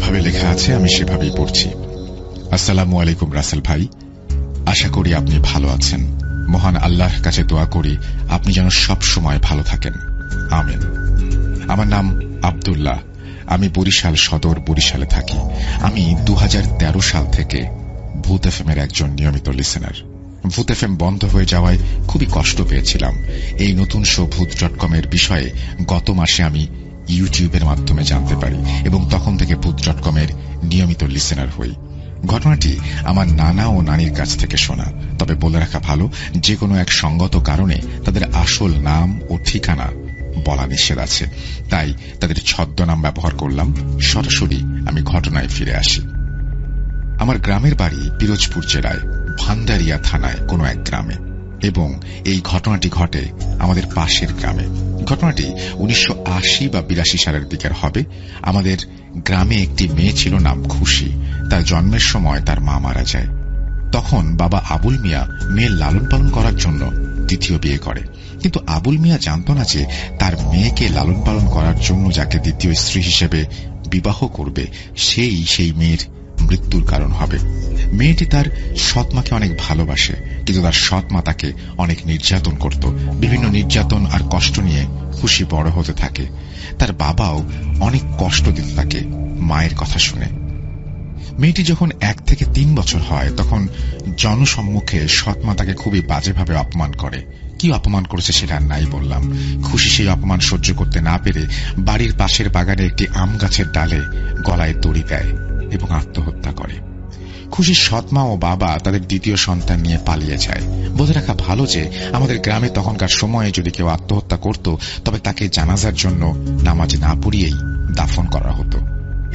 যেভাবে লেখা আছে আমি সেভাবেই পড়ছি। আসসালামু আলাইকুম রাসেল ভাই, আশা করি আপনি ভালো আছেন। মহান আল্লাহর কাছে দোয়া করি আপনি যেন সব সময় ভালো থাকেন, আমিন। আমার নাম আব্দুল্লাহ, আমি বরিশাল সদর বরিশালে থাকি। আমি 2013 সাল থেকে ভূত এফএম এর একজন নিয়মিত লিসেনার। ভূত এফএম বন্ধ হয়ে যাওয়ায় খুবই কষ্ট পেয়েছিলাম। এই নতুন শো ভূত.com এর বিষয়ে গত মাসে আমি ইউটিউবের মাধ্যমে জানতে পারি এবং তখন থেকে ভূত.com এর নিয়মিত লিসেনার হই। ঘটনাটি আমার নানা ও নানির কাছ থেকে শোনা, তবে বলে রাখা ভালো, যে কোনো এক সঙ্গত কারণে তাদের আসল নাম ও ঠিকানা বলা নিষেধ আছে, তাই তাদের ছদ্মনাম ব্যবহার করলাম। সরাসরি আমি ঘটনায় ফিরে আসি। আমার গ্রামের বাড়ি পিরোজপুর জেলায় ভান্ডারিয়া থানায় কোনো এক গ্রামে, এবং এই ঘটনাটি ঘটে আমাদের পাশের গ্রামে। ঘটনাটি 1980 বা 82 সালের দিকের হবে। আমাদের গ্রামে একটি মেয়ে ছিল, নাম খুশি। তার জন্মের সময় তার মা মারা যায়। তখন বাবা আবুল মিয়া মেয়ের লালন পালন করার জন্য দ্বিতীয় বিয়ে করে, কিন্তু আবুল মিয়া জানত না যে তার মেয়েকে লালন পালন করার জন্য যাকে দ্বিতীয় স্ত্রী হিসেবে বিবাহ করবে সেই মেয়ের মৃত্যুর কারণ হবে। মেয়েটি তার সৎমাকে অনেক ভালোবাসে, কিন্তু তার সৎমা তাকে অনেক নির্যাতন করত। বিভিন্ন নির্যাতন আর কষ্ট নিয়ে খুশি বড় হতে থাকে। তার বাবাও অনেক কষ্ট দিতে থাকে মায়ের কথা শুনে। মেয়েটি যখন 1 থেকে 3 বছর হয় তখন জনসম্মুখে সৎমা তাকে খুবই বাজেভাবে অপমান করে। কি অপমান করেছে সেটা নাই বললাম। খুশি সেই অপমান সহ্য করতে না পেরে বাড়ির পাশের বাগানে একটি আম গাছের ডালে গলায় দড়ি দেয় এবং আত্মহত্যা করে। খুশির সৎমা ও বাবা তাদের দ্বিতীয় সন্তান নিয়ে পালিয়ে যায়। বলে রাখা ভালো যে আমাদের গ্রামে তখনকার সময়ে যদি কেউ আত্মহত্যা করত তবে তাকে জানাজার জন্য নামাজ না পড়িয়েই দাফন করা হতো,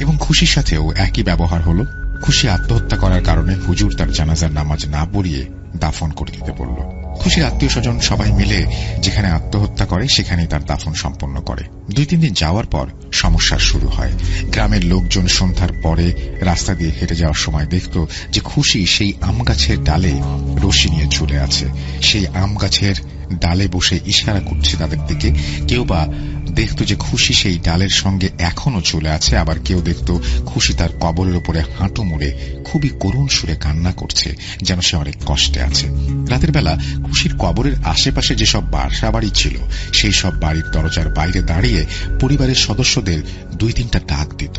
এবং খুশির সাথেও একই ব্যবহার হলো। খুশি আত্মহত্যা করার কারণে হুজুর তার জানাজার নামাজ না পড়িয়ে দাফন করে দিতে বলল। খুশির আত্মীয় স্বজন সবাই মিলে যেখানে আত্মহত্যা করে সেখানেই তার দাফন সম্পন্ন করে। 2-3 দিন যাওয়ার পর সমস্যা শুরু হয়। গ্রামের লোকজন সন্ধ্যার পরে রাস্তা দিয়ে হেঁটে যাওয়ার সময় দেখত যে খুশি সেই আম গাছের ডালে রশি নিয়ে ঝুলে আছে। সেই আম গাছের ডালে বসে ইশারা করছে তাদের দিকে। কেউ বা দেখত যে খুশি সেই ডালের সঙ্গে এখনো ঝুলে আছে, আবার কেউ দেখত খুশি তার কবরের উপরে হাঁটু মুড়ে খুবই করুণ সুরে কান্না করছে, যেন সে অনেক কষ্টে আছে। রাতের বেলা খুশির কবরের আশেপাশে যেসব বাসা বাড়ি ছিল সেই সব বাড়ির দরজার বাইরে দাঁড়িয়ে পরিবারের সদস্যদের 2-3টা ডাক দিত।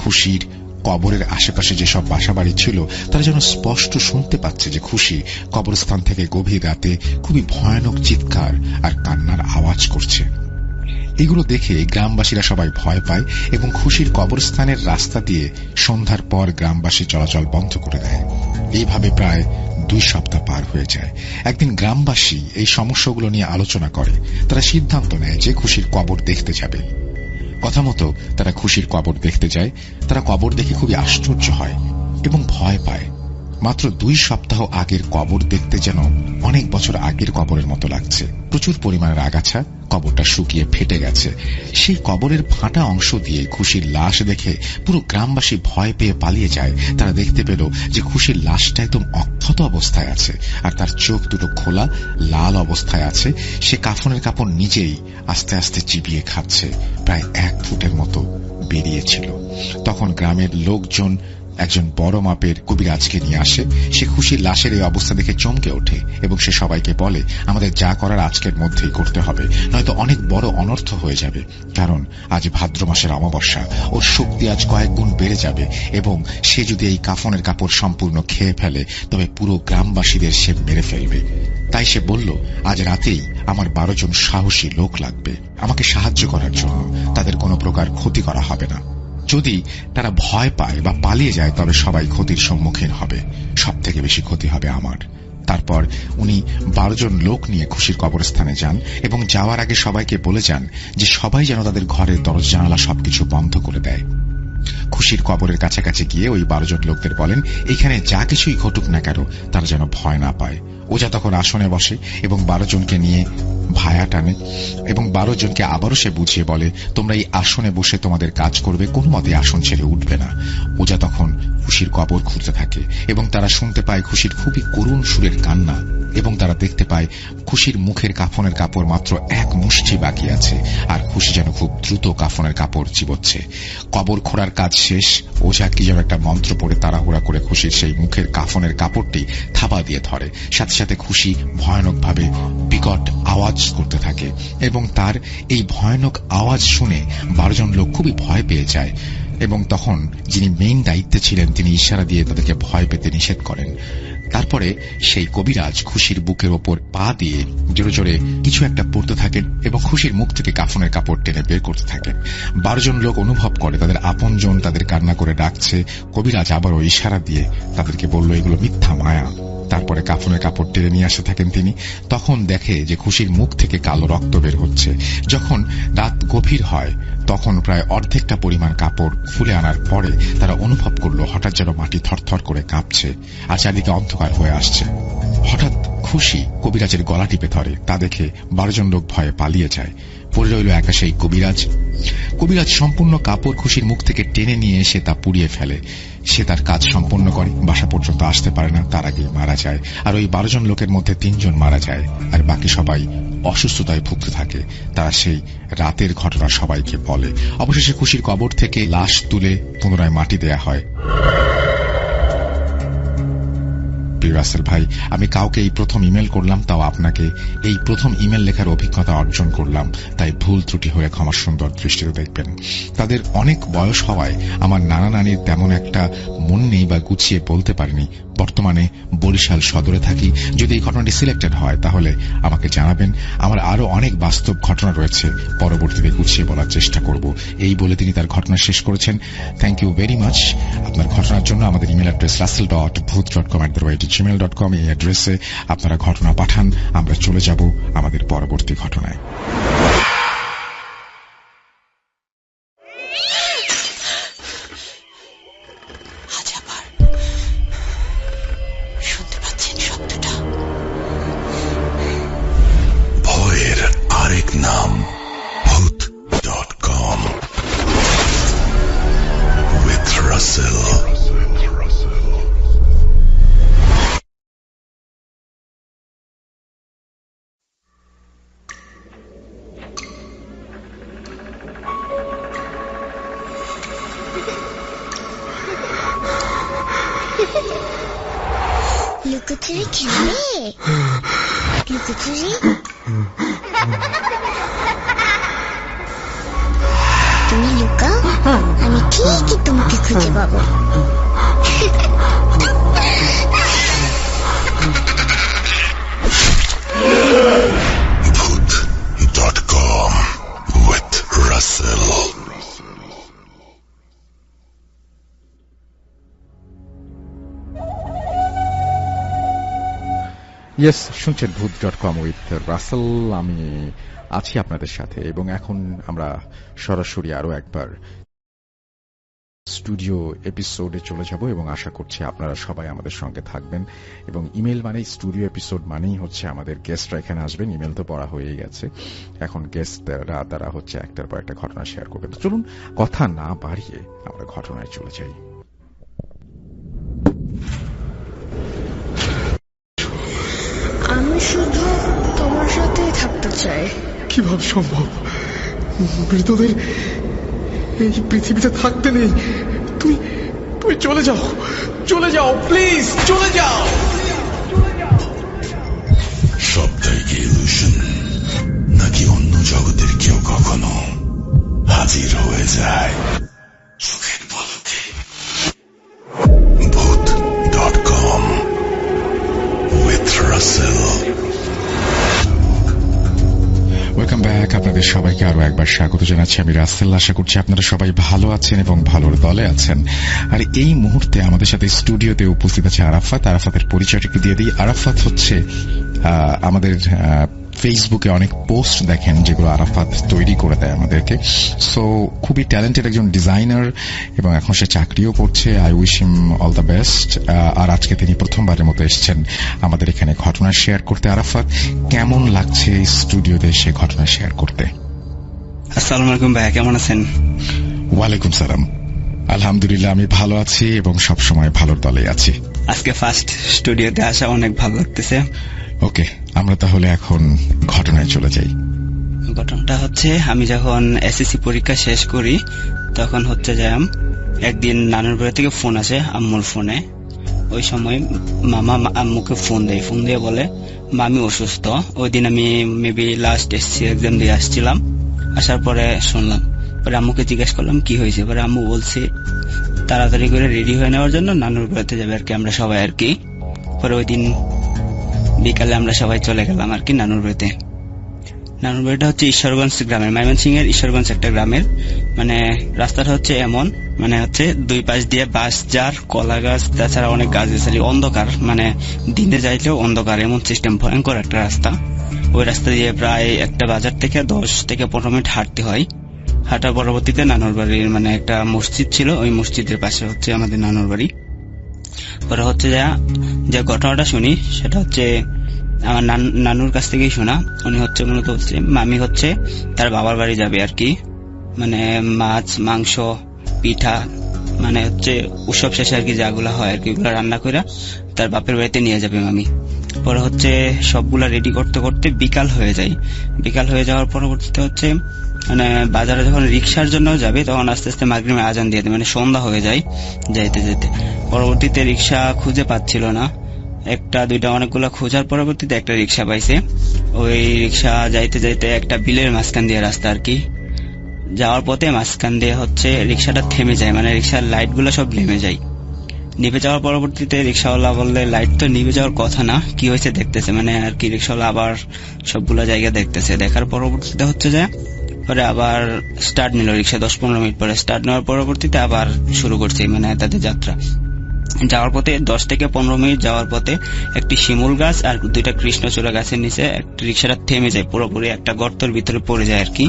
খুশির কবরের আশেপাশে যেসব বাসা বাড়ি ছিল তারা যেন স্পষ্ট শুনতে পাচ্ছে যে খুশি কবরস্থান থেকে গভীর রাতে খুবই ভয়ানক চিৎকার আর কান্নার আওয়াজ করছে। এগুলো দেখে গ্রামবাসীরা সবাই ভয় পায় এবং খুশির কবরস্থানের রাস্তা দিয়ে সন্ধ্যার পর গ্রামবাসী চলাচল বন্ধ করে দেয়। এইভাবে প্রায় 2 সপ্তাহ পার হয়ে যায়। একদিন গ্রামবাসী এই সমস্যাগুলো নিয়ে আলোচনা করে। তারা সিদ্ধান্ত নেয় যে খুশির কবর দেখতে যাবে। কথা মতো তারা খুশির কবর দেখতে যায়। তারা কবর দেখে খুবই আশ্চর্য হয় এবং ভয় পায়। মাত্র 2 সপ্তাহ আগের কবর দেখতে যেন অনেক বছর আগের কবরের মতো লাগছে। প্রচুর পরিমাণের আগাছা, কবরটা শুকিয়ে ফেটে গেছে। সেই কবরের ফাটা অংশ দিয়ে খুশির লাশ দেখে পুরো গ্রামবাসী ভয় পেয়ে পালিয়ে যায়। তারা দেখতে পেল যে খুশির লাশটা একদম অক্ষত অবস্থায় আছে, আর তার চোখ দুটো খোলা লাল অবস্থায় আছে। সে কাফনের কাপড় নিজেই আস্তে আস্তে চিবিয়ে খাচ্ছে। প্রায় 1 ফুটের মতো বেরিয়েছিল। তখন গ্রামের লোকজন একজন বড় মাপের কবিরাজকে নিয়ে আসে। সে খুশির লাশের এই অবস্থা দেখে চমকে ওঠে এবং সে সবাইকে বলে, আমাদের যা করার আজকের মধ্যেই করতে হবে, নয়তো অনেক বড় অনর্থ হয়ে যাবে। কারণ আজ ভাদ্র মাসের অমাবস্যা, ওর শক্তি আজ কয়েক গুণ বেড়ে যাবে, এবং সে যদি এই কাফনের কাপড় সম্পূর্ণ খেয়ে ফেলে তবে পুরো গ্রামবাসীদের সে মেরে ফেলবে। তাই সে বলল, আজ রাতেই আমার 12 জন সাহসী লোক লাগবে আমাকে সাহায্য করার জন্য। তাদের কোনো প্রকার ক্ষতি করা হবে না। যদি তারা ভয় পায় বা পালিয়ে যায় তবে সবাই ক্ষতির সম্মুখীন হবে। সবথেকে বেশি ক্ষতি হবে আমার। তারপর উনি 12 জন লোক নিয়ে খুশির কবরস্থানে যান এবং যাওয়ার আগে সবাইকে বলে যান যে সবাই যেন তাদের ঘরের দরজা জানালা সবকিছু বন্ধ করে দেয়। খুশির কবরের কাছাকাছি গিয়ে ওই 12 জন লোকদের বলেন, এখানে যা কিছুই ঘটুক না কেন তারা যেন ভয় না পায়। ওঝা তখন আসনে বসে এবং 12 জনকে নিয়ে ভায়া টানে এবং 12 জনকে আবারও সে বুঝিয়ে বলে, তোমরা এই আসনে বসে তোমাদের কাজ করবে, কোনো মতে আসন ছেড়ে উঠবে না। ওঝা তখন খুশির কবর খুঁজতে থাকে এবং তারা শুনতে পায় খুশির খুবই করুণ সুরের কান্না এবং তারা দেখতে পায় খুশির মুখের কাফনের কাপড় মাত্র এক মুষ্টি বাকি আছে, আর খুশি যেন খুব দ্রুত কাফনের কাপড় চিবোচ্ছে। কবর খোঁড়ার কাজ শেষ, ওঝা কি যেন একটা মন্ত্র পড়ে তাড়াহুড়া করে খুশির সেই মুখের কাফনের কাপড়টি থাবা দিয়ে ধরে। সাথে সাথে খুশি ভয়ানকভাবে বিকট আওয়াজ করতে থাকে এবং তার এই ভয়ানক আওয়াজ শুনে 12 জন লোক খুবই ভয় পেয়ে যায় এবং তখন যিনি মেইন দায়িত্বে ছিলেন তিনি ইশারা দিয়ে তাদেরকে ভয় পেতে নিষেধ করেন। তারপরে সেই কবিরাজ খুশির বুকের ওপর পা দিয়ে জোরে জোরে কিছু একটা পড়তে থাকেন এবং খুশির মুখ থেকে কাফনের কাপড় টেনে বের করতে থাকেন। 12 জন লোক অনুভব করে তাদের আপনজন তাদের কান্না করে ডাকছে। কবিরাজ আবারও ইশারা দিয়ে তাদেরকে বলল এগুলো মিথ্যা মায়া। তারপরে কাফনের কাপড় টেনে নিয়ে আসতে থাকেন তিনি। তখন দেখে যে খুশির মুখ থেকে কালো রক্ত বের হচ্ছে। যখন রাত গভীর হয় তখন প্রায় অর্ধেকটা পরিমাণ কাপড় খুলে আনার পরে তারা অনুভব করল হঠাৎ যেন মাটি থরথর করে কাঁপছে আর চারদিকে অন্ধকার হয়ে আসছে। হঠাৎ খুশি কবিরাজের গলা টিপে ধরে, তা দেখে 12 জন লোক ভয়ে পালিয়ে যায়। পড়ে রইল একা সেই কবিরাজ। কবিরাজ সম্পূর্ণ কাপড় খুশির মুখ থেকে টেনে নিয়ে এসে তা পুড়িয়ে ফেলে। সে তার কাজ সম্পন্ন করে, বাসা পর্যন্ত আসতে পারে না, তার আগেই মারা যায়। আর ওই 12 জন লোকের মধ্যে 3 জন মারা যায় আর বাকি সবাই অসুস্থতায় ভুগতে থাকে। তারা সেই রাতের ঘটনা সবাইকে বলে। অবশেষে খুশির কবর থেকে লাশ তুলে পুনরায় মাটি দেয়া হয়। রাসেল ভাই, আমি কাউকে এই প্রথম ইমেল করলাম, তাও আপনাকে এই প্রথম ইমেল লেখার অভিজ্ঞতা অর্জন করলাম, তাই ভুল ত্রুটি হয়ে ক্ষমা সুন্দর দৃষ্টিতে দেখবেন। তাদের অনেক বয়স হওয়ায় আমার নানা নানির তেমন একটা মন নেই বা গুছিয়ে বলতে পারিনি। বর্তমানে বরিশাল সদরে থাকি। যদি এই ঘটনাটি সিলেক্টেড হয় তাহলে আমাকে জানাবেন। আমার আরো অনেক বাস্তব ঘটনা রয়েছে, পরবর্তীতে গুছিয়ে বলার চেষ্টা করব। এই বলে তিনি তার ঘটনা শেষ করেছেন। থ্যাংক ইউ ভেরি মাচ আপনার ঘটনার জন্য। আমাদের ইমেল অ্যাড্রেস russell.booth.com@gmail.com, এই অ্যাড্রেসে আপনারা ঘটনা পাঠান। আমরা চলে যাব আমাদের পরবর্তী ঘটনায়। ভয়ের আরেক নাম booth.com with Russell. লুকোচুরি খেলবে? লুকোচুরি তুমি লুকাও, আমি ঠিকই তোমাকে খুঁজে পাবো। booth.com with Russell. ইয়েস, শুনছেন ভূত.com উইথ রাসেল। আমি আছি আপনাদের সাথে এবং এখন আমরা সরাসরি আরো একবার স্টুডিও এপিসোডে চলে যাব এবং আশা করছি আপনারা সবাই আমাদের সঙ্গে থাকবেন। এবং ইমেল মানে স্টুডিও এপিসোড মানেই হচ্ছে আমাদের গেস্টরা এখানে আসবেন। ইমেল তো পড়া হয়ে গেছে, এখন গেস্টরা তারা হচ্ছে একটার পর একটা ঘটনা শেয়ার করবেন। তো চলুন কথা না বাড়িয়ে আমরা ঘটনায় চলে যাই। আমি শুধু তোমার সাথেই থাকতে চাই। কিভাবে সম্ভব? মৃতদের এই পৃথিবীতে থাকতে নেই। তুমি তুমি চলে যাও, চলে যাও, প্লিজ চলে যাও। সবটাই কি ইলুশন, নাকি অন্য জগতের কেউ কখনো হাজির হয়ে যায় চোখের পলকে? booth.com with Russell. Welcome back. আপনাদের সবাইকে আরো একবার স্বাগত জানাচ্ছি। আমি রাসেল। আশা করছি আপনারা সবাই ভালো আছেন এবং ভালোর দলে আছেন। আর এই মুহূর্তে আমাদের সাথে স্টুডিওতে উপস্থিত আছে আরাফাত। আরাফাতের পরিচয়টাকে দিয়ে দিই। আরাফাত হচ্ছে আমাদের ফেসবুকে অনেক পোস্ট দেখেন যেগুলো আরাফাত তৈরি করে দেয় আমাদেরকে। সো খুবই ট্যালেন্টেড একজন ডিজাইনার এবং এখন সে চাকরিও করছে। I wish him all the best. আর আজকে তিনি প্রথমবারের মতো এসেছেন আমাদের এখানে ঘটনা শেয়ার করতে। আরাফাত, কেমন লাগছে স্টুডিওতে সে ঘটনা শেয়ার করতে? আসসালামু আলাইকুম ভাইয়া, কেমন আছেন? ওয়ালাইকুম সালাম। আলহামদুলিল্লাহ, আমি ভালো আছি এবং সবসময় ভালোর দলে আছি। আজকে ফার্স্ট স্টুডিওতে আসা অনেক ভালো লাগতেছে। ওকে, আমরা তাহলে এখন ঘটনায় চলে যাই। ঘটনাটা হচ্ছে, আমি যখন এসএসসি পরীক্ষা শেষ করি তখন হচ্ছে যে একদিন নানুর বাড়ি থেকে ফোন আসে, আম্মুর ফোনে। ওই সময় মামা আম্মুকে ফোন দিয়ে বলে মামি অসুস্থ। ওই দিন আমি মেবি লাস্ট এসএসসি এক্সাম দিয়ে আসছিলাম। আসার পরে শুনলাম, পরে আম্মুকে জিজ্ঞেস করলাম কি হয়েছে। পরে আম্মু বলছে তাড়াতাড়ি করে রেডি হয়ে নেওয়ার জন্য নানুর বাড়িতে যাবে আর কি, আমরা সবাই আর কি। পরে ওই দিন বিকালে আমরা সবাই চলে গেলাম আর কি নানুর বাড়িতে। নানুর বাড়িটা হচ্ছে ঈশ্বরগঞ্জ গ্রামের, ময়মনসিংহ এর ঈশ্বরগঞ্জ একটা গ্রামের। মানে রাস্তাটা হচ্ছে এমন, মানে হচ্ছে দুই পাশ দিয়ে বাঁশঝাড়, কলা গাছ, তাছাড়া অনেক গাছ গাছালি, অন্ধকার, মানে দিনে যাইলেও অন্ধকার, এমন সিস্টেম, ভয়ঙ্কর একটা রাস্তা। ওই রাস্তা দিয়ে প্রায় একটা বাজার থেকে 10 থেকে 15 মিনিট হাঁটতে হয়। হাঁটার পরবর্তীতে নানুর বাড়ির মানে একটা মসজিদ ছিল, ওই মসজিদের পাশে হচ্ছে আমাদের নানুর বাড়ি। পরে হচ্ছে যে ঘটনাটা শুনি সেটা হচ্ছে আমার নানুর কাছ থেকেই শোনা। উনি হচ্ছে মূলত হচ্ছে মামি হচ্ছে তার বাবার বাড়ি যাবে আর কি, মানে মাছ মাংস পিঠা, মানে হচ্ছে উৎসব শেষে আর কি যাগুলা হয় আর কি, ওগুলা রান্না করে তার বাপের বাড়িতে নিয়ে যাবে মামি। পরে হচ্ছে সবগুলা রেডি করতে করতে বিকাল হয়ে যায়। বিকাল হয়ে যাওয়ার পরবর্তীতে হচ্ছে মানে বাজারে যখন রিক্সার জন্য যাবে তখন আস্তে আস্তে মাগরিবের আজান দিয়ে দেয়, মানে সন্ধ্যা হয়ে যায় যাইতে যেতে। পরবর্তীতে রিক্সা খুঁজে পাচ্ছিল না, একটা দুইটা অনেকগুলো খোঁজার পরবর্তীতে একটা রিক্সা পাইছে। ওই রিক্সা যাইতে যাইতে একটা বিলের মাঝখান দিয়ে রাস্তা আর কি, যাওয়ার পথে মাঝখান দিয়ে হচ্ছে রিক্সাটা থেমে যায়, মানে রিক্সার লাইট গুলো সব নেমে যায়। নিভে যাওয়ার পরবর্তীতে রিক্সাওয়ালা বললে লাইট তো নিভে যাওয়ার কথা না, কি হয়েছে দেখতেছে, মানে আর কি রিক্সাওয়ালা আবার সবগুলো জায়গা দেখতেছে। দেখার পরবর্তীতে হচ্ছে যে পরে আবার স্টার্ট নিল রিক্সা, 10-15 মিনিট পরে স্টার্ট নেওয়ার পরবর্তীতে আবার শুরু করছে মানে তাদের যাত্রা। যাওয়ার পথে 10 থেকে 15 মিনিট যাওয়ার পথে একটি শিমুল গাছ আর দুইটা কৃষ্ণচূড়া গাছের নিচে একটা রিক্সাটা থেমে যায়, পুরোপুরি একটা গর্তের ভিতরে পড়ে যায় আর কি,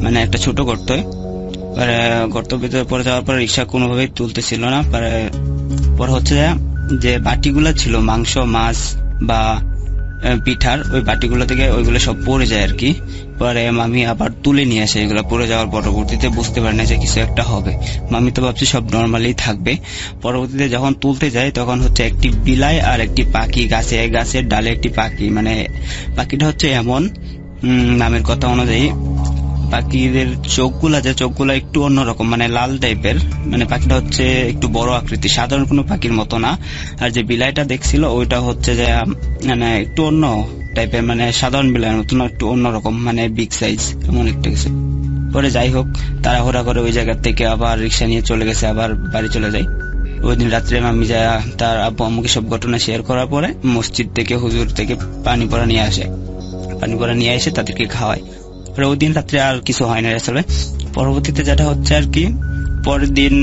মানে একটা ছোট গর্ত। গর্তের ভিতরে পড়ে যাওয়ার পরে রিক্সা কোনোভাবেই তুলতেছিল না। পরে হচ্ছে যে বাটিগুলা ছিল মাংস মাছ বা পিঠার, ওই বাটিগুলো থেকে ওইগুলো সব পড়ে যায় আর কি। পরে মামি আবার তুলে নিয়ে আসে এগুলো। পড়ে যাওয়ার পরবর্তীতে বুঝতে পারে না যে কিছু একটা হবে, মামি তো ভাবছি সব নর্মালি থাকবে। পরবর্তীতে যখন তুলতে যায় তখন হচ্ছে একটি বিলাই আর একটি পাখি, গাছের ডালে একটি পাখি, মানে পাখিটা হচ্ছে এমন নামের কথা অনুযায়ী পাখিদের চোখগুলা একটু অন্যরকম, মানে লাল টাইপের, মানে পাখিটা হচ্ছে একটু বড় আকৃতি, সাধারণ কোনো পাখির মতো না। আর যে বিলাইটা দেখছিল ওইটা হচ্ছে যে মানে একটু অন্য টাইপের, মানে সাধারণ বিলাইয়ের মতো না, একটু অন্যরকম, মানে বিগ সাইজ এমন একটা কিছু। পরে যাই হোক তাড়াহুড়া করে ওই জায়গা থেকে আবার রিক্সা নিয়ে চলে গেছে, আবার বাড়ি চলে যায়। ওই দিন রাত্রে মামি যায় তার আব্বু আম্মুকে সব ঘটনা শেয়ার করার পরে মসজিদ থেকে হুজুর থেকে পানি পড়া নিয়ে এসে তাদেরকে খাওয়ায়। ওই দিন রাত্রে আর কিছু হয় না আসলে। পরবর্তীতে যেটা হচ্ছে আর কি, পরের দিন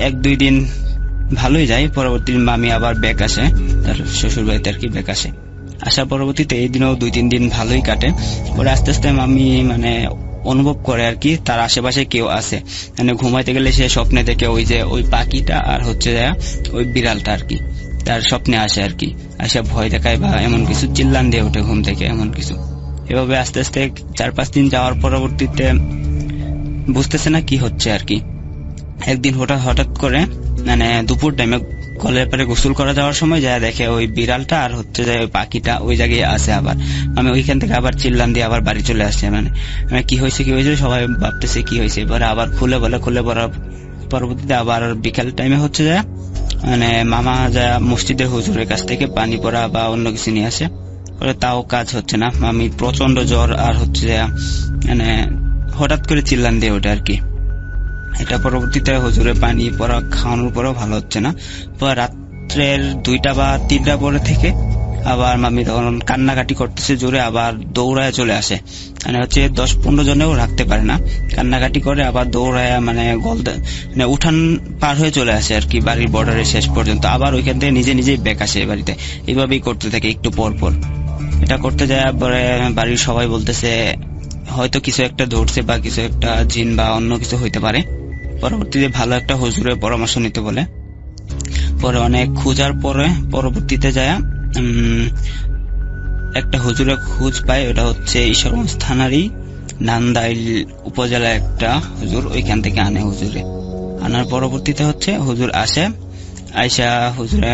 1-2 দিন ভালোই যায়। পরবর্তী দিন মামি আবার ব্যাক আসে, তার শ্বশুর বাড়িতে আর কি ব্যাক আসে। আসার পরবর্তীতে এই দিনও 2-3 দিন ভালোই কাটে। পরে আস্তে আস্তে মামি মানে অনুভব করে আর কি তার আশেপাশে কেউ আছে, মানে ঘুমাইতে গেলে সে স্বপ্নে দেখে ওই পাখিটা আর হচ্ছে ওই বিড়ালটা আর কি তার স্বপ্নে আসে আর কি, আসে ভয় দেখায় বা এমন কিছু, চিল্লান দিয়ে ওঠে ঘুম থেকে এমন কিছু। এভাবে আস্তে আস্তে 4-5 দিন যাওয়ার পরবর্তীতে বুঝতেছে না কি হচ্ছে আর কি। একদিন হঠাৎ করে মানে দুপুর টাইমে কলের পারে গোসল করা যাওয়ার সময় যা দেখে ওই বিড়ালটা আর হচ্ছে যে ওই পাখিটা ওই জায়গায় আছে। আবার আমি ওইখান থেকে আবার চিল্লান দিয়ে আবার বাড়ি চলে আসছে, মানে কি হয়েছে সবাই ভাবতেছে কি হয়েছে। এবারে আবার খুলে বলার পরবর্তীতে আবার বিকাল টাইমে হচ্ছে যে মানে মামা যা মসজিদের হুজুরের কাছ থেকে পানি পড়া বা অন্য কিছু নিয়ে আসে, তাও কাজ হচ্ছে না। মামি প্রচন্ড জ্বর আর হচ্ছে মানে হঠাৎ করে চিল্লান দিয়ে ওঠে আর কি। এটা পরবর্তীতে হুজুরে পানি পড়া খাওয়ানোর পরেও ভালো হচ্ছে না। রাত্রের 2টা বা 3টা পরে থেকে আবার মামি তখন কান্নাকাটি করতেছে জোরে, আবার দৌড়ায় চলে আসে, মানে হচ্ছে 10-15 জনেও রাখতে পারে না, কান্নাকাটি করে আবার দৌড়ায় মানে উঠান পার হয়ে চলে আসে আর কি বাড়ির বর্ডারের শেষ পর্যন্ত। আবার ওইখান থেকে নিজেই ব্যাক আসে বাড়িতে। এইভাবেই করতে থাকে একটু পর। এটা করতে যায় পরে বাড়ির সবাই বলতেছে হয়তো কিছু একটা ধরছে বা কিছু একটা জিন বা অন্য কিছু হইতে পারে। পরবর্তীতে ভালো একটা হুজুরের পরামর্শ নিতে বলে। পরে অনেক খোঁজার পরে পরবর্তীতে যায় একটা হুজুরের খোঁজ পায়, ওটা হচ্ছে ঈশ্বরগঞ্জ থানারই নান্দাইল উপজেলা একটা হুজুর, ওইখান থেকে আনে হুজুরে। আনার পরবর্তীতে হচ্ছে হুজুর আসে, আইসা হুজুরে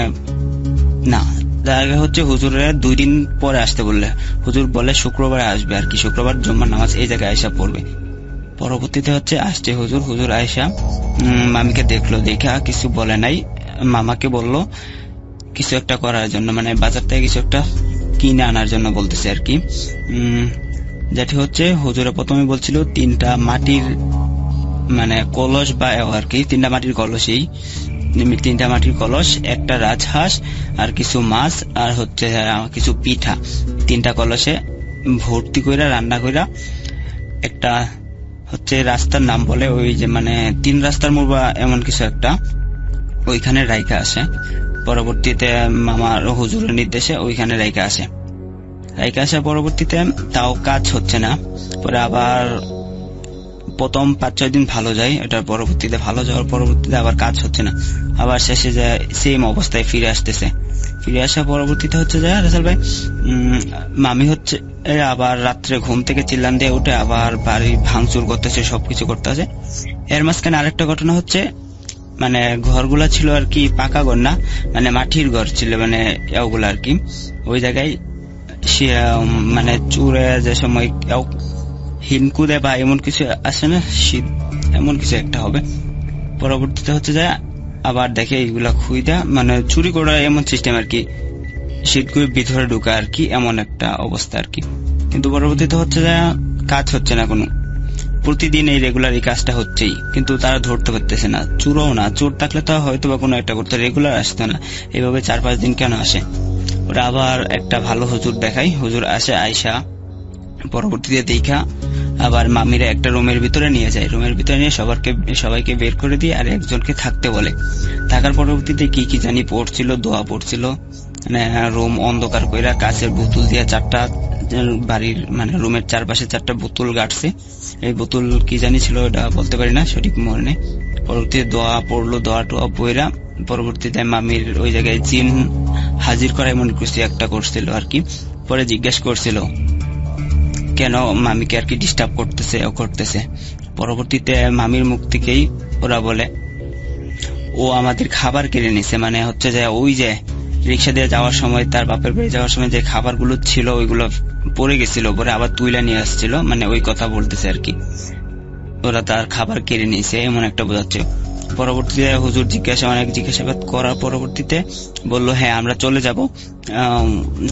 না জায়গা হচ্ছে হুজুরে 2 দিন পরে আসতে বললে, হুজুর বলে শুক্রবারে আসবে আর কি, শুক্রবার জুম্মার নামাজ এই জায়গায় আয়সা পড়বে। পরবর্তীতে হচ্ছে আসছে হুজুর আয়সা মামিকে দেখলো, দেখা কিছু বলে নাই, মামাকে বলল কিছু একটা করার জন্য, মানে বাজার থেকে কিছু একটা কিনে আনার জন্য বলতেছে আর কি। যেটি হচ্ছে হুজুরে প্রথমে বলছিল 3টা মাটির মানে কলস বা আর কি, 3টা মাটির কলসেই 3টা মাটির কলস, একটা রাজহাঁস আর কিছু মাছ আর হচ্ছে কিছু পিঠা 3টা কলসে ভর্তি কইরা রান্না কইরা একটা হচ্ছে রাস্তার নাম বলে, ওই যে মানে 3 রাস্তার মোড় বা এমন কিছু একটা, ওইখানে রাইখা আসে। পরবর্তীতে মামার হুজুরের নির্দেশে ওইখানে রাইখা আসে। রাইখা আসা পরবর্তীতে তাও কাজ হচ্ছে না, পরে আবার প্রথম 5-6 দিন ভালো যায়, এটার পরবর্তীতে ভালো যাওয়ার পরবর্তীতে আবার কাজ হচ্ছে না, আবার শেষে যায় সেম অবস্থায় ফিরে আসতেছে। ফিরে আসা পরবর্তীতে হচ্ছে যায় রাসেল ভাই মামি হচ্ছে আবার রাত্রে ঘুম থেকে চিল্লান দিয়ে উঠে আবার বাড়ি ভাঙচুর করতেছে, সবকিছু করতেছে। এর মাঝখানে আরেকটা ঘটনা হচ্ছে, মানে ঘরগুলা ছিল আর কি পাকা ঘর না, মানে মাটির ঘর ছিল, মানে ওগুলা আর কি। ওই জায়গায় মানে চুরে যে সময় হিনকুদে বা এমন কিছু আসে না, শীত এমন কিছু একটা হবে। পরবর্তীতে হচ্ছে যায় আবার দেখে এইগুলা খুইদা মানে চুরি করা এমন সিস্টেম আর কি, শীতগুলো ভিতরে ঢুকা আর কি, এমন একটা অবস্থা আর কি। কিন্তু পরবর্তীতে হচ্ছে যায় কাজ হচ্ছে না কোনো, প্রতিদিন এই রেগুলার এই কাজটা হচ্ছেই, কিন্তু তারা ধরতে পারতেছে না। চোরও না, চোর থাকলে তো হয়তো বা কোনো একটা করতে, রেগুলার আসতো না। এইভাবে 4-5 দিন কেন আসে? ওরা আবার একটা ভালো হুজুর দেখাই, হুজুর আসে, আয়সা পরবর্তীতে দেখা আবার মামিরা একটা রুমের ভিতরে নিয়ে যায়, রুমের ভিতরে নিয়ে সবাইকে বের করে দিয়ে আর একজনকে থাকতে বলে। থাকার পরবর্তীতে কি জানি পড়ছিল, দোয়া পড়ছিল, মানে রুম অন্ধকার কইরা কাচের বোতল দিয়ে 4টা বাড়ির মানে রুমের চারপাশে 4টা বোতল গাড়ছে। এই বোতল কি জানি ছিল, এটা বলতে পারি না, সঠিক মনে নেই। পরবর্তীতে দোয়া পড়লো, দোয়া টোয়া পইরা পরবর্তীতে মামির ওই জায়গায় জিন হাজির করা এমন কিছু একটা করছিল আর কি। পরে জিজ্ঞেস করছিল কেন মামিকে আর কি ডিস্টার্ব করতেছে। পরবর্তীতে মামির মুখ থেকেই ওরা বলে ও আমাদের খাবার কেড়ে নিছে, মানে হচ্ছে যে ওই যে রিক্সা দিয়ে যাওয়ার সময় তার বাপের বাড়ি যাওয়ার সময় যে খাবারগুলো ছিল ওইগুলো পড়ে গেছিল, পরে আবার তুইলা নিয়ে আসছিল, মানে ওই কথা বলতেছে আর কি, ওরা তার খাবার কেড়ে নিয়েছে এমন একটা বোঝাচ্ছে। পরবর্তীতে হুজুর অনেক জিজ্ঞাসাবাদ করার পরবর্তীতে বললো হ্যাঁ আমরা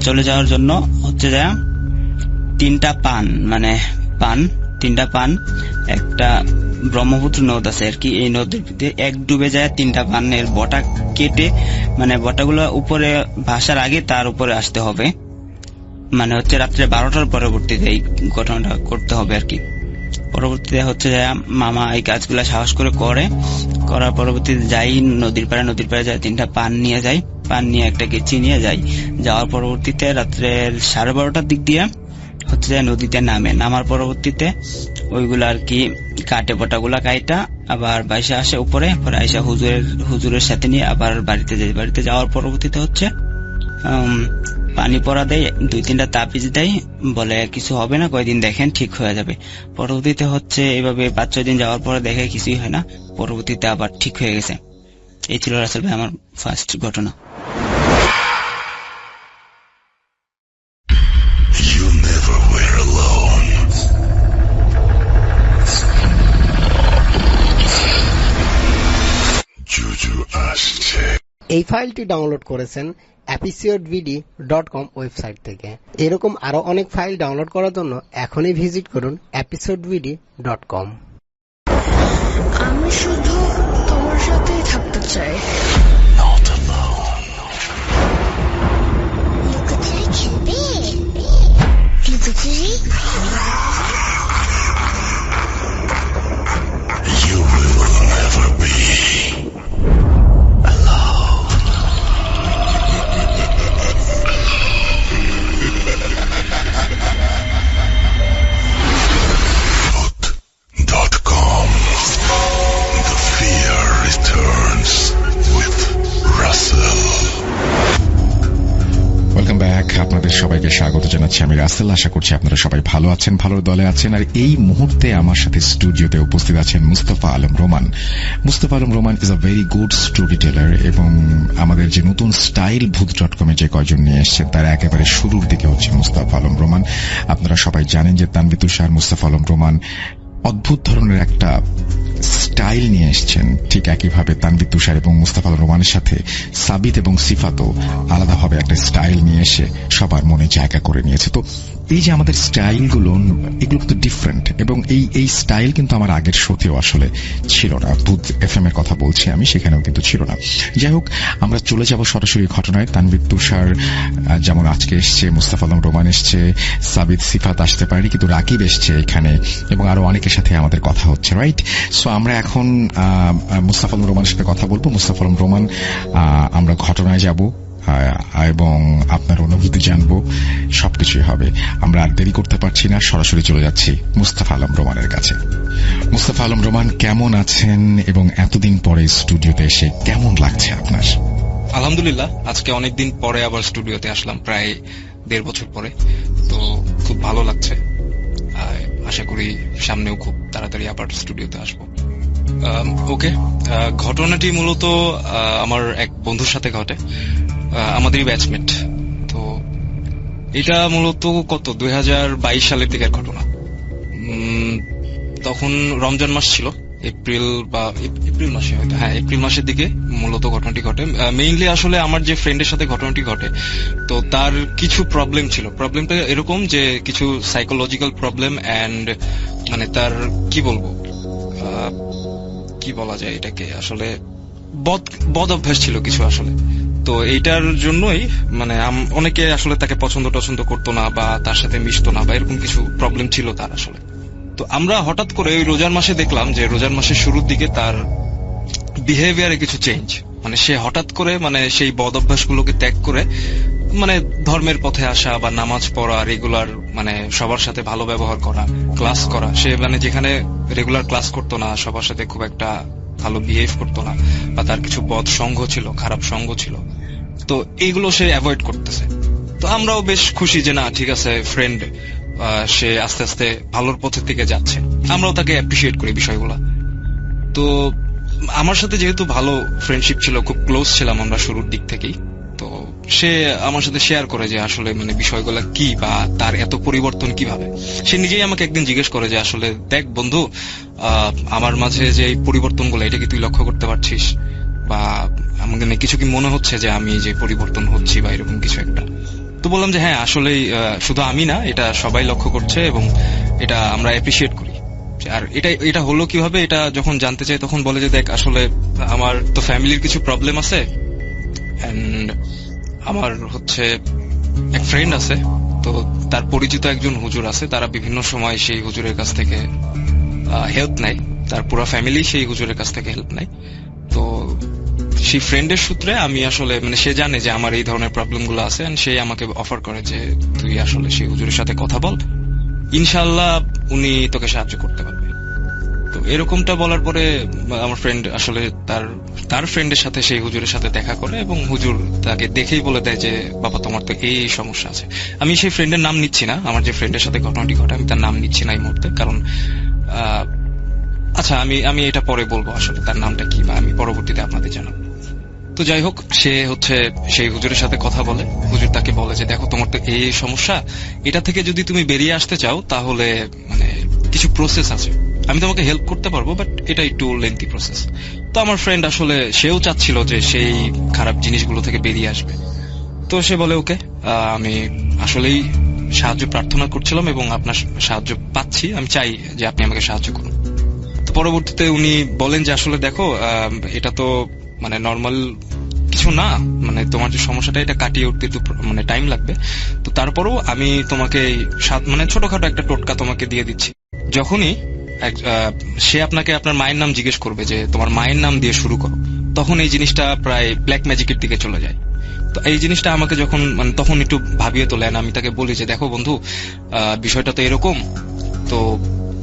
চলে যাওয়ার জন্য হচ্ছে যা 3টা পান, মানে তিনটা পান, একটা ব্রহ্মপুত্র নদ আছে আর কি, এই নদীর এক ডুবে যায় 3টা পানের বটা কেটে, মানে বটাগুলো উপরে ভাসার আগে তার উপরে আসতে হবে, মানে হচ্ছে রাত্রে 12টার পরবর্তীতে এই ঘটনাটা করতে হবে আর কি। পরবর্তীতে হচ্ছে মামা এই কাজগুলা সাহস করার পরবর্তীতে যাই নদীর পাড়ে যায়, 3টা পান নিয়ে যায়, পান নিয়ে একটা কেচি নিয়ে যায়। যাওয়ার পরবর্তীতে রাত্রে 12:30টার দিক দিয়ে হচ্ছে নদীতে নামার পরবর্তীতে ওইগুলা আর কি কাটে, পটাগুলা কাইটা আবার বাইশে আসে উপরে, পরে আইসা হুজুরের সাথে নিয়ে আবার বাড়িতে যায়। বাড়িতে যাওয়ার পরবর্তীতে হচ্ছে পানি পড়া দেয়, 2-3টা তাবিজ দেয়, বলে কিছু হবে না, কয়দিন দেখেন ঠিক হয়ে যাবে। পরবর্তীতে হচ্ছে এইভাবে 5-6 দিন যাওয়ার পরে দেখে কিছুই হয় না, পরবর্তীতে আবার ঠিক হয়ে গেছে। এই ছিল রাসেল ভাই আমার ফার্স্ট ঘটনা। You never were alone. জুজু আসছে। এই ফাইলটি ডাউনলোড করেছেন episodevd.com ওয়েবসাইট থেকে। এরকম আরো অনেক ফাইল ডাউনলোড করার জন্য এখনই ভিজিট করুন episodevd.com। আমি শুধু তোমার সাথেই থাকতে চাই। Not alone. লুকোচুরি খেলবে? লুকোচুরি? You will never be alone. Foot.com. The আপনাদের সবাইকে স্বাগত জানাচ্ছি। আমি রাসেল। আশা করছি আপনারা সবাই ভালো আছেন, ভালো দলে আছেন। আর এই মুহূর্তে আমার সাথে স্টুডিওতে উপস্থিত আছেন Mustafa Alam Roman. Mustafa Alam Roman is a very good storyteller, এবং আমাদের যে নতুন স্টাইল ভূত.com যে কয়জন নিয়ে এসছেন তার একেবারে শুরুর দিকে হচ্ছে মুস্তাফা আলম রোমান। আপনারা সবাই জানেন যে তানভীর তুষার, মুস্তাফা আলম রোমান অদ্ভুত ধরনের একটা স্টাইল নিয়ে এসছেন। ঠিক একইভাবে তানভীর তুষার এবং মুস্তাফা আলম রোমানের সাথে সাবিত এবং সিফাতও আলাদাভাবে একটা স্টাইল নিয়ে এসে সবার মনে জায়গা করে নিয়েছে। তো এই যে আমাদের স্টাইলগুলো, এগুলো কিন্তু ডিফারেন্ট, এবং এই স্টাইল কিন্তু আমার আগের শোতেও আসলে ছিল না। ভূত FM এর কথা বলছি আমি, সেখানেও কিন্তু ছিল না। যাই হোক, আমরা চলে যাব সরাসরি ঘটনায়। তানভীর তুষার যেমন আজকে এসছে, মুস্তাফা আলম রোমান এসছে, সাবিত সিফাত আসতে পারেনি, কিন্তু রাকিব এসছে এখানে, এবং আরো অনেকের সাথে আমাদের কথা হচ্ছে, রাইট? সো আমরা এখন মুস্তাফা আলম রোমানের সাথে কথা বলবো। মুস্তাফা আলম রোমান, আমরা ঘটনায় যাব এবং আপনার অনুভূতি জানবো, সবকিছুই হবে। আমরা আর দেরি করতে পারছি না, সরাসরি চলে যাচ্ছি মুস্তাফা আলম রোমানের কাছে। মুস্তাফা আলম রোমান, কেমন আছেন এবং এতদিন পরে স্টুডিওতে এসে কেমন লাগছে আপনার? আলহামদুলিল্লাহ, আজকে অনেকদিন পরে আবার স্টুডিওতে আসলাম, প্রায় 1.5 বছর পরে। তো খুব ভালো লাগছে। আশা করি সামনেও খুব তাড়াতাড়ি আবার স্টুডিওতে আসবো। ওকে, ঘটনাটি মূলত আমার এক বন্ধুর সাথে ঘটে, আমাদেরই ব্যাচমেট। তো এটা মূলত 2022 সালের দিকের ঘটনা। তখন রমজান মাস ছিল, এপ্রিল মাসে হয়তো, হ্যাঁ এপ্রিল মাসের দিকে মূলত ঘটনাটি ঘটে। মেইনলি আসলে আমার যে ফ্রেন্ডের সাথে ঘটনাটি ঘটে, তো তার কিছু প্রবলেম ছিল। প্রবলেমটা এরকম যে কিছু সাইকোলজিক্যাল প্রবলেম, অ্যান্ড মানে তার কি বলবো, কি বলা যায় এটাকে, আসলে বদ অভ্যাস ছিল কিছু আসলে। তো এইটার জন্যই মানে অনেকে আসলে তাকে পছন্দ করতো না, বা তার সাথে মিশতো না, বা এরকম কিছু প্রবলেম ছিল তার আসলে। তো আমরা হঠাৎ করে ওই রোজার মাসে দেখলাম যে রোজার মাসের শুরুর দিকে তার বিহেভিয়ারে কিছু চেঞ্জ, মানে সে হঠাৎ করে মানে সেই বদ অভ্যাসগুলোকে ত্যাগ করে মানে ধর্মের পথে আসা, বা নামাজ পড়া, রেগুলার মানে সবার সাথে ভালো ব্যবহার করা, ক্লাস করা। সে মানে যেখানে রেগুলার ক্লাস করতো না, সবার সাথে খুব একটা ভালো বিহেভ করতো না, বা তার কিছু বদ সঙ্গ ছিল, খারাপ সঙ্গ ছিল, তো এইগুলো সে অ্যাভয়েড করতেছে। তো আমরাও বেশ খুশি যে না ঠিক আছে, ফ্রেন্ড সে আস্তে আস্তে ভালোর পথের দিকে যাচ্ছে, আমরাও তাকে অ্যাপ্রিসিয়েট করি বিষয়গুলো। তো আমার সাথে যেহেতু ভালো ফ্রেন্ডশিপ ছিল, খুব ক্লোজ ছিলাম আমরা শুরুর দিক থেকেই, তো সে আমার সাথে শেয়ার করে যে আসলে মানে বিষয়গুলো কি, বা তার এত পরিবর্তন কিভাবে। সে নিজেই আমাকে একদিন জিজ্ঞেস করে যে আসলে দেখ বন্ধু, আমার মাঝে যে এই পরিবর্তনগুলো, এটা কি তুই লক্ষ্য করতে পারছিস, বা আমাকে কিছু কি মনে হচ্ছে যে আমি যে পরিবর্তন হচ্ছি, বা এরকম কিছু একটা। তো বললাম যে হ্যাঁ, আসলেই শুধু আমি না, এটা সবাই লক্ষ্য করছে, এবং এটা আমরা অ্যাপ্রিসিয়েট করি। আর এটা হলো কিভাবে, এটা যখন জানতে চাই তখন বলে যে দেখ আসলে আমার তো ফ্যামিলির কিছু প্রবলেম আছে, এন্ড আমার হচ্ছে এক ফ্রেন্ড আছে, তো তার পরিচিত একজন হুজুর আছে, তারা বিভিন্ন সময় সেই হুজুরের কাছ থেকে হেল্প নেয়, তার পুরো ফ্যামিলি সেই হুজুরের কাছ থেকে হেল্প নেয়। তো সেই ফ্রেন্ডের সূত্রে আমি আসলে মানে সে জানে যে আমার এই ধরনের প্রবলেম গুলো আছে, সে আমাকে অফার করে যে তুই আসলে সেই হুজুরের সাথে কথা বল, ইনশাআল্লাহ উনি তোকে সাহায্য করতে পারবে। তো এরকমটা বলার পরে আমার ফ্রেন্ড আসলে তার ফ্রেন্ডের সাথে সেই হুজুরের সাথে দেখা করে, এবং হুজুর তাকে দেখেই বলে দেয় যে বাবা তোমার তো এই সমস্যা আছে। আমি সেই ফ্রেন্ডের নাম নিচ্ছি না, আমার যে ফ্রেন্ডের সাথে ঘটনাটি ঘটে আমি তার নাম নিচ্ছি না এই মুহূর্তে, কারণ আচ্ছা আমি এটা পরে বলবো আসলে তার নামটা কি, বা আমি পরবর্তীতে আপনাদের জানাবো। তো যাই হোক, সে হচ্ছে সেই হুজুরের সাথে কথা বলে, হুজুর তাকে বলে যে দেখো তোমার তো এই সমস্যা, এটা থেকে যদি তুমি বেরিয়ে আসতে চাও তাহলে মানে কিছু প্রসেস আছে, আমি তোমাকে হেল্প করতে পারবো, বাট এটা একটু লেন্থি প্রসেস। তো আমার ফ্রেন্ড আসলে সেও চাচ্ছিল যে সেই খারাপ জিনিসগুলো থেকে বেরিয়ে আসবে। তো সে বলে ওকে, আমি আসলেই সাহায্য প্রার্থনা করছিলাম এবং আপনার সাহায্য পাচ্ছি, আমি চাই যে আপনি আমাকে সাহায্য করুন। তো পরবর্তীতে উনি বলেন যে আসলে দেখো এটা তো মানে নর্মাল কিছু না, মানে তোমার যে সমস্যাটা এটা কাটিয়ে উঠতে একটু মানে টাইম লাগবে। তো তারপরেও আমি তোমাকে মানে ছোটখাটো একটা টোটকা তোমাকে দিয়ে দিচ্ছি। যখনই সে আপনাকে আপনার মায়ের নাম জিজ্ঞেস করবে যে তোমার মায়ের নাম দিয়ে শুরু করো, তখন এই জিনিসটা প্রায় ব্ল্যাক ম্যাজিকের দিকে চলে যায়। তো এই জিনিসটা আমাকে যখন মানে তখন একটু ভাবিয়ে তোলেন, আমি তাকে বলি যে দেখো বন্ধু, বিষয়টা তো এরকম, তো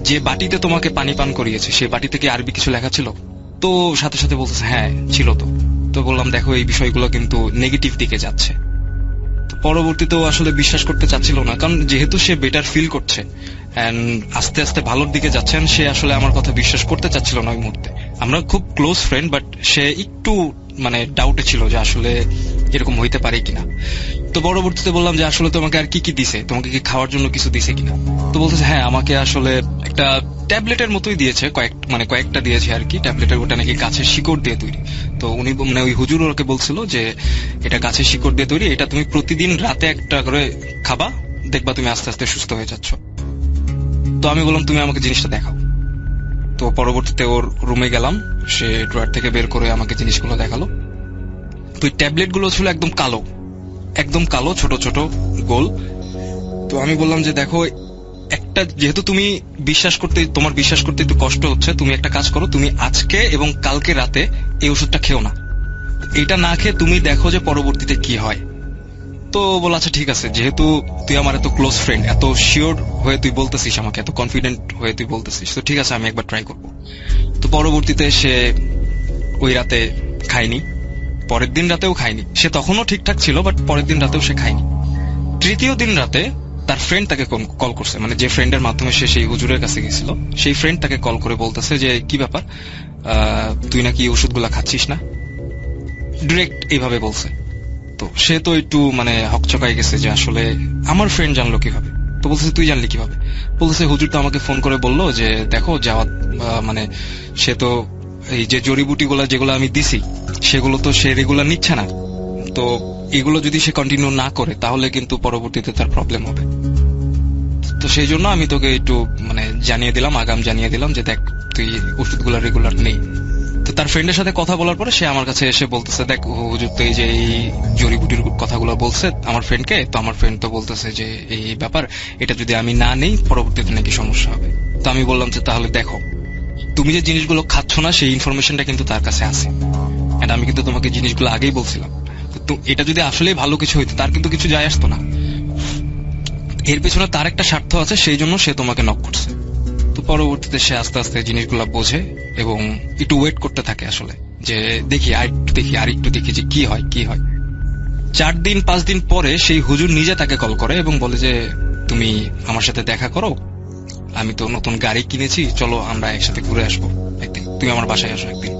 যে বাটিতে তোমাকে পানি পান করিয়েছে সেই বাটিতে কি আরবি কিছু লেখা ছিল? তো সাথে সাথে বলতেছে হ্যাঁ ছিল। তো বললাম দেখো এই বিষয়গুলো কিন্তু নেগেটিভ দিকে যাচ্ছে, তো পরবর্তীতেও আসলে বিশ্বাস করতে চাচ্ছিল না, কারণ যেহেতু সে বেটার ফিল করছে এন্ড আস্তে আস্তে ভালোর দিকে যাচ্ছেন, সে আসলে আমার কথা বিশ্বাস করতে চাচ্ছিল না ওই মুহূর্তে। আমরা খুব ক্লোজ ফ্রেন্ড, বাট সে একটু মানে ডাউটে ছিল যে আসলে এরকম হইতে পারে কিনা। তো পরবর্তীতে বললাম যে আসলে তোমাকে আর কি কি দিছে, তোমাকে কি খাওয়ার জন্য কিছু দিছে কিনা। তো বলতেছে হ্যাঁ, আমাকে আসলে একটা ট্যাবলেটের মতোই দিয়েছে, কয়েকটা দিয়েছে আর কি। ট্যাবলেটের ওটা নাকি গাছের শিকড় দিয়ে তৈরি। তো উনি মানে ওই হুজুর ওকে বলছিল যে এটা গাছের শিকড় দিয়ে তৈরি, এটা তুমি প্রতিদিন রাতে একটা করে খাবা, দেখবা তুমি আস্তে আস্তে সুস্থ হয়ে যাচ্ছ। তো আমি বললাম তুমি আমাকে জিনিসটা দেখাও। তো পরবর্তীতে ওর রুমে গেলাম, সে ড্রয়ার থেকে বের করে আমাকে জিনিসগুলো দেখালো। তো ওই ট্যাবলেট গুলো ছিল একদম কালো, ছোট ছোট গোল। তো আমি বললাম যে দেখো, একটা যেহেতু তোমার বিশ্বাস করতে একটু কষ্ট হচ্ছে, তুমি একটা কাজ করো, তুমি আজকে এবং কালকে রাতে এই ওষুধটা খেও না, এটা না খেয়ে তুমি দেখো যে পরবর্তীতে কি হয়। তো বল আচ্ছা ঠিক আছে, যেহেতু তুই আমার এত ক্লোজ ফ্রেন্ড, এত শিওর হয়ে তুই বলতেছিস আমাকে, এত কনফিডেন্ট হয়ে তুই বলতেছিস, তো ঠিক আছে আমি একবার ট্রাই করবো। তো পরবর্তীতে সে ওই রাতে খায়নি, পরের দিন রাতেও খায়নি। সে তখনও ঠিকঠাক ছিল, বাট পরের দিন রাতেও সে খায়নি। তৃতীয় দিন রাতে তার ফ্রেন্ড তাকে কল করছে, মানে যে ফ্রেন্ডের মাধ্যমে সে সেই হুজুরের কাছে গেছিল, সেই ফ্রেন্ড তাকে কল করে বলতেছে যে কি ব্যাপার, তুই নাকি ওষুধগুলা খাচ্ছিস না, ডিরেক্ট এইভাবে বলছে। তো সে তো একটু মানে হকচকাই গেছে যে আসলে আমার ফ্রেন্ড জানলো কিভাবে। তো বলতেছে তুই জানলি কিভাবে? বলতেছে হুজুর তো আমাকে ফোন করে বললো যে দেখো যাওয়া, মানে সে তো এই যে জড়িবুটিগুলা যেগুলো আমি দিছি সেগুলো তো সে রেগুলার নিচ্ছে না, তো এগুলো যদি সে কন্টিনিউ না করে তাহলে কিন্তু পরবর্তীতে তার প্রবলেম হবে। তো সেই জন্য আমি তোকে একটু মানে আগাম জানিয়ে দিলাম যে দেখ তুই ওষুধগুলো রেগুলার নেই। তো তার ফ্রেন্ডের সাথে কথা বলার পরে সে আমার কাছে এসে বলতেছে দেখ হুজুর তো এই যে এই জড়িবুটির কথাগুলো বলছে আমার ফ্রেন্ডকে, তো আমার ফ্রেন্ড তো বলতেছে যে এই ব্যাপার, এটা যদি আমি না নেই পরবর্তীতে নাকি সমস্যা হবে। তো আমি বললাম যে তাহলে দেখো, তুমি যে জিনিসগুলো খাচ্ছ না সেই ইনফরমেশনটা কিন্তু তার কাছে আছে, এন্ড আমি কিন্তু তোমাকে জিনিসগুলো আগেই বলছিলাম। তো এটা যদি আসলে ভালো কিছু হইতো তার কিন্তু কিছু যায় আসতো না, এর পেছনে তার একটা স্বার্থ আছে, সেই জন্য সে তোমাকে নক করছে। তো পরবর্তীতে সে আস্তে আস্তে জিনিসগুলো বোঝে এবং একটু ওয়েট করতে থাকে আসলে, যে দেখি আর একটু দেখি যে কি হয়। 4 দিন 5 দিন পরে সেই হুজুর নিজে তাকে কল করে এবং বলে যে তুমি আমার সাথে দেখা করো, আমি তো নতুন গাড়ি কিনেছি, চলো আমরা একসাথে ঘুরে আসবো একদিন, তুমি আমার বাসায় আসো একদিন।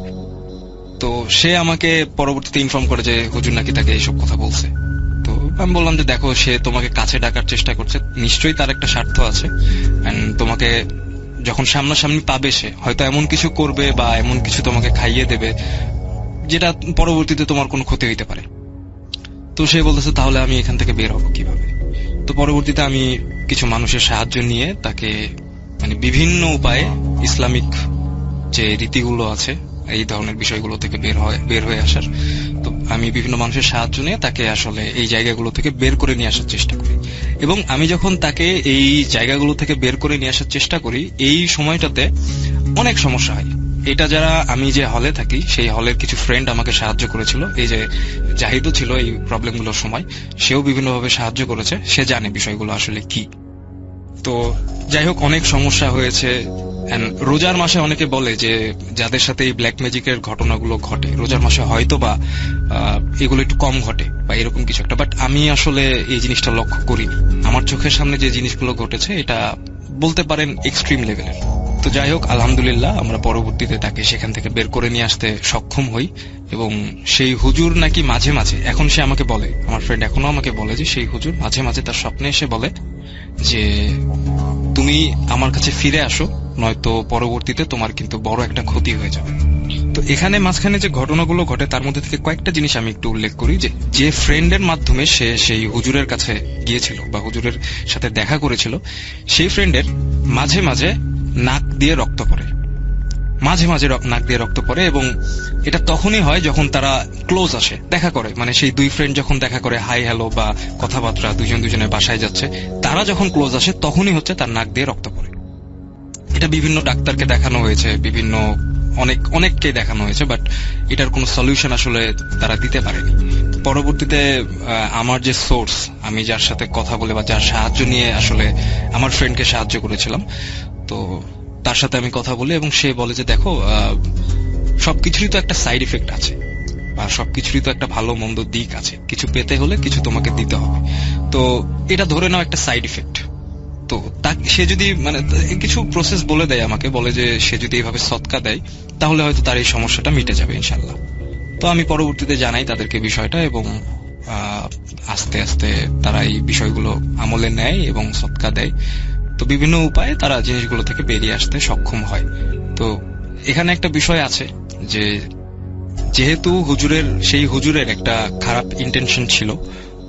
তো সে আমাকে পরবর্তীতে ইনফর্ম করে যে হুজুর নাকি তাকে এইসব কথা বলছে। তো আমি বললাম যে দেখো, সে তোমাকে কাছে ডাকার চেষ্টা করছে, নিশ্চয়ই তার একটা স্বার্থ আছে, এন্ড তোমাকে যখন সামনাসামনি পাবে সে হয়তো এমন কিছু করবে বা এমন কিছু তোমাকে খাইয়ে দেবে যেটা পরবর্তীতে তোমার কোনো ক্ষতি হইতে পারে। তো সে বলতেছে তাহলে আমি এখান থেকে বের হবো কিভাবে? তো পরবর্তীতে আমি কিছু মানুষের সাহায্য নিয়ে তাকে মানে বিভিন্ন উপায়ে ইসলামিক যে রীতিগুলো আছে এই ধরনের বিষয়গুলো থেকে বের হয়ে আসার, তো আমি বিভিন্ন মানুষের সাহায্য নিয়ে তাকে আসলে এই জায়গাগুলো থেকে বের করে নিয়ে আসার চেষ্টা করি। এবং আমি যখন তাকে এই জায়গাগুলো থেকে বের করে নিয়ে আসার চেষ্টা করি, এই সময়টাতে অনেক সমস্যা হয়। এটা যারা আমি যে হলে থাকি সেই হলের কিছু ফ্রেন্ড আমাকে সাহায্য করেছিল, এই যে জাহিদও ছিল এই প্রবলেমগুলোর সময়, সেও বিভিন্নভাবে সাহায্য করেছে, সে জানে বিষয়গুলো আসলে কি। তো যাই হোক, অনেক সমস্যা হয়েছে। রোজার মাসে অনেকে বলে যে যাদের সাথে এই ব্ল্যাক ম্যাজিকের ঘটনাগুলো ঘটে রোজার মাসে হয়তো বা এগুলো একটু কম ঘটে বা এরকম কিছু একটা, বাট আমি আসলে এই জিনিসটা লক্ষ্য করিনি। আমার চোখের সামনে যে জিনিসগুলো ঘটেছে এটা বলতে পারেন এক্সট্রিম লেভেলের। তো যাই হোক, আলহামদুলিল্লাহ আমরা পরবর্তীতে তাকে সেখান থেকে বের করে নিয়ে আসতে সক্ষম হই। এবং সেই হুজুর নাকি মাঝে মাঝে, এখন সে আমাকে বলে, আমার ফ্রেন্ড এখনো আমাকে বলে যে সেই হুজুর মাঝে মাঝে তার স্বপ্নে এসে বলে যে তুমি আমার কাছে ফিরে আসো, নয়তো পরবর্তীতে তোমার কিন্তু বড় একটা ক্ষতি হয়ে যাবে। তো এখানে মাঝখানে যে ঘটনাগুলো ঘটে তার মধ্যে থেকে কয়েকটা জিনিস আমি একটু উল্লেখ করি। যে ফ্রেন্ডের মাধ্যমে সে সেই হুজুরের কাছে গিয়েছিল বা হুজুরের সাথে দেখা করেছিল, সেই ফ্রেন্ডের মাঝে মাঝে নাক দিয়ে রক্ত পড়ে, এবং এটা তখনই হয় যখন তারা ক্লোজ আসে, দেখা করে, মানে সেই দুই ফ্রেন্ড যখন দেখা করে হাই হ্যালো বা কথাবার্তা দুজনের বাসায় যাচ্ছে, তারা যখন ক্লোজ আসে তখনই হচ্ছে তার নাক দিয়ে রক্ত পড়ে। এটা বিভিন্ন ডাক্তারকে দেখানো হয়েছে, বিভিন্ন অনেককে দেখানো হয়েছে, বাট এটার কোনো সলিউশন আসলে তারা দিতে পারেনি। পরবর্তীতে আমার যে সোর্স, আমি যার সাথে কথা বলে বা যার সাহায্য নিয়ে আসলে আমার ফ্রেন্ডকে সাহায্য করেছিলাম, তো তার সাথে আমি কথা বলি এবং সে বলে যে দেখো, সবকিছুরই তো একটা সাইড ইফেক্ট আছে। বা সবকিছুরই তো একটা ভালো মন্দ দিক আছে, কিছু পেতে হলে কিছু তোমাকে দিতে হবে। তো এটা ধরে নাও একটা সাইড ইফেক্ট। তো সে যদি মানে কিছু প্রসেস বলে দেয় আমাকে, বলে যে সে যদি এইভাবে সদকা দেয় তাহলে হয়তো তার এই সমস্যাটা মিটে যাবে ইনশাল্লাহ। তো আমি পরবর্তীতে জানাই তাদেরকে বিষয়টা, এবং আস্তে আস্তে তারা এই বিষয়গুলো আমলে নেয় এবং সদকা দেয়। তো বিভিন্ন উপায়ে তারা জিনিসগুলো থেকে বেরিয়ে আসতে সক্ষম হয়। তো এখানে একটা বিষয় আছে যে যেহেতু সেই হুজুরের একটা খারাপ ইন্টেনশন ছিল,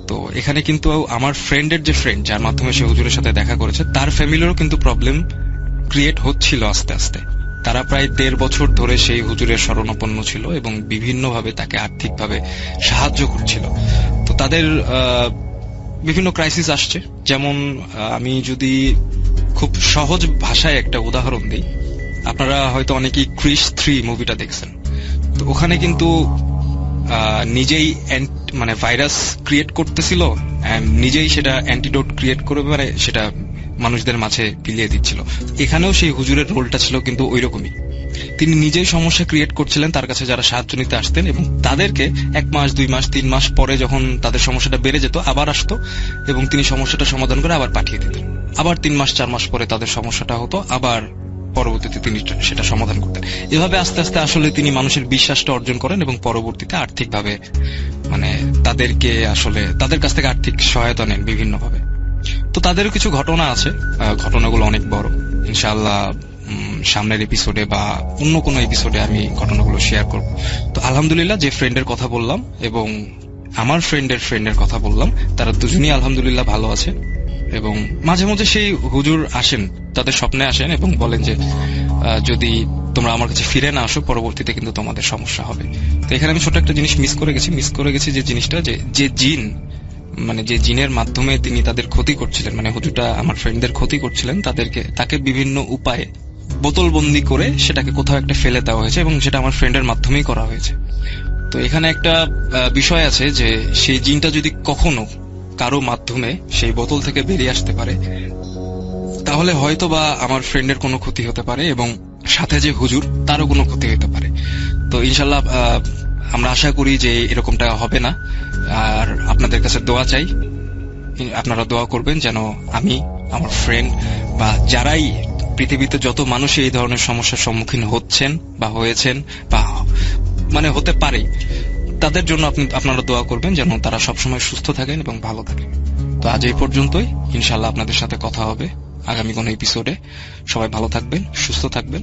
তো এখানে কিন্তু আমার ফ্রেন্ডের যে ফ্রেন্ড যার মাধ্যমে সে হুজুরের সাথে দেখা করেছে তার ফ্যামিলিরও কিন্তু প্রবলেম ক্রিয়েট হচ্ছিল আস্তে আস্তে। তারা প্রায় 1.5 বছর ধরে সেই হুজুরের শরণাপন্ন ছিল এবং বিভিন্নভাবে তাকে আর্থিকভাবে সাহায্য করছিল। তো তাদের বিভিন্ন ক্রাইসিস আসছে। যেমন আমি যদি খুব সহজ ভাষায় একটা উদাহরণ দিই, আপনারা হয়তো অনেকেই ক্রিস 3 মুভিটা দেখছেন। তো ওখানে কিন্তু নিজেই মানে ভাইরাস ক্রিয়েট করতেছিল, নিজেই সেটা অ্যান্টিডোট ক্রিয়েট করে মানে সেটা মানুষদের মাঝে বিলিয়ে দিচ্ছিল। এখানেও সেই হুজুরের রোলটা ছিল কিন্তু ওইরকমই। তিনি নিজেই সমস্যা ক্রিয়েট করছিলেন, তার কাছে যারা সাহায্য নিতে আসতেন, এবং তাদেরকে 1 মাস 2 মাস 3 মাস পরে যখন তাদের সমস্যাটা বেড়ে যেত আবার আসতো এবং তিনি সমস্যাটা সমাধান করে আবার পাঠিয়ে দিতেন। আবার 3 মাস 4 মাস পরে তাদের সমস্যাটা হতো, আবার পরবর্তীতে তিনি সেটা সমাধান করতেন। এভাবে আস্তে আস্তে আসলে তিনি মানুষের বিশ্বাসটা অর্জন করেন এবং পরবর্তীতে আর্থিকভাবে মানে তাদেরকে আসলে তাদের কাছ থেকে আর্থিক সহায়তা নেন বিভিন্নভাবে। তো তাদেরও কিছু ঘটনা আছে, ঘটনাগুলো অনেক বড়। ইনশাআল্লাহ সামনের এপিসোডে বা অন্য কোনো এপিসোডে আমি ঘটনাগুলো শেয়ার করব। তো আলহামদুলিল্লাহ যে ফ্রেন্ডের কথা বললাম এবং আমার ফ্রেন্ডের কথা বললাম, তারা দুজনেই আলহামদুলিল্লাহ ভালো আছে। এবং মাঝে মাঝে সেই হুজুর আসেন, তাদের স্বপ্নে আসেন এবং বলেন যে যদি তোমরা আমার কাছে ফিরে না আসো পরবর্তীতে কিন্তু তোমাদের সমস্যা হবে। তো এখানে আমি ছোট একটা জিনিস মিস করে গেছি যে জিনিসটা যে জিন মানে যে জিনের মাধ্যমে তিনি তাদের ক্ষতি করছিলেন, মানে হুজুরটা আমার ফ্রেন্ডদের ক্ষতি করছিলেন, তাকে বিভিন্ন উপায়ে বোতলবন্দি করে সেটাকে কোথাও একটা ফেলে দেওয়া হয়েছে এবং সেটা আমার ফ্রেন্ডের মাধ্যমেই করা হয়েছে। তো এখানে একটা বিষয় আছে যে সেই জিনটা যদি কখনো কারো মাধ্যমে সেই বোতল থেকে বেরিয়ে আসতে পারে তাহলে হয়তো বা আমার ফ্রেন্ডের কোনো ক্ষতি হতে পারে এবং সাথে যে হুজুর তারও কোনো ক্ষতি হতে পারে। তো ইনশাল্লাহ আমরা আশা করি যে এরকমটা হবে না। আর আপনাদের কাছে দোয়া চাই, আপনারা দোয়া করবেন যেন আমি, আমার ফ্রেন্ড বা যারাই পৃথিবীতে যত মানুষ এই ধরনের সমস্যার সম্মুখীন হচ্ছেন বা হয়েছেন বা মানে হতে পারে, তাদের জন্য আপনারা দোয়া করবেন যেন তারা সবসময় সুস্থ থাকেন এবং ভালো থাকেন। তো আজ এই পর্যন্তই। ইনশাআল্লাহ আপনাদের সাথে কথা হবে আগামী কোনো এপিসোডে। সবাই ভালো থাকবেন, সুস্থ থাকবেন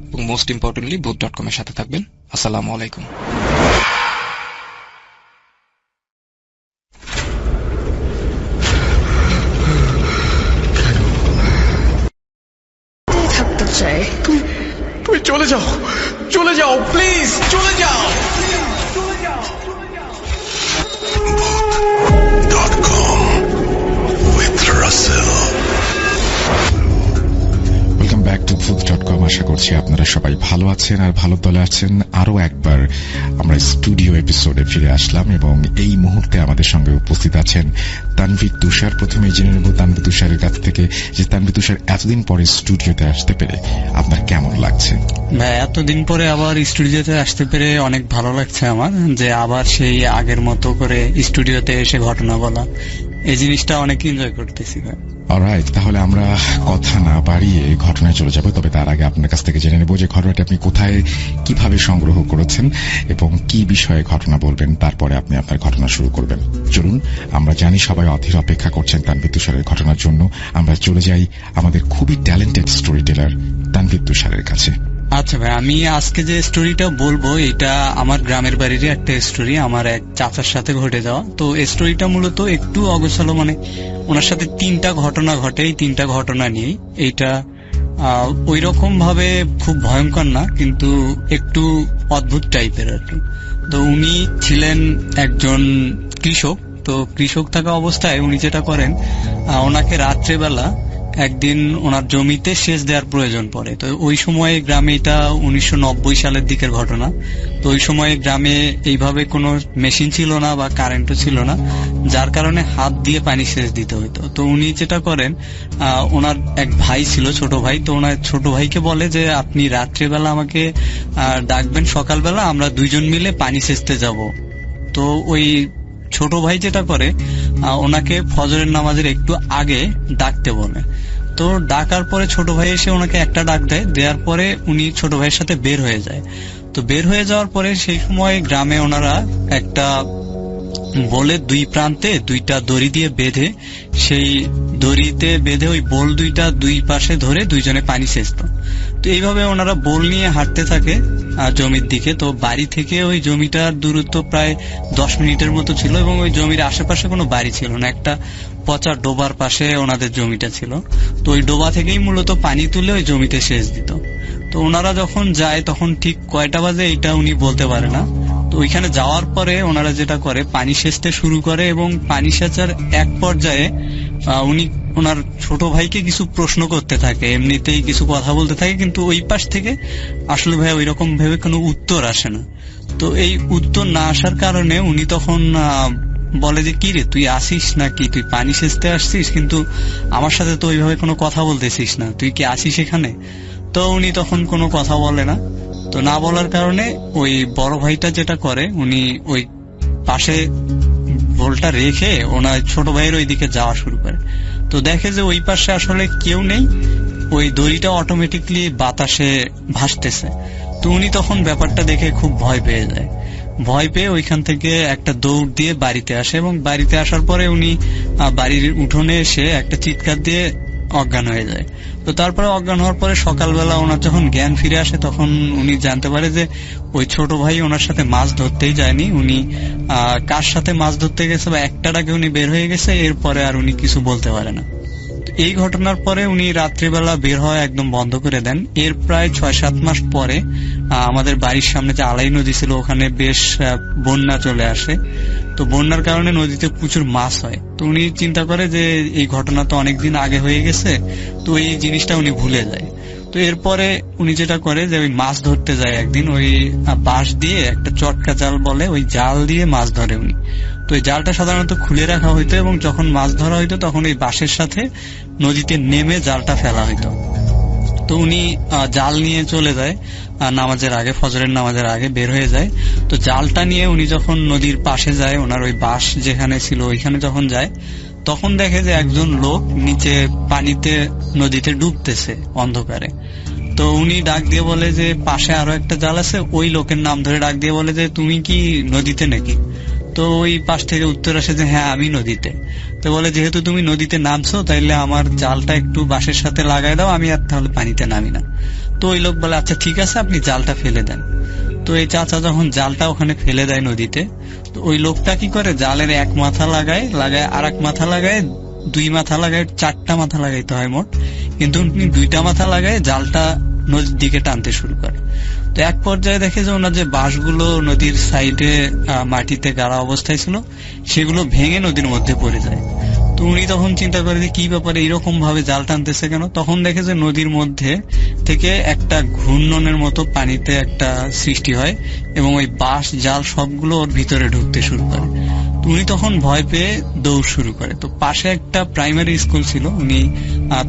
এবং মোস্ট ইম্পর্টেন্টলি ভূত.com এর সাথে থাকবেন। আসসালামু আলাইকুম। থাকতে চাই। তুমি চলে যাও প্লিজ, চলে যাও। .com with Russell. Welcome back to ভূত.com। আশা করছি আপনারা সবাই ভালো আছেন আর ভালো দলে আছেন। আরো একবার আমরা স্টুডিও এপিসোডে ফিরে আসলাম এবং এই মুহূর্তে আমাদের সঙ্গে উপস্থিত আছেন তানভীর তুষার। প্রথমে জেনে নেব তানভীর তুষারের কাছ থেকে যে তানভীর তুষার এতদিন পরে স্টুডিওতে আসতে পেরে আপনার কেমন লাগছে? ভাই এতদিন পরে আবার স্টুডিওতে আসতে পেরে অনেক ভালো লাগছে আমার, যে আবার সেই আগের মতো করে স্টুডিওতে এসে ঘটনা বলা, এই জিনিসটা অনেক এনজয় করতেছি ভাই। অলরাইট, তাহলে আমরা কথা না বাড়িয়ে ঘটনায় চলে যাব। তবে তার আগে আপনার কাছ থেকে জেনে নেব যে ঘটনাটি আপনি কোথায় কিভাবে সংগ্রহ করেছেন এবং কি বিষয়ে ঘটনা বলবেন, তারপরে আপনি আপনার ঘটনা শুরু করবেন। চলুন, আমরা জানি সবাই অধীর অপেক্ষা করছেন তানভীর তুষারের ঘটনার জন্য। আমরা চলে যাই আমাদের খুবই ট্যালেন্টেড স্টোরি টেলার তানভীর তুষারের কাছে। আচ্ছা ভাই, আমি আজকে যে স্টোরিটা বলবো এটা আমার গ্রামের বাড়িরই একটা স্টোরি, আমার এক চাচার সাথে ঘটে যাওয়া। তো এই স্টোরিটা মূলত একটু অগোছালো, মানে ওনার সাথে 3টা ঘটনা ঘটে, এই 3টা ঘটনা নিয়ে। এইটা ওই রকম ভাবে খুব ভয়ঙ্কর না, কিন্তু একটু অদ্ভুত টাইপের আর কি। তো উনি ছিলেন একজন কৃষক। তো কৃষক থাকা অবস্থায় উনি যেটা করেন, ওনাকে রাত্রেবেলা একদিন ওনার জমিতে সেচ দেওয়ার প্রয়োজন পড়ে। তো ওই সময় গ্রামে, এটা 1990 সালের দিকের ঘটনা, তো ওই সময় গ্রামে এইভাবে কোনো মেশিন ছিল না বা কারেন্টও ছিল না, যার কারণে হাত দিয়ে পানি সেচ দিতে হতো। তো উনি যেটা করেন, ওনার এক ভাই ছিল, ছোট ভাই, তো ওনার ছোট ভাইকে বলে যে আপনি রাত্রেবেলা আমাকে ডাকবেন, সকালবেলা আমরা দুইজন মিলে পানি সেচতে যাব। তো ওই ছোট ভাই যেটা করে, ওনাকে ফজরের নামাজের একটু আগে ডাকতে বলে। তো ডাকার পরে ছোট ভাই এসে ওনাকে একটা ডাক দেয়, দেওয়ার পরে উনি ছোট ভাইয়ের সাথে বের হয়ে যায়। তো বের হয়ে যাওয়ার পরে সেই সময় গ্রামে ওনারা একটা বলে দুই প্রান্তে দুইটা দড়ি দিয়ে বেঁধে, সেই দড়িতে বেঁধে ওই বোল দুইটা দুই পাশে ধরে দুইজনে পানি সেচত। তো এইভাবে ওনারা বোল নিয়ে হাঁটতে থাকে জমির দিকে। তো বাড়ি থেকে ওই জমিটার দূরত্ব প্রায় 10 মিনিটের মতো ছিল, এবং ওই জমির আশেপাশে কোনো বাড়ি ছিল না, একটা পচা ডোবার পাশে ওনাদের জমিটা ছিল। তো ওই ডোবা থেকেই মূলত পানি তুলে ওই জমিতে সেচ দিত। তো ওনারা যখন যায় তখন ঠিক কয়টা বাজে এটা উনি বলতে পারে না। তো ওইখানে যাওয়ার পরে ওনারা যেটা করে, পানি সেচতে শুরু করে, এবং পানি সেচার এক পর্যায়ে উনি ওনার ছোট ভাইকে কিছু প্রশ্ন করতে থাকে, এমনিতেই কিছু কথা বলতে থাকে, কিন্তু ওই পাশ থেকে আসলে ভাই ওই রকম ভেবে কোনো উত্তর আসে না। তো এই উত্তর না আসার কারণে উনি তখন বলে যে, কি রে তুই আসিস নাকি, তুই পানি সেচতে আসছিস, কিন্তু আমার সাথে তো ওইভাবে কোনো কথা বলতেছিস না, তুই কি আসিস এখানে? তো উনি তখন কোনো কথা বলে না। তো না বলার কারণে ওই বড় ভাইটা যেটা করে, উনি ওই পাশে বোলটা রেখে ওনার ছোট ভাইয়ের ওই দিকে যাওয়া শুরু করে। তো দেখে যে ওই পাশে আসলে কেউ নেই, ওই দড়িটা অটোমেটিকলি বাতাসে ভাসতেছে। তো উনি তখন ব্যাপারটা দেখে খুব ভয় পেয়ে যায়। ভয় পেয়ে ওইখান থেকে একটা দৌড় দিয়ে বাড়িতে আসে, এবং বাড়িতে আসার পরে উনি বাড়ির উঠোনে এসে একটা চিৎকার দিয়ে অজ্ঞান হয়ে যায়। তো তারপরে অজ্ঞান হওয়ার পরে সকালবেলা ওনার যখন জ্ঞান ফিরে আসে, তখন উনি জানতে পারে যে ওই ছোট ভাই ওনার সাথে মাছ ধরতেই যায়নি, উনি কার সাথে মাছ ধরতে গেছে বা একটা ডাকে উনি বের হয়ে গেছে, এরপরে আর উনি কিছু বলতে পারে না। এই ঘটনার পরে উনি রাত্রিবেলা বের হওয়া একদম বন্ধ করে দেন। এর প্রায় 6-7 মাস পরে আমাদের বাড়ির সামনে যে আলাই নদী ছিল, ওখানে বেশ বন্যা চলে আসে। তো বন্যার কারণে নদীতে প্রচুর মাছ হয়। তো উনি চিন্তা করে যে এই ঘটনা তো অনেকদিন আগে হয়ে গেছে, তো এই জিনিসটা উনি ভুলে যায়। তো এরপরে উনি যেটা করে যে ওই মাছ ধরতে যায় একদিন, ওই বাঁশ দিয়ে একটা চটকা জাল বলে, ওই জাল দিয়ে মাছ ধরে উনি। তো এই জালটা সাধারণত খুলে রাখা হইতো, এবং যখন মাছ ধরা হইতো তখন এই বাঁশের সাথে নদীতে নেমে জালটা ফেলা হইতো। তো উনি জাল নিয়ে চলে যায় নামাজের আগে, ফজরের নামাজের আগে বের হয়ে যায়। তো জালটা নিয়ে উনি যখন নদীর পাশে যায়, ওনার ওই বাঁশ যেখানে ছিল ওইখানে যখন যায়, তখন দেখে যে একজন লোক নিচে পানিতে নদীতে ডুবতেছে অন্ধকারে। তো উনি ডাক দিয়ে বলে যে পাশে আরো একটা জাল আছে, ওই লোকের নাম ধরে ডাক দিয়ে বলে যে তুমি কি নদীতে নাকি? তো ওই পাশ থেকে উত্তর আসে যে হ্যাঁ আমি নদীতে। তো বলে যেহেতু তুমি নদীতে নামছো, তাইলে আমার জালটা একটু বাঁশের সাথে লাগাই দাও, আমি আর তাহলে পানিতে নামি না। তো ওই লোক বলে আচ্ছা ঠিক আছে, আপনি জালটা ফেলে দেন। তো এই চাচা যখন জালটা ওখানে ফেলে দেয় নদীতে, তো ওই লোকটা কি করে, জালের এক মাথা লাগায় আর এক মাথা লাগায়, 2 মাথা লাগায়, 4টা মাথা লাগাইতে হয় মোট, কিন্তু উনি 2টা মাথা লাগায় জালটা নদীর দিকে টানতে শুরু করে। তো এক পর্যায়ে দেখে যে ওনার যে বাঁশগুলো নদীর সাইডে মাটিতে গাড়া অবস্থায় ছিল, সেগুলো ভেঙে নদীর মধ্যে পড়ে যায়। তো উনি তখন চিন্তা করে যে কি ব্যাপারে এরকম ভাবে জাল টানতেছে কেন। তখন দেখে যে নদীর মধ্যে থেকে একটা ঘূর্ণনের মতো পানিতে একটা সৃষ্টি হয়, এবং ওই বাঁশ জাল সবগুলো ওর ভিতরে ঢুকতে শুরু করে। তো উনি তখন ভয় পেয়ে দৌড় শুরু করে। তো পাশে একটা প্রাইমারি স্কুল ছিল, উনি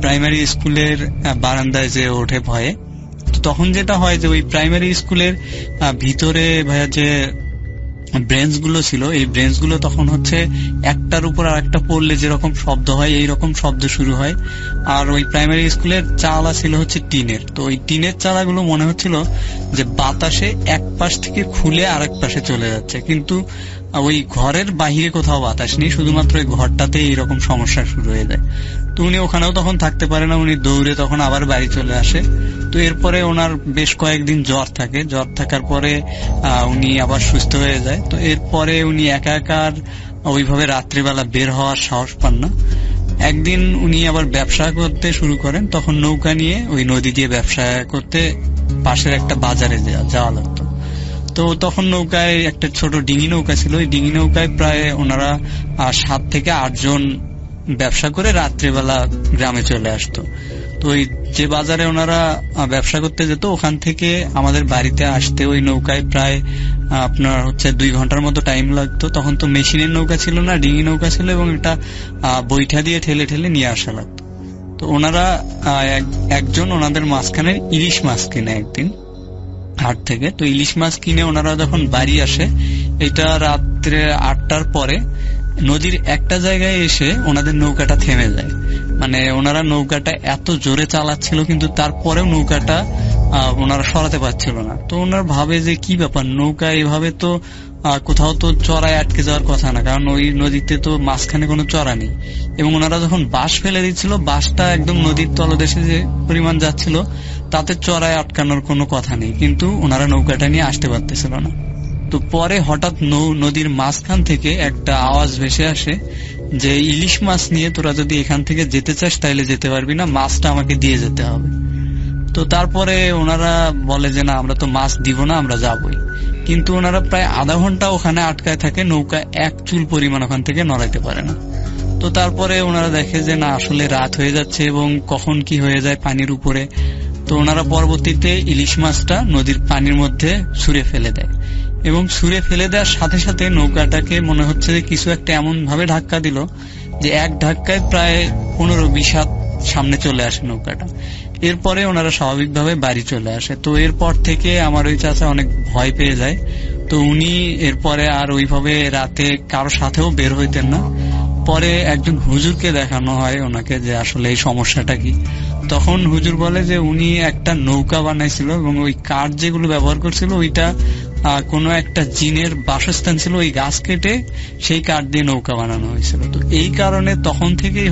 প্রাইমারি স্কুলের বারান্দায় যে ওঠে ভয়ে। তো তখন যেটা হয় যে ওই প্রাইমারি স্কুলের ভিতরে ভাইয়া যে ব্রেঞ্চ গুলো ছিল, এই ব্রেঞ্চ গুলো তখন হচ্ছে একটার উপর আর একটা পড়লে যেরকম শব্দ হয়, এইরকম শব্দ শুরু হয়। আর ওই প্রাইমারি স্কুলের চালা ছিল হচ্ছে টিনের। তো ওই টিনের চালাগুলো মনে হচ্ছিল যে বাতাসে এক পাশ থেকে খুলে আরেক পাশে চলে যাচ্ছে, কিন্তু ওই ঘরের বাহিরে কোথাও বাতাস নেই, শুধুমাত্র ওই ঘরটাতে এইরকম সমস্যা শুরু হয়ে যায়। তো উনি ওখানেও তখন থাকতে পারে না, উনি দৌড়ে তখন আবার বাড়ি চলে আসে। তো এরপরে ওনার বেশ কয়েকদিন জ্বর থাকে, জ্বর থাকার পরে উনি আবার সুস্থ হয়ে যায়। তো এরপরে উনি একা একা ওইভাবে রাত্রিবেলা বের হওয়ার সাহস পান না। একদিন উনি আবার ব্যবসা করতে শুরু করেন, তখন নৌকা নিয়ে ওই নদী দিয়ে ব্যবসা করতে পাশের একটা বাজারে যাওয়া লাগতো। তো তখন নৌকায় একটা ছোট ডিঙি নৌকা ছিল, ওই ডিঙি নৌকায় প্রায় ওনারা 7 থেকে 8 জন ব্যবসা করে রাত্রিবেলা গ্রামে চলে আসতো। তো ওই যে বাজারে ওনারা ব্যবসা করতে যেত ওখান থেকে আমাদের বাড়িতে আসতে ওই নৌকায় প্রায় আপনার 2 ঘন্টার মতো টাইম লাগতো। তখন তো মেশিনের নৌকা ছিল না, ডিঙি নৌকা ছিল, এবং এটা বৈঠা দিয়ে ঠেলে ঠেলে নিয়ে আসা লাগতো। তো ওনারা একজন ওনাদের মাঝখানে ইলিশ মাছ কিনে একদিন হাট থেকে। তো ইলিশ মাছ কিনে ওনারা যখন বাড়ি আসে, এটা রাত্রে 8টার পরে নদীর একটা জায়গায় এসে ওনাদের নৌকাটা থেমে যায়। মানে ওনারা নৌকাটা এত জোরে চালাচ্ছিল, কিন্তু তারপরেও নৌকাটা ওনারা সরাতে পারছিল না। তো ওনারা ভাবে যে কি ব্যাপার, নৌকা এভাবে তো কোথাও তো চড়ায় আটকে যাওয়ার কথা না, কারণ ওই নদীতে তো মাঝখানে কোনো চড়া নেই। এবং ওনারা যখন বাঁশ ফেলে দিচ্ছিল, বাঁশটা একদম নদীর তলদেশে যে পরিমাণ যাচ্ছিল তাতে চড়ায় আটকানোর কোনো কথা নেই, কিন্তু ওনারা নৌকাটা নিয়ে আসতে পারতেছিল না। তো পরে হঠাৎ নদীর মাঝখান থেকে একটা আওয়াজ ভেসে আসে যে ইলিশ মাছ নিয়ে তোরা যদি এখান থেকে যেতে চাস তাহলে যেতে পারবি না, মাছটা আমাকে দিয়ে যেতে হবে। তো তারপরে ওনারা বলে যে না, আমরা তো মাছ দিব না, আমরা যাবই। কিন্তু ওনারা প্রায় আধা ঘন্টা ওখানে আটকায় থাকে, নৌকা এক চুল পরিমাণ ওখান থেকে নড়াইতে পারে না। তো তারপরে ওনারা দেখে যে না, আসলে রাত হয়ে যাচ্ছে এবং কখন কি হয়ে যায় পানির উপরে। তো ওনারা পরবর্তীতে ইলিশ মাছটা নদীর পানির মধ্যে ছুঁড়ে ফেলে দেয়, এবং ছুঁড়ে ফেলে দেওয়ার সাথে সাথে নৌকাটাকে মনে হচ্ছে যে কিছু একটা এমন ভাবে ধাক্কা দিল যে এক ধাক্কায় প্রায় 15-20 হাত সামনে চলে আসে নৌকাটা। এরপরে ওনারা স্বাভাবিকভাবে বাড়ি চলে আসে। তো এরপর থেকে আমার ওই চাচা অনেক ভয় পেয়ে যায়। তো উনি এরপরে আর ওইভাবে রাতে কারো সাথেও বের হইতেন না। পরে একজন হুজুরকে দেখানো হয় ওনাকে যে আসলে এই সমস্যাটা কি। তখন হুজুর বলে যে উনি একটা নৌকা বানাইছিল, এবং ওই কাঠ যেগুলো ব্যবহার করছিল ওইটা কোনো একটা জিনের বাসস্থান ছিল, ওই গাছ কেটে সেই কাঠ দিয়ে নৌকা বানানো হয়েছিল। তো এই কারণে তখন থেকেই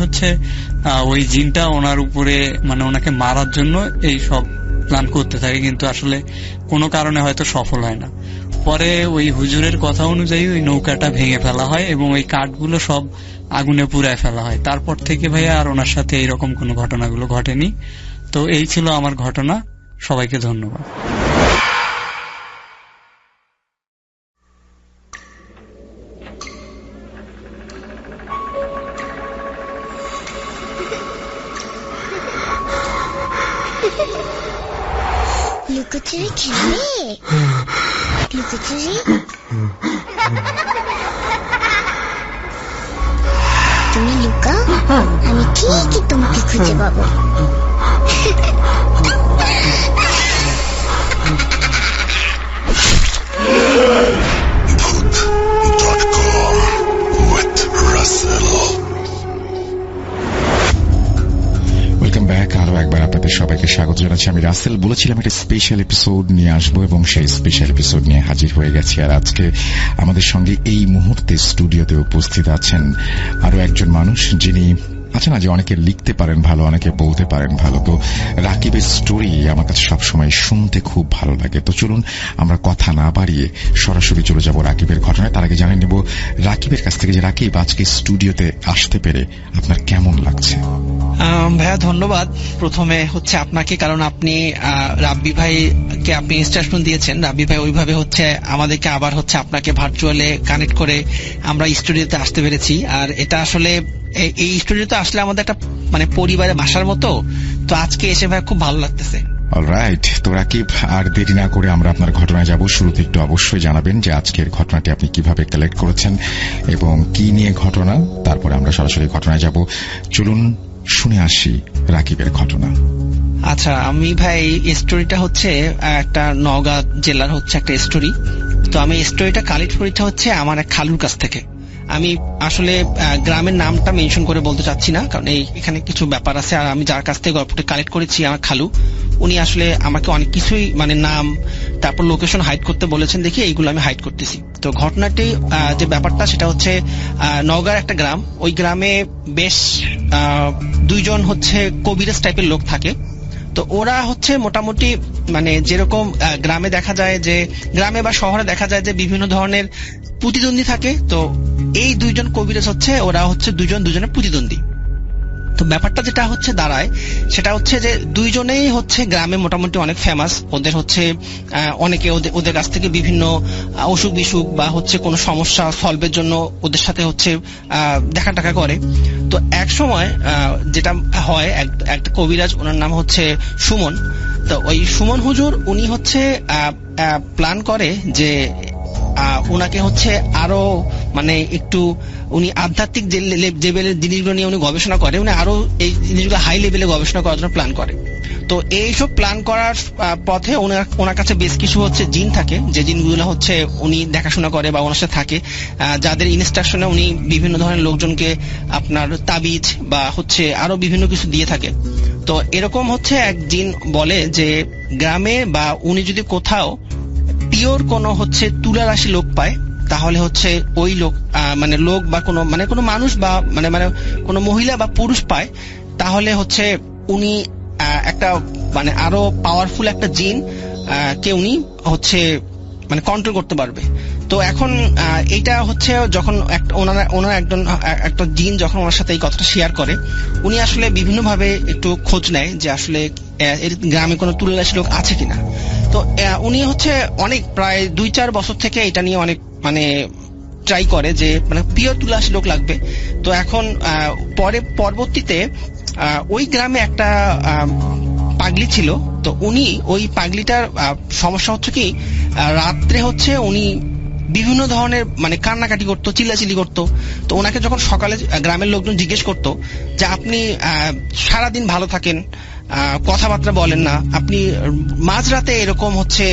ওই জিনটা ওনার উপরে, মানে ওনাকে মারার জন্য এই সব প্ল্যান করতে থাকে, কিন্তু আসলে কোনো কারণে হয়তো সফল হয় না। পরে ওই হুজুরের কথা অনুযায়ী ওই নৌকাটা ভেঙে ফেলা হয় এবং ওই কাঠগুলো সব আগুনে পুড়ায় ফেলা হয়। তারপর থেকে ভাইয়া আর ওনার সাথে এইরকম কোনো ঘটনাগুলো ঘটেনি। তো এই ছিল আমার ঘটনা। সবাইকে ধন্যবাদ। লুকোচুরি খেলবে? লুকোচুরি তুমি লুকাও, আমি ঠিকই তোমাকে খুঁজে পাবো। Bhoot.com with Russell. Welcome back. আরো একবার আপনাদের সবাইকে স্বাগত জানাচ্ছি। আমি রাসেল। বলেছিলাম একটা স্পেশাল এপিসোড নিয়ে আসবো, এবং সেই স্পেশাল এপিসোড নিয়ে হাজির হয়ে গেছি। আর আজকে আমাদের সঙ্গে এই মুহূর্তে স্টুডিওতে উপস্থিত আছেন আরো একজন মানুষ, যিনি আছে না যে অনেকে লিখতে পারেন ভালো, অনেকে বলতে পারেন ভালো। তো রাকিবের স্টোরি আমার কাছে সবসময় শুনতে খুব ভালো লাগে। তো চলুন আমরা কথা না বাড়িয়ে সরাসরি চলে যাব রাকিবের ঘটনায়। তার আগে জানিয়ে নেব রাকিবের কাছ থেকে যে রাকিব আজকে স্টুডিওতে আসতে পেরে আপনার কেমন লাগছে। ভাইয়া ধন্যবাদ প্রথমে আপনাকে, কারণ আপনি রাব্বি ভাইকে আপনি ইনস্ট্রাকশন দিয়েছেন। রাব্বি ভাই ওইভাবে আমাদেরকে আবার আপনাকে ভার্চুয়ালে কানেক্ট করে আমরা স্টুডিওতে আসতে পেরেছি। আর এটা আসলে এই স্টুডিওতে আসলে আমাদের একটা মানে পরিবারের বাসার মতো। তো আজকে এসে ভাই খুব ভালো লাগতেছে। অলরাইট, তো রাকিব আর দেরি না করে আমরা আপনার ঘটনায় যাব। শুরুতে একটু অবশ্যই জানাবেন যে আজকের ঘটনাটি আপনি কিভাবে কালেক্ট করেছেন এবং কি নিয়ে ঘটনা, তারপরে আমরা সরাসরি ঘটনায় যাব। চলুন শুনে আসি রাকিবের ঘটনা। আচ্ছা, আমি ভাই স্টোরিটা একটা নওগাঁ জেলার একটা স্টোরি। তো আমি স্টোরিটা কালেক্ট করেছি আমার এক খালুর কাছ থেকে। আমি আসলে গ্রামের নামটা মেনশন করে বলতে চাচ্ছি না, কারণ এখানে কিছু ব্যাপার আছে। আর আমি যার কাছ থেকে গল্পটা কালেক্ট করেছি আমার খালু, উনি আসলে আমাকে অনেক কিছুই মানে নাম তারপর লোকেশন হাইড করতে বলেছেন, দেখি এইগুলো আমি হাইড করতেছি। তো ঘটনাটি যে ব্যাপারটা সেটা নওগাঁর একটা গ্রাম। ওই গ্রামে বেশ 2জন কবিরাজ টাইপের লোক থাকে। তো ওরা মোটামুটি মানে যেরকম গ্রামে দেখা যায় যে গ্রামে বা শহরে দেখা যায় যে বিভিন্ন ধরনের প্রতিদ্বন্দ্বী থাকে। তো এই 2জন কবিরাজ ওরা 2জন দুজনের প্রতিদ্বন্দ্বী। তো ব্যাপারটা যেটা হচ্ছে দাঁড়ায় সেটা হচ্ছে যে দুইজনেই হচ্ছে গ্রামে মোটামুটি অনেক ফেমাস। ওদের হচ্ছে অনেকে ওদের কাছ থেকে বিভিন্ন অসুখ বিসুখ বা হচ্ছে কোনো সমস্যা সলভের জন্য ওদের সাথে হচ্ছে দেখা টাকা করে। তো এক সময় যেটা হয়, একটা কবিরাজ, ওনার নাম হচ্ছে সুমন। তো ওই সুমন হুজুর উনি হচ্ছে প্ল্যান করে যে ওনাকে হচ্ছে আরো মানে একটু উনি আধ্যাত্মিক যে লেভেলের জিনিসগুলো নিয়ে উনি গবেষণা করে, উনি আরো এই জিনিসগুলো হাই লেভেলে গবেষণা করার জন্য প্ল্যান করে। তো এইসব প্ল্যান করার পথে ওনার কাছে বেশ কিছু হচ্ছে জিন থাকে, যে জিনগুলো হচ্ছে উনি দেখাশোনা করে বা ওনার সাথে থাকে, যাদের ইনস্ট্রাকশনে উনি বিভিন্ন ধরনের লোকজনকে আপনার তাবিজ বা হচ্ছে আরো বিভিন্ন কিছু দিয়ে থাকে। তো এরকম হচ্ছে এক জিন বলে যে গ্রামে বা উনি যদি কোথাও পিওর কোনো হচ্ছে তুলা রাশি লোক পায়, তাহলে হচ্ছে ওই লোক মানে লোক বা কোনো মানুষ বা মানে কোনো মহিলা বা পুরুষ পায়, তাহলে হচ্ছে উনি একটা মানে আরো পাওয়ারফুল একটা জিন কে উনি হচ্ছে মানে কন্ট্রোল করতে পারবে। তো এখন এইটা হচ্ছে যখন ওনার একটা জিন যখন ওনার সাথে এই কথাটা শেয়ার করে, উনি আসলে বিভিন্ন ভাবে একটু খোঁজ নেয় যে আসলে গ্রামে কোনো তুলারাশি লোক আছে কিনা। তো উনি হচ্ছে অনেক প্রায় 2-4 বছর থেকে এটা নিয়ে অনেক মানে ট্রাই করে যে মানে পিওর তুলারাশি লোক লাগবে। তো এখন পরবর্তীতে ওই গ্রামে একটা পাগলি ছিল। তো উনি ওই পাগলিটার সমস্যা হচ্ছে কি, রাত্রে হচ্ছে উনি বিভিন্ন ধরনের মানে কান্নাকাটি করতো, চিল্লাচিল্লি করতো। তো ওনাকে যখন সকালে গ্রামের লোকজন জিজ্ঞেস করতো যে আপনি সারাদিন ভালো থাকেন, কথাবার্তা বলেন না, আপনি মাঝরাতে এরকম হচ্ছে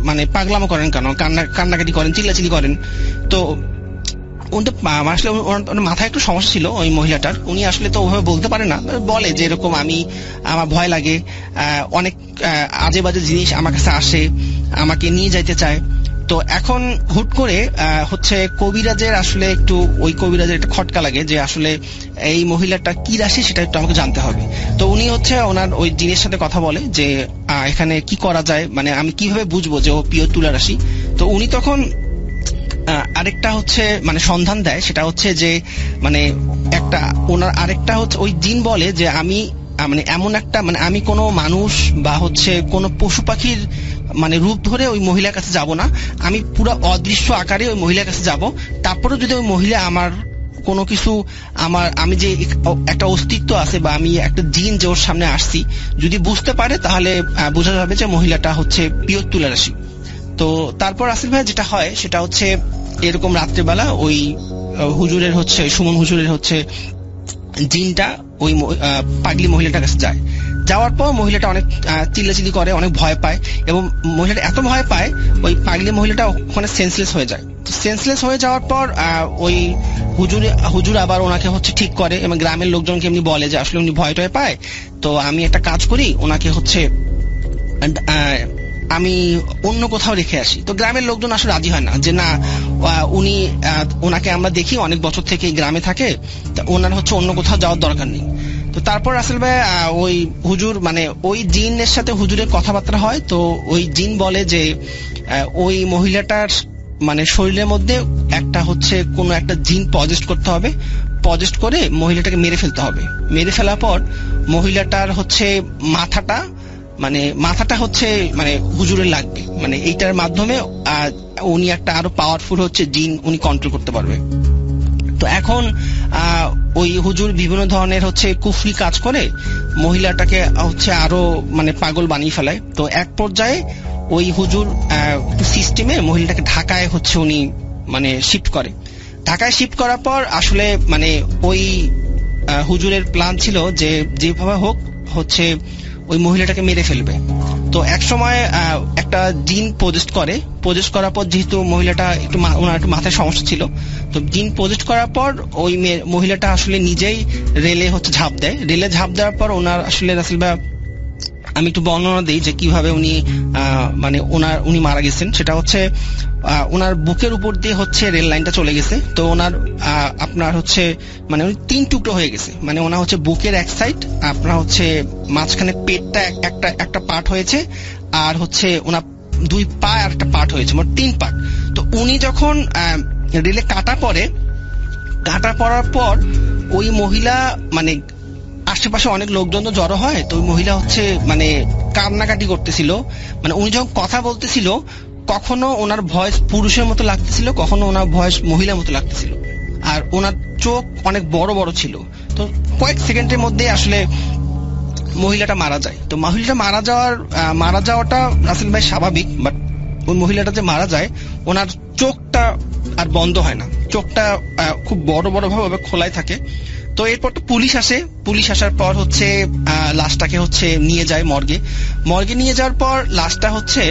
মানে পাগলামো করেন কেন, কান্নাকাটি করেন, চিল্লাচিল্লি করেন। তো আসলে ওনার মাথায় একটু সমস্যা ছিল ওই মহিলাটার। উনি আসলে তো ওভাবে বলতে পারে না, বলে যে এরকম আমার ভয় লাগে, অনেক আজে বাজে জিনিস আমার কাছে আসে, আমাকে নিয়ে যাইতে চায়। তো এখন হুট করে হচ্ছে কবিরাজের আসলে একটু ওই কবিরাজের একটা খটকা লাগে যে আসলে এই মহিলাটা কি রাশি সেটা একটু আমাকে জানতে হবে। তো উনি হচ্ছে ওনার ওই জিনের সাথে কথা বলে যে এখানে কি করা যায়, মানে আমি কিভাবে বুঝবো যে ও পিওর তুলা রাশি। তো উনি তখন আরেকটা হচ্ছে মানে সন্ধান দেয়, সেটা হচ্ছে যে মানে একটা ওনার আরেকটা হচ্ছে ওই জিন বলে যে আমি মানে এমন একটা মানে আমি কোনো মানুষ বা হচ্ছে কোনো পশু পাখির মানে রূপ ধরে ওই মহিলার কাছে যাব না, আমি পুরো অদৃশ্য আকারে ওই মহিলার কাছে যাব। তারপরে যদি ওই মহিলা আমার কোনো কিছু আমি যে একটা অস্তিত্ব আছে বা আমি একটা জিন যে ওর সামনে আসছি যদি বুঝতে পারে, তাহলে বোঝা যাবে যে মহিলাটা হচ্ছে পিওর তুলা রাশি। তো তারপর আসিফ ভাই যেটা হয় সেটা হচ্ছে এরকম রাত্রেবেলা ওই হুজুরের হচ্ছে সুমন হুজুরের হচ্ছে জিনটা ওই পাগলি মহিলাটার কাছে যায়। যাওয়ার পর মহিলাটা অনেক চিল্লাচিল্লি করে, অনেক ভয় পায়, এবং মহিলাটা এত ভয় পায় ওই পাগলি মহিলাটা ওখানে সেন্সলেস হয়ে যায়। সেন্সলেস হয়ে যাওয়ার পর ওই হুজুর আবার ওনাকে হচ্ছে ঠিক করে, এবং গ্রামের লোকজনকে এমনি বলে যে আসলে উনি ভয় টয় পায়, তো আমি একটা কাজ করি, ওনাকে হচ্ছে আমি অন্য কোথাও রেখে আসি। তো গ্রামের লোকজন আসলে রাজি হয় না, যে না ওনাকে আমরা দেখি অনেক বছর থেকে এই গ্রামে থাকে, ওনার হচ্ছে অন্য কোথাও যাওয়ার দরকার নেই। তো তারপর আসল ভাই ওই হুজুর মানে ওই জিনের সাথে হুজুরের কথাবার্তা হয়। তো ওই জিন বলে যে ওই মহিলাটার মানে শরীরের মধ্যে একটা হচ্ছে কোনো একটা জিন পজেস্ট করতে হবে, পজেস্ট করে মহিলাটাকে মেরে ফেলতে হবে। মেরে ফেলার পর মহিলাটার হচ্ছে মাথাটা হচ্ছে মানে হুজুরের লাগবে, মানে এইটার মাধ্যমে উনি একটা আরো পাওয়ারফুল হচ্ছে জিন উনি কন্ট্রোল করতে পারবে। তো এখন ওই হুজুর বিভিন্ন ধরনের হচ্ছে কুফরি কাজ করে মহিলাটাকে হচ্ছে আরো মানে পাগল বানিয়ে ফেলায়। তো এক পর্যায়ে ওই হুজুর সিস্টেমে মহিলাটাকে ঢাকায় হচ্ছে উনি মানে শিফট করে। ঢাকায় শিফট করার পর আসলে মানে ওই হুজুরের প্ল্যান ছিল যে যেভাবে হোক হচ্ছে ওই মহিলাটাকে মেরে ফেলবে। তো এক সময় একটা জিন পজেস্ট করার পর, যেহেতু মহিলাটা ওনার একটু মাথায় সমস্যা ছিল, তো জিন পজেস্ট করার পর ওই মহিলাটা আসলে নিজেই রেলে হচ্ছে ঝাঁপ দেয়। রেলে ঝাঁপ দেওয়ার পর ওনার আসলে রাসেল ভাই আমি একটু বর্ণনা দিই যে কিভাবে উনি মারা গেছেন। সেটা হচ্ছে ওনার বুকের উপর দিয়ে হচ্ছে রেল লাইনটা চলে গেছে। তো ওনার আপনার হচ্ছে মানে উনি 3 টুকরো হয়ে গেছে, মানে ওনার হচ্ছে বুকের এক সাইড, আপনার হচ্ছে মাঝখানে পেটটা একটা পার্ট হয়েছে, আর হচ্ছে ওনার 2 পা আর একটা পার্ট হয়েছে, মোট 3 পার্ট। তো উনি যখন রেলে কাটা পড়ার পর ওই মহিলা মানে আশেপাশে অনেক লোকজন তো জড়ো হয়, তো ওই মহিলা হচ্ছে মানে কান্নাকাটি করতেছিল। মানে উনি যখন কথা বলতেছিল কখনো ওনার ভয়েস পুরুষের মতো লাগতেছিল, কখনো ওনার ভয়েস মহিলার মতো লাগতেছিল, আর ওনার চোখ অনেক বড় বড় ছিল। তো কয়েক সেকেন্ডের মধ্যে আসলে মহিলাটা মারা যায়। তো মহিলাটা মারা যাওয়াটা রাসেল ভাই স্বাভাবিক, বাট ওই মহিলাটা যে মারা যায় ওনার চোখটা আর বন্ধ হয় না, চোখটা খুব বড় বড় ভাবে খোলাই থাকে। তো এরপর তো পুলিশ আসে, পুলিশ আসার পর হচ্ছে লাশটাকে হচ্ছে নিয়ে যায় মর্গে নিয়ে যাওয়ার পর লাশটা হচ্ছে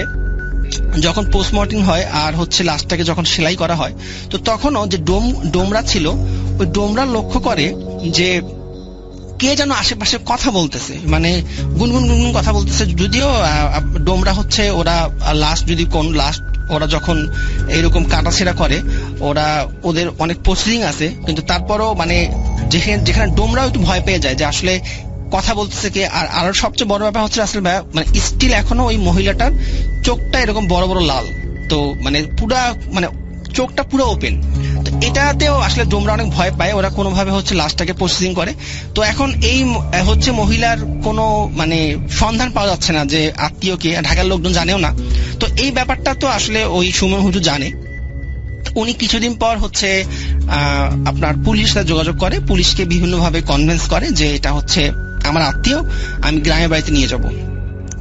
যখন পোস্টমর্টম হয় আর হচ্ছে লাশটাকে যখন সেলাই করা হয়, তো তখনও যে ডোমরা ছিল ওই ডোমরা লক্ষ্য করে যে কে যেন আশেপাশে কথা বলতেছে, মানে গুনগুন গুনগুন কথা বলতেছে। যদিও ডোমরা হচ্ছে ওরা লাস্ট যদি কোন লাস্ট ওরা যখন এরকম কাটাছেড়া করে ওদের অনেক প্রসিডিং আছে, কিন্তু তারপরও মানে যেখানে ডোমরাও একটু ভয় পেয়ে যায় যে আসলে কথা বলতেছে কে। আর আরো সবচেয়ে বড় ব্যাপার হচ্ছে আসলে মানে স্টিল এখনো ওই মহিলাটার চোখটা এরকম বড় বড় লাল, তো মানে পুরা মানে চোখটা পুরো ওপেন। তো এটাতেও আসলে ডোমরা অনেক ভয় পায়, ওরা কোনোভাবে হচ্ছে লাশটাকে প্রসেসিং করে। তো এখন এই হচ্ছে মহিলার কোনো মানে সন্ধান পাওয়া যাচ্ছে না, যে আত্মীয়কে ঢাকার লোকজন জানেও না। তো এই ব্যাপারটা তো আসলে ওই সুমন হুজুর জানে। উনি কিছুদিন পর হচ্ছে আপনার পুলিশের সাথে যোগাযোগ করে, পুলিশকে বিভিন্ন ভাবে কনভিন্স করে যে এটা হচ্ছে আমার আত্মীয়, আমি গ্রামের বাড়িতে নিয়ে যাব।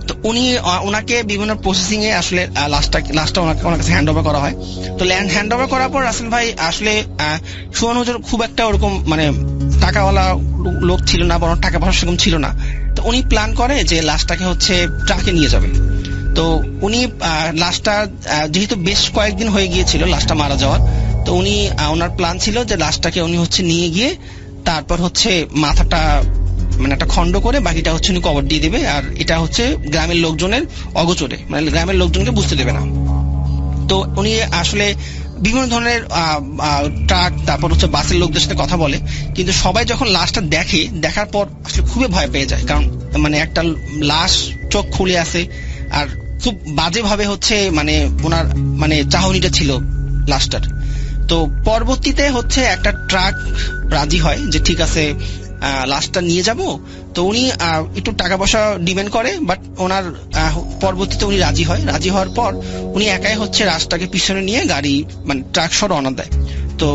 তো উনি ওনাকে বিভিন্ন প্রসেসিং এ আসলে লাস্টটা ওনার কাছে হ্যান্ড ওভার করা হয়। তো হ্যান্ড ওভার করার পর রাসেল ভাই আসলে সুমন হুজুর খুব একটা ওরকম মানে টাকাওয়ালা লোক ছিল না, বরং টাকা পয়সা সেরকম ছিল না। তো উনি প্ল্যান করে যে লাশটাকে হচ্ছে ট্রাকে নিয়ে যাবে। তো উনি লাশটা যেহেতু বেশ কয়েকদিন হয়ে গিয়েছিল লাশটা মারা যাওয়ার, তো উনি ওনার প্ল্যান ছিল যে লাশটাকে উনি হচ্ছে নিয়ে গিয়ে তারপর হচ্ছে মাথাটা মানে একটা খন্ড করে বাকিটা হচ্ছে উনি কবর দিয়ে দেবে, আর এটা হচ্ছে গ্রামের লোকজনের অগোচরে, মানে গ্রামের লোকজনকে বুঝতে দেবে না। তো উনি আসলে বিভিন্ন ধরনের ট্রাক তারপর হচ্ছে বাসের লোকদের সাথে কথা বলে, কিন্তু সবাই যখন লাশটা দেখার পর আসলে খুবই ভয় পেয়ে যায়, কারণ মানে একটা লাশ চোখ খুলে আছে আর খুব বাজে ভাবে হচ্ছে মানে ওনার মানে চাহনিটা ছিল লাশটার। তো পরবর্তীতে হচ্ছে একটা ট্রাক রাজি হয় যে ঠিক আছে লাশটা নিয়ে যাব। তো উনি একটু টাকা পয়সা ডিমান্ড করে, বাট ওনার পরবর্তীতে উনি রাজি হওয়ার পর উনি একাই হচ্ছে লাশটাকে পিছনে নিয়ে গাড়ি মানে ট্রাক সহ রওনা দেয়। তো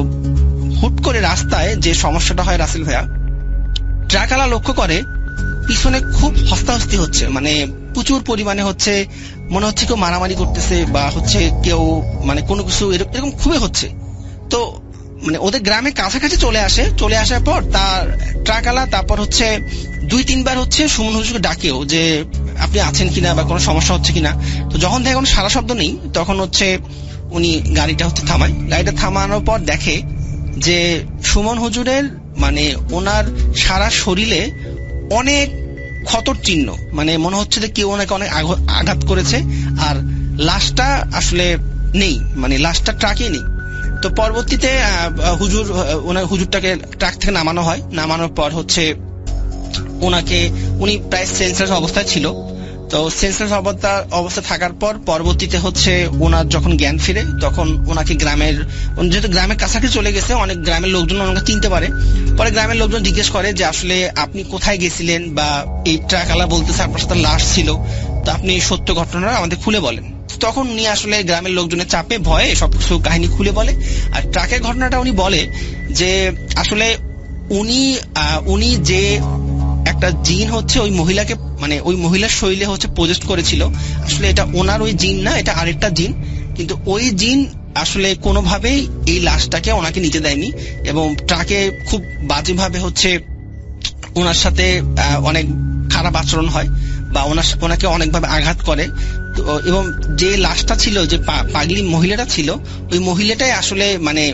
হুট করে রাস্তায় যে সমস্যাটা হয় রাসেল ভাইয়া, ট্রাকওয়ালা লক্ষ্য করে পিছনে খুব হস্তাহস্তি হচ্ছে, মানে প্রচুর পরিমাণে হচ্ছে মনে হচ্ছে কেউ মারামারি করতেছে বা হচ্ছে কেউ মানে কোনো কিছু এরকম খুবই হচ্ছে। তো মানে ওদের গ্রামে কাছাকাছি চলে আসার পর তার ট্রাকওয়ালা তারপর হচ্ছে 2-3 বার হচ্ছে সুমন হুজুরকে ডাকেও যে আপনি আছেন কিনা বা কোনো সমস্যা হচ্ছে কিনা। তো যখন দেখে কোনো সারা শব্দ নেই তখন হচ্ছে উনি গাড়িটা হচ্ছে থামায়। গাড়িটা থামানোর পর দেখে যে সুমন হুজুরের মানে ওনার সারা শরীরে অনেক ক্ষতর চিহ্ন, মানে মনে হচ্ছে যে কেউ ওনাকে অনেক আঘাত করেছে, আর লাশটা আসলে নেই, মানে লাশটা ট্রাকে নেই। তো পরবর্তীতে হুজুরটাকে ট্রাক থেকে নামানো হয়। নামানোর পর হচ্ছে উনি প্রায় সেন্সলেস অবস্থায় ছিল। তো সেন্সলেস অবস্থা থাকার পর পরবর্তীতে হচ্ছে ওনার যখন জ্ঞান ফিরে তখন ওনাকে যেহেতু গ্রামের কাছাকাছি চলে গেছে, অনেক গ্রামের লোকজন ওনাকে চিনতে পারে। পরে গ্রামের লোকজন জিজ্ঞেস করে যে আসলে আপনি কোথায় গেছিলেন, বা এই ট্রাকওয়ালা বলতেছে আপনার সাথে লাশ ছিল, তো আপনি সত্য ঘটনাটা আমাদের খুলে বলেন। তখন উনি আসলে গ্রামের লোকজনের চাপে ভয়ে সবকিছু কাহিনী খুলে বলে। আর ট্রাকের ঘটনাটা উনি বলে যে আসলে উনি যে একটা জিন হচ্ছে ওই মহিলাকে মানে ওই মহিলার শরীরে হচ্ছে প্রজেস্ট করেছিল, আসলে এটা ওনার ওই জিন না, এটা আরেকটা জিন। কিন্তু ওই জিন আসলে কোনোভাবেই এই লাশটাকে ওনাকে নিতে দেয়নি, এবং ট্রাকে খুব বাজেভাবে হচ্ছে ওনার সাথে অনেক খারাপ আচরণ হয় বা ওনাকে অনেকভাবে আঘাত করে। এবং যে লাশটা ছিল, যে পাগলি মহিলাটা ছিল, ওই মহিলাটাই আসলে মানে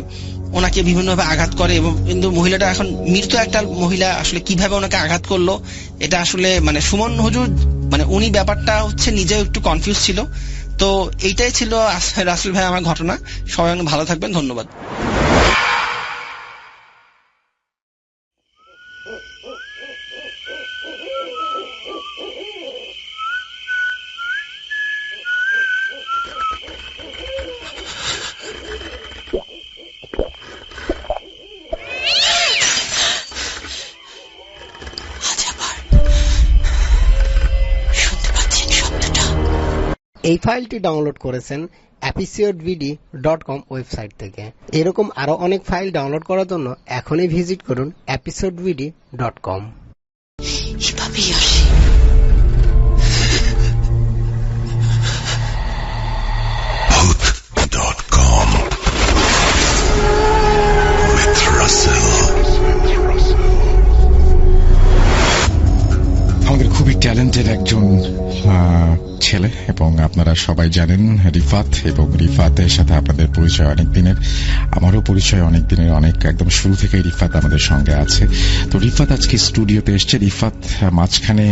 ওনাকে বিভিন্নভাবে আঘাত করে। এবং কিন্তু মহিলাটা এখন মৃত একটা মহিলা, আসলে কিভাবে ওনাকে আঘাত করলো এটা আসলে মানে সুমন হুজুর মানে উনি ব্যাপারটা হচ্ছে নিজেও একটু কনফিউজ ছিল। তো এইটাই ছিল রাসেল ভাই আমার ঘটনা। সবাই অনেক ভালো থাকবেন, ধন্যবাদ। এই ফাইলটি ডাউনলোড করেছেন episodevd.com ওয়েবসাইট থেকে। এরকম আরো অনেক ফাইল ডাউনলোড করার জন্য এখনই ভিজিট করুন episodevd.com। Hoot.com with Russell. আমাদের খুবই ট্যালেন্টেড একজন ছেলে এবং আপনারা সবাই জানেন রিফাত, এবং রিফাতের সাথে আপনাদের পরিচয় অনেক দিনের, আমারও পরিচয় অনেক দিনের, অনেক একদম শুরু থেকে রিফাত আমাদের সঙ্গে আছে। তো রিফাত আজকে স্টুডিওতে এসছে। রিফাত মাঝখানে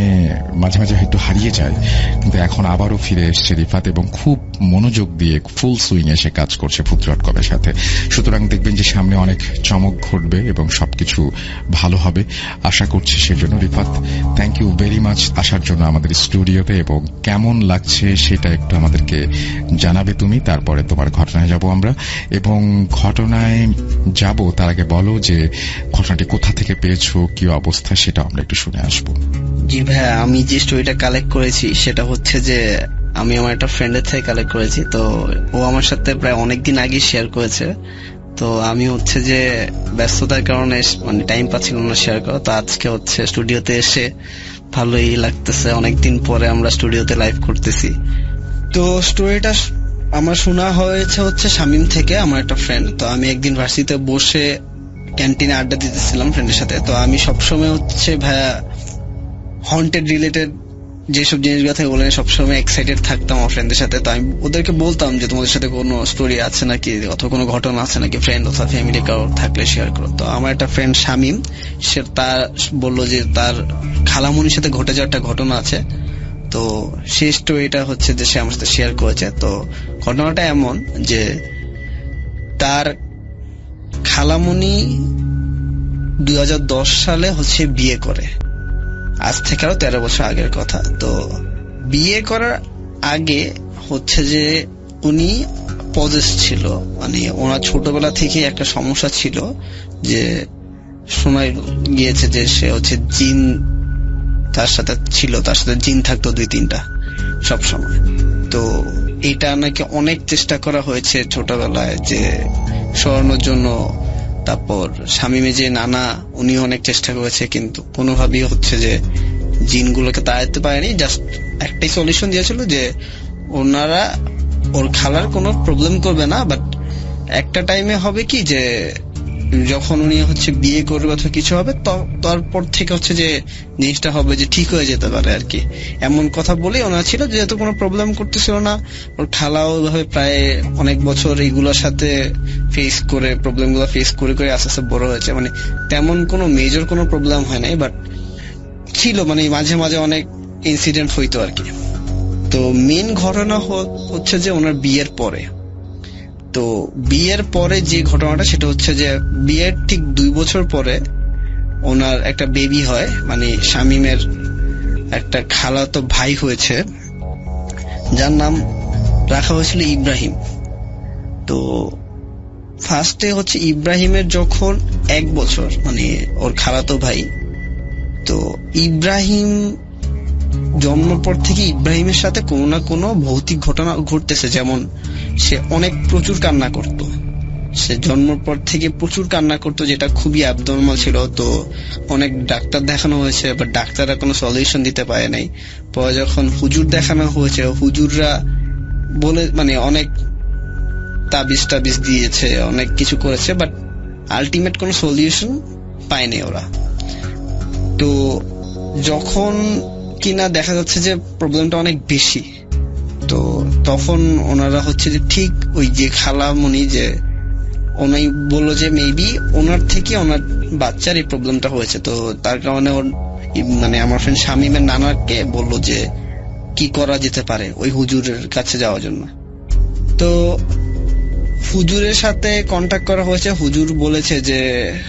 মাঝে মাঝে একটু হারিয়ে যায়, কিন্তু এখন আবারও ফিরে এসছে রিফাত এবং খুব মনোযোগ দিয়ে ফুল সুইং এসে কাজ করছে Hoot.com এর সাথে। সুতরাং দেখবেন যে সামনে অনেক চমক ঘটবে এবং সবকিছু ভালো হবে আশা করছি। সেজন্য Rifat, thank you very much আসার জন্য আমাদের স্টুডিওতে, এবং কেমন লাগছে সেটা একটু আমাদেরকে জানাবে তুমি, তারপরে তোমার ঘটনায় যাব আমরা। এবং ঘটনায় যাব তার আগে বলো যে ঘটনাটি কোথা থেকে পেয়েছো, কি অবস্থা, সেটা আমরা একটু শুনে আসবো। জি ভাইয়া, আমি যে স্টোরিটা কালেক্ট করেছি সেটা হচ্ছে যে আমি আমার একটা ফ্রেন্ডের থেকে কালেক্ট করেছি। তো ও আমার সাথে প্রায় অনেকদিন আগে শেয়ার করেছে। তো আমি হচ্ছে যে ব্যস্ততার কারণে মানে টাইম পাচ্ছিলাম না শেয়ার করা। তো আজকে হচ্ছে স্টুডিওতে এসে ভালোই লাগতেছে, অনেকদিন পরে আমরা স্টুডিওতে লাইভ করতেছি। তো স্টোরিটা আমার শোনা হয়েছে হচ্ছে শামীম থেকে, আমার একটা ফ্রেন্ড। তো আমি একদিন ভার্সিটিতে বসে ক্যান্টিনে আড্ডা দিতেছিলাম ফ্রেন্ডের সাথে। তো আমি সবসময় হচ্ছে ভাইয়া হন্টেড রিলেটেড যেসব জিনিসগুলো থাকে ওগুলো সবসময় এক্সাইটেড থাকতাম আমার ফ্রেন্ডদের সাথে। তো আমি ওদেরকে বলতাম যে তোমাদের সাথে কোনো স্টোরি আছে নাকি, অথবা কোনো ঘটনা আছে নাকি, ফ্রেন্ড অথবা ফ্যামিলি কারো থাকলে শেয়ার করো। তো আমার একটা ফ্রেন্ড শামীম, সে তার বললো যে তার খালামুনির সাথে ঘটে যাওয়া একটা ঘটনা আছে। তো সেই স্টোরিটা হচ্ছে যে সে আমার সাথে শেয়ার করেছে। তো ঘটনাটা এমন যে তার খালামুনি 2010 সালে হচ্ছে বিয়ে করে, আজ থেকে আরো 13 বছর আগের কথা। তো বিয়ে করার আগে হচ্ছে যে উনি পজেস ছিল, মানে ওনার ছোটবেলা থেকে একটা সমস্যা ছিল যে শোনা গিয়েছে যে সে হচ্ছে জিন তার সাথে ছিল, তার সাথে জিন থাকতো 2-3টা সব সময়। তো এটা নাকি অনেক চেষ্টা করা হয়েছে ছোটবেলায় যে সরানোর জন্য। তারপর শামীমে যে নানা, উনি অনেক চেষ্টা করেছে, কিন্তু কোনোভাবেই হচ্ছে যে জিনগুলোকে তাড়াতে পারেনি। জাস্ট একটাই সলিউশন দিয়েছিল যে ওনারা ওর খালার কোনো প্রবলেম করবে না, বাট একটা টাইমে হবে কি যে যখন উনি হচ্ছে বিয়ে করবে অথবা কিছু হবে তারপর থেকে হচ্ছে যে জিনিসটা হবে যে ঠিক হয়ে যেতে পারে আর কি, এমন কথা বলে ওনার ছিল। যেহেতু কোনো প্রবলেম করতেছিল না, ওর খালাও ভাবে প্রায় অনেক বছর এইগুলোর সাথে ফেস করে, প্রবলেম গুলো ফেস করে করে আস্তে আস্তে বড় হয়েছে। মানে তেমন কোনো মেজর কোনো প্রবলেম হয় নাই, বাট ছিল মানে মাঝে মাঝে অনেক ইনসিডেন্ট হইতো আর কি। তো মেন ঘটনা হচ্ছে যে ওনার বিয়ের পরে, তো বিয়ের পরে যে ঘটনাটা সেটা হচ্ছে যে বিয়ের ঠিক 2 বছর পরে ওনার একটা বেবি হয়, মানে শামীমের একটা খালাতো ভাই হয়েছে, যার নাম রাখা হয়েছিল ইব্রাহিম। তো ফার্স্টে হচ্ছে ইব্রাহিমের যখন 1 বছর, মানে ওর খালাতো ভাই, তো ইব্রাহিম জন্মের পর থেকে ইব্রাহিমের সাথে কোনো না কোনো ভৌতিক ঘটনা ঘটতেছে। যেমন সে প্রচুর কান্না করত, সে জন্মের পর থেকে প্রচুর কান্না করতো, যেটা খুবই অ্যাবনর্মাল ছিল। তো অনেক ডাক্তার দেখানো হয়েছে, বাট ডাক্তাররা কোনো সলিউশন দিতে পারে নাই। পরে যখন হুজুর দেখানো হয়েছে, হুজুররা বলে মানে অনেক তাবিজ দিয়েছে, অনেক কিছু করেছে, বাট আলটিমেট কোনো সলিউশন পায়নি ওরা। তো যখন কিনা দেখা যাচ্ছে যে প্রবলেমটা অনেক বেশি, তো তখন ওনারা হচ্ছে যে ঠিক ওই যে খালামণি যে উনি বললো যে মেবি ওনার থেকে ওনার বাচ্চার এই প্রবলেমটা হয়েছে। তো তার কারণে ওর মানে আমার ফ্রেন্ড শামীমের নানাকে বললো যে কি করা যেতে পারে ওই হুজুরের কাছে যাওয়ার জন্য। তো হুজুরের সাথে কন্ট্যাক্ট করা হয়েছে। হুজুর বলেছে যে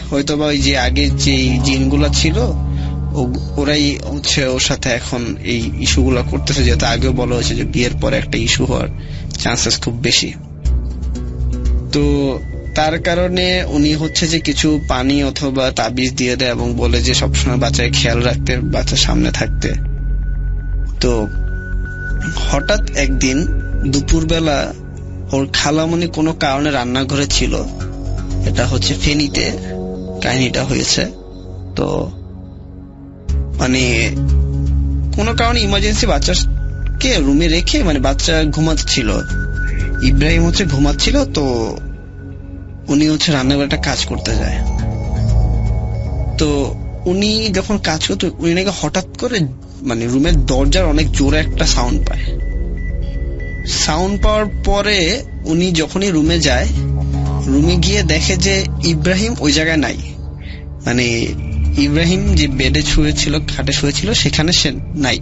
হয়তোবা ওই যে আগে যে জিনগুলা ছিল ওরাই হচ্ছে ওর সাথে এখন এই ইস্যুগুলা করতেছে, যেহেতু আগেও বলা হয়েছে যে বিয়ের পরে একটা ইস্যু হওয়ার চান্সেস খুব বেশি। তো তার কারণে উনি হচ্ছে যে কিছু পানি অথবা তাবিজ দিয়ে দেয় এবং বলে যে সবসময় বাচ্চাকে খেয়াল রাখতে, বাচ্চার সামনে থাকতে। তো হঠাৎ একদিন দুপুরবেলা ওর খালামণি কোনো কারণে রান্নাঘরে ছিল, এটা হচ্ছে ফেনীতে কাহিনীটা হয়েছে। তো মানে কোনো কারণে ইমার্জেন্সি বাচ্চাকে রুমে রেখে, মানে বাচ্চা ঘুমাচ্ছিল, ইব্রাহিম হচ্ছে ঘুমাচ্ছিল, তো উনি হচ্ছে রান্নাঘরে একটা কাজ করতে যায়। তো উনি যখন কাজ করতে, উনি নাকি হঠাৎ করে মানে রুমের দরজার অনেক জোরে একটা সাউন্ড পায়। সাউন্ড পাওয়ার পরে উনি যখনই রুমে যায়, রুমে গিয়ে দেখে যে ইব্রাহিম ওই জায়গায় নাই। মানে ইব্রাহিম যে বেডে শুয়েছিল, খাটে শুয়েছিল, সেখানে সে নাই।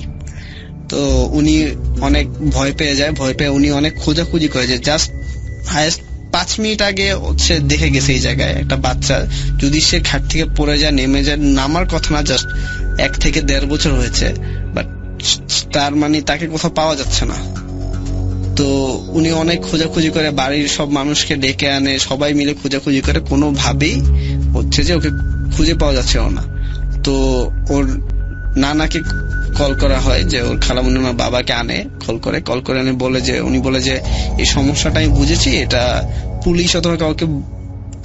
তো উনি অনেক ভয় পেয়ে যায়। ভয় পেয়ে উনি অনেক খোঁজাখুঁজি করে, যে জাস্ট হায়েস্ট 5 মিনিট আগে হচ্ছে দেখে গেছে এই জায়গায় একটা বাচ্চা, যদি সে খাট থেকে পড়ে যায়, নেমে যায়, নামার কথা না, জাস্ট 1 থেকে 1.5 বছর হয়েছে, বাট তার মানে তাকে কোথাও পাওয়া যাচ্ছে না। তো উনি অনেক খোঁজাখুঁজি করে, বাড়ির সব মানুষকে ডেকে আনে, সবাই মিলে খোঁজাখুঁজি করে, কোনোভাবেই হচ্ছে যে ওকে খুঁজে পাওয়া যাচ্ছে না। তো ওর নানাকে কল করা হয়, যে ওর খালামণি ওনার বাবাকে আনে, কল করে এনে বলে যে, উনি বলে যে এই সমস্যাটা আমি বুঝেছি, এটা পুলিশ অথবা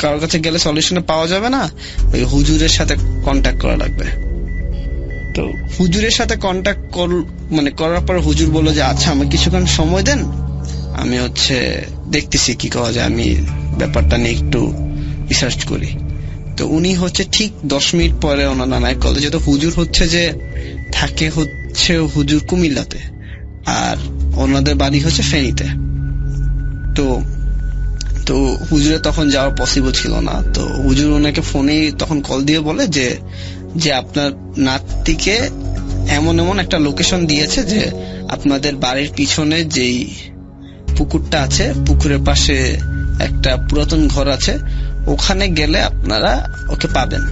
কারোর কাছে গেলে সলিউশনে পাওয়া যাবে না, ওই হুজুরের সাথে কন্ট্যাক্ট করা লাগবে। তো হুজুরের সাথে কন্ট্যাক্ট করার পর হুজুর বললো যে আচ্ছা, আমাকে কিছুক্ষণ সময় দেন, আমি হচ্ছে দেখতেছি কি করা যায়, আমি ব্যাপারটা নিয়ে একটু রিসার্চ করি। তো উনি হচ্ছে ঠিক 10 মিনিট পরে ওনার নানায় কল, যেহেতু হুজুর হচ্ছে যে থাকে হচ্ছে হুজুর কুমিল্লাতে, আর ওনাদের বাড়ি হচ্ছে ফেনীতে। তো হুজুরে তখন যাওয়া পসিবল ছিল না। তো হুজুর ওনাকে ফোনে তখন কল দিয়ে বলে যে আপনার নাতিকে এমন একটা লোকেশন দিয়েছে, যে আপনাদের বাড়ির পিছনে যেই পুকুরটা আছে, পুকুরের পাশে একটা পুরাতন ঘর আছে, ওখানে গেলে আপনারা ওকে পাবেন।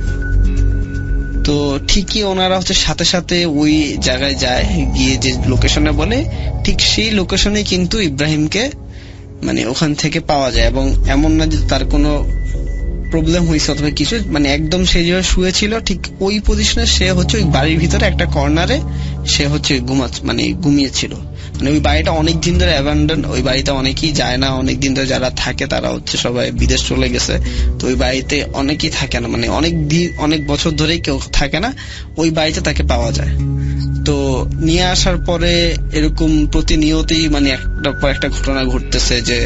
তো ঠিকই ওনারা হচ্ছে সাথে সাথে ওই জায়গায় যায়, গিয়ে যে লোকেশনে বলে, ঠিক সেই লোকেশনে কিন্তু ইব্রাহিমকে মানে ওখান থেকে পাওয়া যায়। এবং এমন না যে তার কোনো প্রবলেম হয়েছে অথবা কিছু, মানে একদম সে যেভাবে শুয়েছিল ঠিক ওই পজিশনে সে হচ্ছে ওই বাড়ির ভিতরে একটা কর্নারে সে হচ্ছে ঘুমিয়েছিল। মানে ওই বাড়িটা অনেকদিন ধরে অ্যাবান্ডন, ওই বাড়িতে অনেকেই যায় না, অনেকদিন ধরে যারা থাকে তারা হচ্ছে সবাই বিদেশ চলে গেছে। তো ওই বাড়িতে অনেকেই থাকে না, মানে অনেক বছর ধরেই কেউ থাকে না, ওই বাড়িতে তাকে পাওয়া যায়। তো নিয়ে আসার পরে এরকম প্রতিনিয়তই মানে একটা পর একটা ঘটনা ঘটতেছে, যে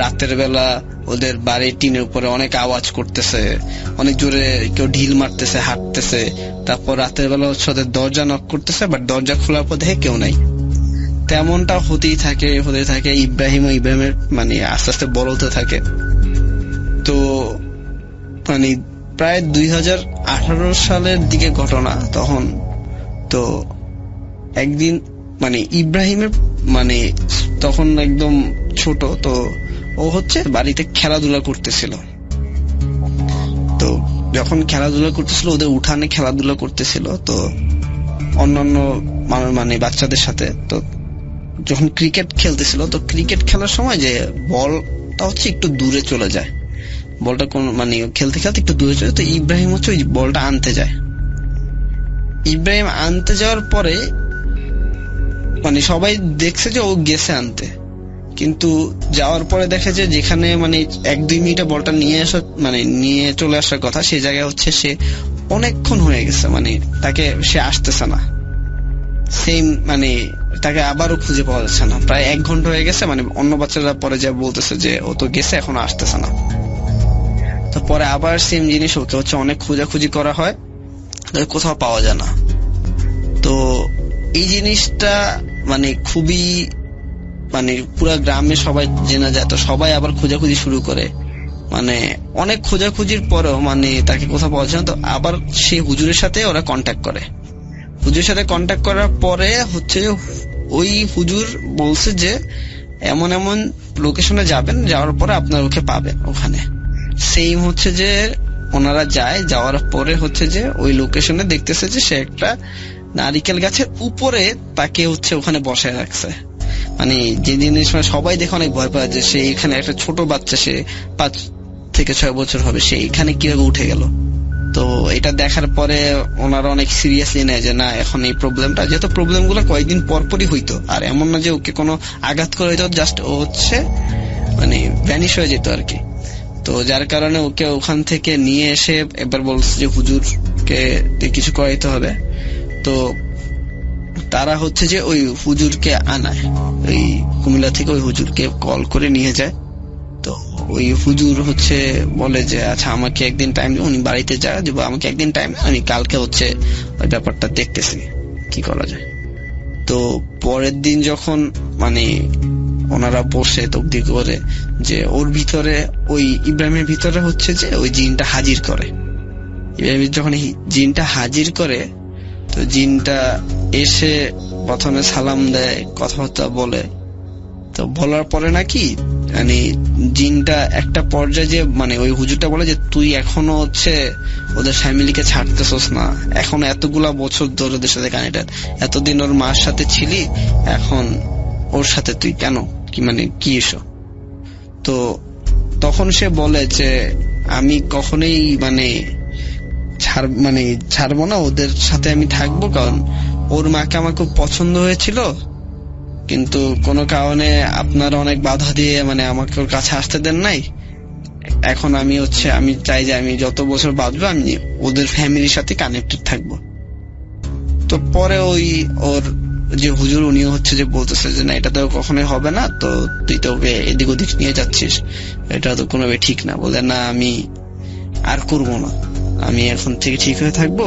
রাতের বেলা ওদের বাড়ির টিনের উপরে অনেক আওয়াজ করতেছে, অনেক জোরে কেউ ঢিল মারতেছে, হাঁটতেছে। তারপর রাতের বেলা হচ্ছে ওদের দরজা নক করতেছে, বাট দরজা খোলার পর দেখে কেউ নাই। তেমনটা হতেই থাকে। ইব্রাহিমের মানে আস্তে আস্তে বড় হতে থাকে। তো মানে প্রায় 2018 সালের দিকে ঘটনা তখন। তো একদিন মানে ইব্রাহিমের মানে তখন একদম ছোট, তো ও হচ্ছে বাড়িতে খেলাধুলা করতেছিল। তো যখন খেলাধুলা করতেছিল, ওদের উঠানে খেলাধুলা করতেছিল, তো অন্যান্য মানে বাচ্চাদের সাথে। তো যখন ক্রিকেট খেলতেছিল, তো ক্রিকেট খেলার সময় যে বলটা হচ্ছে একটু দূরে চলে যায়, বলটা কোন মানে খেলতে একটু দূরে চলে, তো ইব্রাহিম হচ্ছে ওই বলটা আনতে যায়। ইব্রাহিম আনতে যাওয়ার পরে মানে সবাই দেখছে যে ও গেছে আনতে, কিন্তু যাওয়ার পরে দেখে যে যেখানে মানে 1-2 মিনিটে বলটা নিয়ে চলে আসার কথা, সেই জায়গায় হচ্ছে সে অনেকক্ষণ হয়ে গেছে, মানে তাকে সে আসতেছে না। সেম মানে তাকে আবারও খুঁজে পাওয়া যাচ্ছে না, প্রায় 1 ঘন্টা হয়ে গেছে। মানে অন্য বাচ্চারা পরে যা বলতেছে যে ও তো গেছে, এখনো আসতেছে না। তো পরে আবার সেম জিনিস, ওকে হচ্ছে অনেক খোঁজাখুঁজি করা হয়, কোথাও পাওয়া যায় না। তো এই জিনিসটা মানে খুবই মানে পুরা গ্রামে সবাই জেনে যায়। তো সবাই আবার খোঁজাখুঁজি শুরু করে, মানে অনেক খোঁজাখুঁজির পরেও মানে তাকে কোথাও পাওয়া যায় না। তো আবার সেই হুজুরের সাথে ওরা কন্ট্যাক্ট করে। হুজুরের সাথে কন্ট্যাক্ট করার পরে হচ্ছে ওই হুজুর বলছে যে এমন লোকেশনে যাবেন, যাওয়ার পরে আপনার ওকে পাবেন ওখানে। সেম হচ্ছে যে ওনারা যাওয়ার পরে হচ্ছে যে ওই লোকেশনে দেখতেছে যে সে একটা নারিকেল গাছের উপরে তাকে হচ্ছে ওখানে বসায় রাখছে। মানে যে জিনিস মানে সবাই দেখে অনেক ভয় পায়, যে সে এখানে একটা ছোট বাচ্চা, সে 5 থেকে 6 বছর হবে, সে এখানে কিভাবে উঠে গেল। তো এটা দেখার পরে ওনারা অনেক সিরিয়াসলি নেয় যে না এখন এই প্রবলেমটা, যেহেতু প্রবলেম গুলো কয়েকদিন পরপরই হইতো, আর এমন না যে ওকে কোনো আঘাত করে হইতো, জাস্ট ও হচ্ছে মানে ভ্যানিশ হয়ে যেত আর কি। তো যার কারণে ওকে ওখান থেকে নিয়ে এসে এবার বলছে যে হুজুরকে কিছু করাইতে হবে। তো তারা হচ্ছে যে ওই হুজুরকে আনায়, ওই কুমিল্লা থেকে ওই হুজুরকে কল করে নিয়ে যায়। তো ওই হুজুর হচ্ছে বলে যে আচ্ছা আমাকে একদিন টাইম, উনি বাড়িতে যায় যে আমাকে একদিন টাইম, আমি কালকে হচ্ছে ওই ব্যাপারটা দেখতেছি কি করা যায়। তো পরের দিন যখন মানে ওনারা বসে তকদির করে যে ওর ভিতরে, ওই ইব্রাহিমের ভিতরে হচ্ছে যে ওই জিনটা হাজির করে। ইব্রাহিম যখন এই জিনটা হাজির করে, তো জিনটা এসে প্রথমে সালাম দেয়, কথাবার্তা বলে। তো বলার পরে নাকি মানে জিনটা একটা পর্যায়ে যে মানে ওই হুজুরটা বলে যে তুই এখনো হচ্ছে ওদের ফ্যামিলিকে ছাড়তেছস না, এখন এতগুলা বছর ধরে ওদের সাথে কানেক্টেড, এতদিন ওর মার সাথে ছিলি, এখন ওর সাথে তুই কেন, কি মানে কি এসো। তো তখন সে বলে যে আমি কখনোই মানে ছাড়বো না, ওদের সাথে আমি থাকবো, কারণ ওর মাকে আমার খুব পছন্দ হয়েছিল, কিন্তু কোনো কারণে আপনারা অনেক বাধা দিয়ে মানে আমাকে ওর কাছে আসতে দেন নাই। এখন আমি চাই যে আমি যত বছর বাঁচবো আমি ওদের ফ্যামিলির সাথে কানেক্টেড থাকবো। তো পরে ওই ওর যে হুজুর উনিও হচ্ছে যে বলতেছে যে না এটা তো কখনোই হবে না, তো তুই তো ওকে এদিক ওদিক নিয়ে যাচ্ছিস, এটা তো কোনোভাবে ঠিক না। বলে না আমি আর করবো না, আমি এখন থেকে ঠিক হয়ে থাকবো,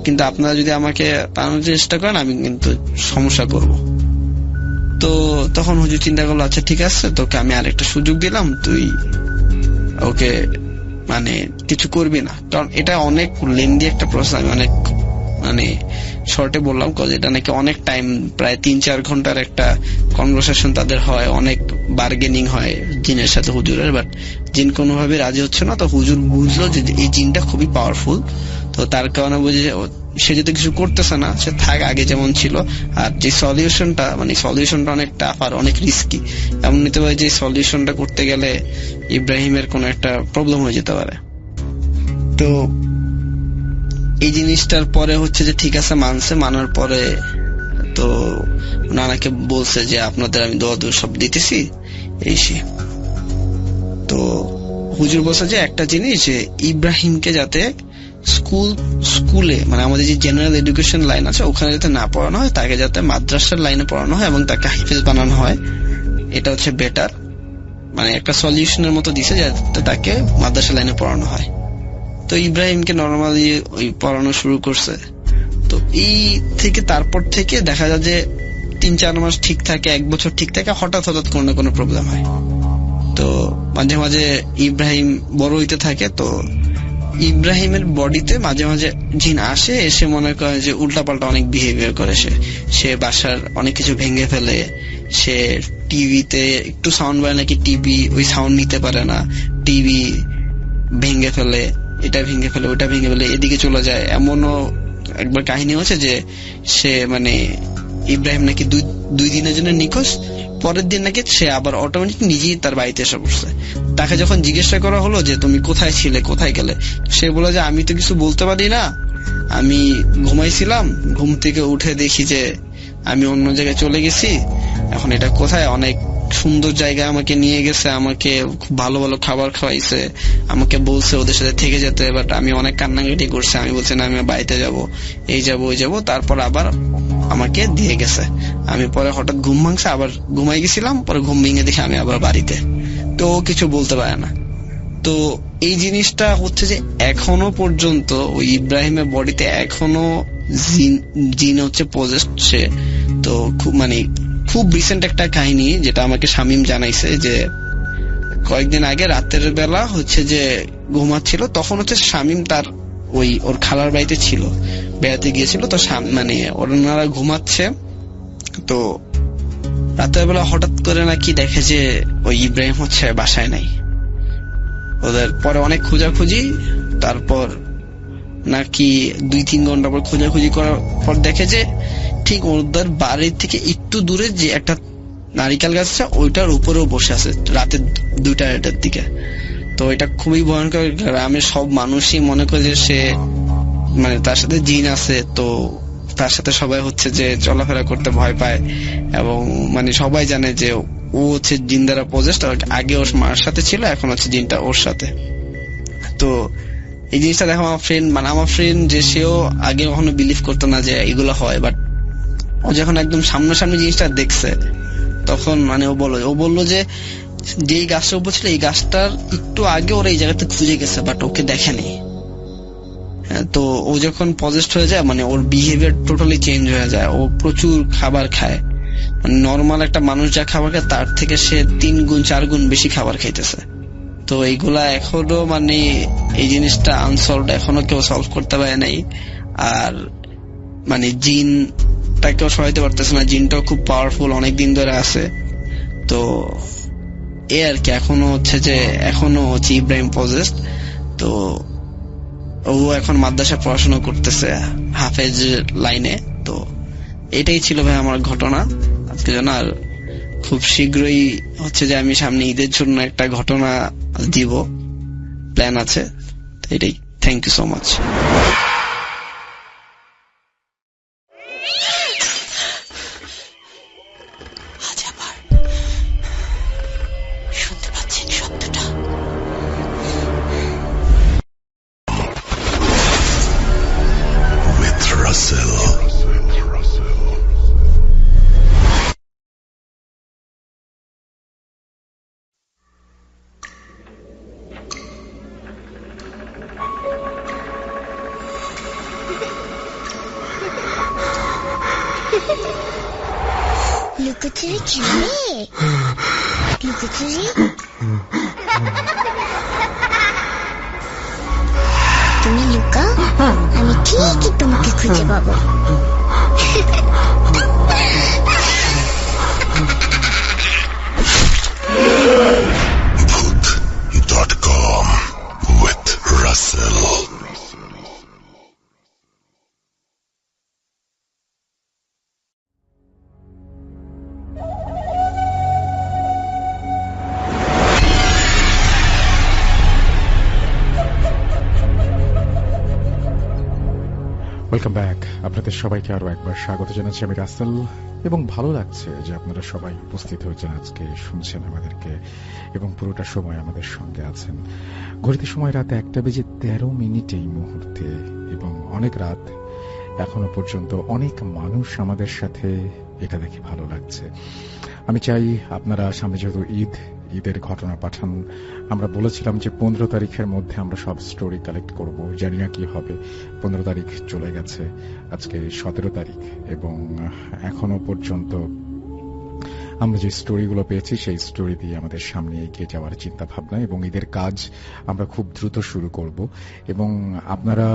কিন্তু আপনারা যদি আমাকে পালানোর চেষ্টা করেন আমি কিন্তু সমস্যা করব। তো তখন হুজুর চিন্তা করলো আচ্ছা ঠিক আছে, তোকে আমি আরেকটা সুযোগ দিলাম, তুই ওকে মানে কিছু করবি না। কারণ এটা অনেক লেন্দি একটা প্রসেস, আমি অনেক মানে শর্টে বললাম, কারণ এটা নাকি অনেক টাইম, প্রায় 3-4 ঘন্টার একটা কনভারসেশন তাদের হয়, অনেক বার্গেনিং হয় জিনের সাথে হুজুরের। বাট জিন কোনোভাবে রাজি হচ্ছে না। তো হুজুর বুঝলো যে এই জিনটা খুবই পাওয়ারফুল, তো তার কারণে বুঝে সে যদি কিছু করতেছে না, সে থাক আগে যেমন ছিল। আর যে সলিউশনটা অনেক টাফ আর অনেক রিস্কি, এমন নিতে পারে যে সলিউশনটা করতে গেলে ইব্রাহিমের কোনো একটা প্রবলেম হয়ে যেতে পারে। তো এই জিনিসটার পরে হচ্ছে যে ঠিক আছে মানার পরে তো নানাকে বলছে যে আপনাদের আমি দোয়া সব দিতেছি এই সে। তো হুজুর বলছে যে একটা জিনিস, যে ইব্রাহিমকে যাতে স্কুলে মানে আমাদের যে জেনারেল এডুকেশন লাইন আছে ওখানে যাতে না পড়ানো হয়, তাকে যাতে মাদ্রাসার লাইনে পড়ানো হয় এবং তাকে হাফেজ বানানো হয়, এটা হচ্ছে বেটার। মানে একটা সলিউশনের মতো দিছে যাতে তাকে মাদ্রাসা লাইনে পড়ানো হয়। তো ইব্রাহিমকে নর্মালি ওই পড়ানো শুরু করছে। তো এই থেকে তারপর থেকে দেখা যায় যে 3-4 মাস ঠিক থাকে, 1 বছর ঠিক থাকে, হঠাৎ কোনো না কোনো প্রবলেম হয়। তো মাঝে মাঝে ইব্রাহিম বড় হইতে থাকে। তো ইব্রাহিমের বডিতে মাঝে মাঝে জিন আসে, এসে মনে করে যে উল্টাপাল্টা অনেক বিহেভিয়ার করে, সে বাসার অনেক কিছু ভেঙে ফেলে, সে টিভিতে একটু সাউন্ড বাড়ে নাকি টিভি ওই সাউন্ড নিতে পারে না, টিভি ভেঙে ফেলে, এটা ভেঙে ফেলে, ওটা ভেঙে ফেলে, এদিকে চলে যায়। এমনও একবার কাহিনী হচ্ছে যে সে মানে ইব্রাহিম নাকি 2 দিনের জন্য নিখোঁজ, পরের দিন নাকি সে আবার অটোমেটিক নিজেই তার বাড়িতে এসে পড়ছে। তাকে যখন জিজ্ঞাসা করা হলো যে তুমি কোথায় ছিলে, কোথায় গেলে, সে বলে যে আমি তো কিছু বলতে পারি না, আমি ঘুমাইছিলাম, ঘুম থেকে উঠে দেখি যে আমি অন্য জায়গায় চলে গেছি, এখন এটা কোথায়, অনেক সুন্দর জায়গায় আমাকে নিয়ে গেছে, আমাকে খুব ভালো ভালো খাবার খাওয়াইছে, আমাকে বলছে ওদের সাথে থেকে যেতে, বাট আমি অনেক কান্নাকাটি করছি, আমি বলছি না আমি বাড়িতে যাব, এই যাব ওই যাব, তারপর আবার আমাকে দিয়ে গেছে। আমি পরে হঠাৎ ঘুম ভাঙছে, আবার ঘুমাই গেছিলাম, পরে ঘুম ভেঙে দেখি আমি আবার বাড়িতে। তো কিছু বলতে পারে না। তো এই জিনিসটা হচ্ছে যে এখনো পর্যন্ত ওই ইব্রাহিমের বডিতে এখনো জিন হচ্ছে পজেসড সে। তো খুব রিসেন্ট একটা কাহিনী যেটা আমাকে শামীম জানাইছে, যে কয়েকদিন আগে রাতের বেলা হচ্ছে যে ঘুমাচ্ছিল, তখন হচ্ছে শামীম তার ওর খালার বাড়িতে ছিল, বেড়াতে গিয়েছিল। তো ওনারা ঘুমাচ্ছে, তো রাতের বেলা হঠাৎ করে নাকি দেখে যে ওই ইব্রাহিম হচ্ছে বাসায় নাই। ওদের পরে অনেক খোঁজাখুঁজি, তারপর নাকি 2-3 ঘন্টা পর খোঁজাখুঁজি করার পর দেখে যে ঠিক ওদের বাড়ির থেকে একটু দূরে যে একটা নারিকেল গাছ আছে ওইটার উপরেও বসে আছে রাতে 2টা-2টার দিকে। তো এটা খুবই ভয়ঙ্কর। গ্রামের সব মানুষই মনে করে যে সে মানে তার সাথে জিন আছে, তো তার সাথে সবাই হচ্ছে যে চলাফেরা করতে ভয় পায়, এবং মানে সবাই জানে যে ও হচ্ছে জিন দ্বারা পজেসড। আগে ওর মার সাথে ছিল, এখন হচ্ছে জিনটা ওর সাথে। তো এই জিনিসটা দেখো আমার ফ্রেন্ড যে সেও আগে কখনো বিলিভ করতো না যে এগুলো হয়, বাট ও যখন একদম সামনাসামনি জিনিসটা দেখছে তখন মানে ও বললো যে যেই গাছটার উপর ছিল এই গাছটার একটু আগে ওরা এই জায়গাতে খুঁজে গেছে, বাট ওকে দেখেনি। তো ও যখন পজেসড হয়ে যায় মানে ওর বিহেভিয়ার টোটালি চেঞ্জ হয়ে যায়। ও প্রচুর খাবার খায়, মানে নর্মাল একটা মানুষ যা খাবার খায় তার থেকে সে 3 গুণ 4 গুণ বেশি খাবার খাইতেছে। তো এইগুলা এখনো মানে এই জিনিসটা আনসলভড, এখনো কেউ সলভ করতে পারে নাই। আর মানে জিনটাকেও সহাইতে পারতেছে না, জিনটাও খুব পাওয়ারফুল, অনেকদিন ধরে আছে। তো এ আর কি, এখনো হচ্ছে ইব্রাহিম পজেসড। তো ও এখন মাদ্রাসায় পড়াশোনা করতেছে হাফেজ লাইনে। তো এটাই ছিল ভাই আমার ঘটনা আজকে জন্য। আর খুব শীঘ্রই হচ্ছে যে আমি সামনে ঈদের জন্য একটা ঘটনা দিব, প্ল্যান আছে। এটাই, থ্যাংক ইউ সো মাচ। শুনতে পাচ্ছেন শব্দটা? With Russell. লুকোচুরি খেলবে? লুকোচুরি? তুমি লুকাও, আমি ঠিকই তোমাকে খুঁজে পাবো। Bhoot.com with Russell. Welcome back. আপনাদের সবাইকে আরো একবার স্বাগত জানাচ্ছি আমি রাসেল, এবং ভালো লাগছে যে আপনারা সবাই উপস্থিত হয়েছেন, আজকে শুনছেন আমাদেরকে এবং পুরোটা সময় আমাদের সঙ্গে আছেন। ঘড়িতে সময় রাত 1:13 এই মুহূর্তে, এবং অনেক রাত এখনো পর্যন্ত অনেক মানুষ আমাদের সাথে, এটা দেখে ভালো লাগছে। আমি চাই আপনারা সামনে যেহেতু ঈদের ঘটনা পাঠান। আমরা বলেছিলাম যে 15 তারিখের মধ্যে আমরা সব স্টোরি কালেক্ট করব, জানি না কি হবে। 15 তারিখ চলে গেছে, আজকে 17 তারিখ, এবং এখনো পর্যন্ত আমরা যে স্টোরিগুলো পেয়েছি সেই স্টোরি দিয়ে আমাদের সামনে এগিয়ে যাওয়ার চিন্তা ভাবনা, এবং ঈদের কাজ আমরা খুব দ্রুত শুরু করব। এবং আপনারা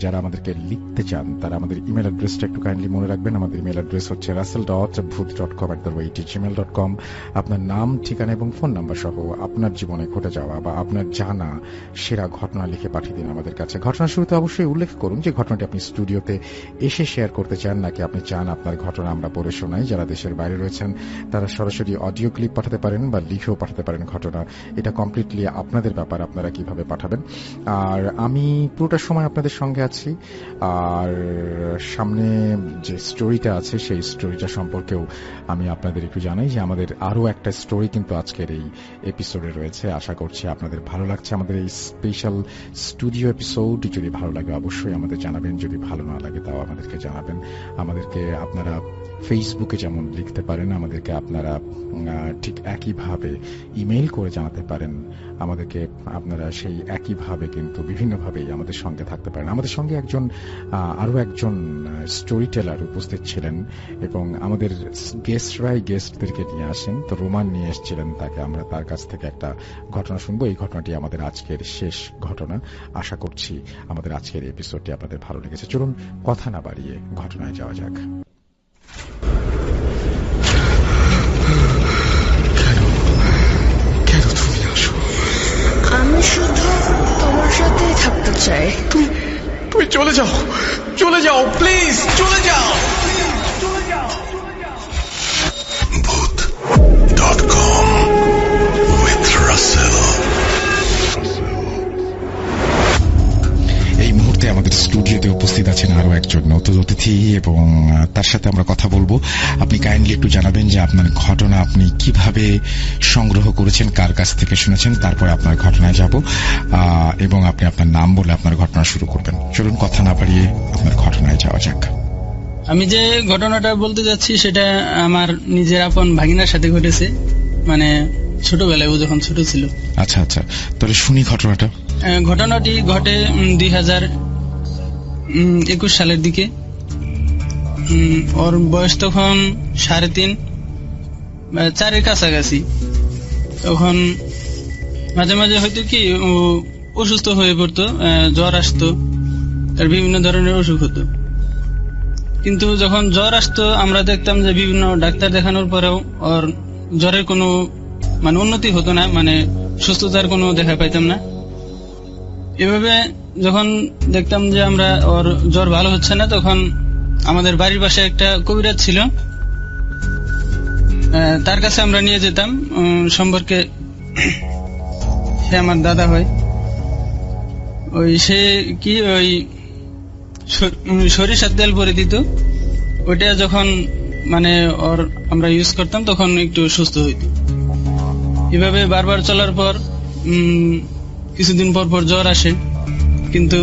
যারা আমাদেরকে লিখতে চান তারা আমাদের ইমেল অ্যাড্রেসটা একটু কাইন্ডলি মনে রাখবেন। আমাদের ইমেল অ্যাড্রেস হচ্ছে russell.bhoot.com@gmail.com। আপনার নাম, ঠিকানা এবং ফোন নাম্বার সহ আপনার জীবনে ঘটে যাওয়া বা আপনার জানা সেরা ঘটনা লিখে পাঠিয়ে দিন আমাদের কাছে। ঘটনার শুরুতে অবশ্যই উল্লেখ করুন যে ঘটনাটি আপনি স্টুডিওতে এসে শেয়ার করতে চান, নাকি আপনি চান আপনার ঘটনা আমরা পড়ে শোনাই। যারা দেশের বাইরে রয়েছেন তারা সরাসরি অডিও ক্লিপ পাঠাতে পারেন বা লিখেও পাঠাতে পারেন ঘটনা। এটা কমপ্লিটলি আপনাদের ব্যাপার, আপনারা কিভাবে পাঠাবেন। আর আমি পুরোটা সময় আপনাদের সঙ্গে আছি। আর সামনে যে স্টোরিটা আছে সেই স্টোরিটা সম্পর্কেও আমি আপনাদের একটু জানাই যে আমাদের আরো একটা স্টোরি কিন্তু আজকের এই এপিসোডে রয়েছে। আশা করছি আপনাদের ভালো লাগছে আমাদের এই স্পেশাল স্টুডিও এপিসোড। যদি ভালো লাগে অবশ্যই আমাদের জানাবেন, যদি ভালো না লাগে তাও আমাদেরকে জানাবেন। আমাদেরকে আপনারা ফেসবুকে যেমন লিখতে পারেন, আমাদেরকে আপনারা ঠিক একইভাবে ইমেইল করে জানাতে পারেন। আমাদেরকে আপনারা সেই একইভাবে কিন্তু বিভিন্নভাবেই আমাদের সঙ্গে থাকতে পারেন। আমাদের সঙ্গে আরো একজন স্টোরি টেলার উপস্থিত ছিলেন, এবং আমাদের গেস্টদেরকে নিয়ে আসেন। তো রোমান নিয়ে এসেছিলেন, আমরা তার কাছ থেকে একটা ঘটনা শুনবো। এই ঘটনাটি আমাদের আজকের শেষ ঘটনা। আশা করছি আমাদের আজকের এপিসোডটি আপনাদের ভালো লেগেছে। চলুন কথা না বাড়িয়ে ঘটনায় যাওয়া যাক। কেন তুমি আসো? আমি শুধু তোমার সাথেই থাকতে চাই। তুমি চলে যাও, চলে যাও, প্লিজ চলে যাও। Bhoot.com with Russell. আমাদের স্টুডিওতে উপস্থিত আছেন আরো একজন নতুন অতিথি এবং তার সাথে আমরা কথা বলবো। আপনি কাইন্ডলি একটু জানাবেন যে আপনার ঘটনা আপনি কিভাবে সংগ্রহ করেছেন, কার কাছ থেকে শুনেছেন, তারপরে আপনার ঘটনায় যাব এবং আপনি আপনার নাম বলে আপনার ঘটনা শুরু করবেন। চলুন কথা না বাড়িয়ে আপনার ঘটনায় যাওয়া যাক। আমি যে ঘটনাটা বলতে যাচ্ছি সেটা আমার নিজের আপন ভাগিনার সাথে ঘটেছে, মানে ছোটবেলায়, ও যখন ছোট ছিল। আচ্ছা আচ্ছা, তাহলে শুনি ঘটনাটা। ঘটনাটি ঘটে 2021 সালের দিকে। ওর বয়স তখন 3.5 বা 4 কাছাকাছি। তখন মাঝে মাঝে হয়তো কি ও অসুস্থ হয়ে পড়তো, জ্বর আসতো, তার বিভিন্ন ধরনের অসুখ হতো। কিন্তু যখন জ্বর আসতো আমরা দেখতাম যে বিভিন্ন ডাক্তার দেখানোর পরেও ওর জ্বরের কোনো মানে উন্নতি হতো না, মানে সুস্থতার কোনো দেখা পাইতাম না। এভাবে যখন দেখতাম যে আমরা ওর জ্বর ভালো হচ্ছে না, তখন আমাদের বাড়ির পাশে একটা কবিরাজ ছিল, তার কাছে আমরা নিয়ে যেতাম। সম্পর্কে সে আমার দাদা হয়। সে কি সরিষার তেল পরে দিত, ওইটা যখন মানে ওর আমরা ইউজ করতাম তখন একটু সুস্থ হইত। এভাবে বারবার চলার পর কিছুদিন পর পর জ্বর আসে, কিন্তু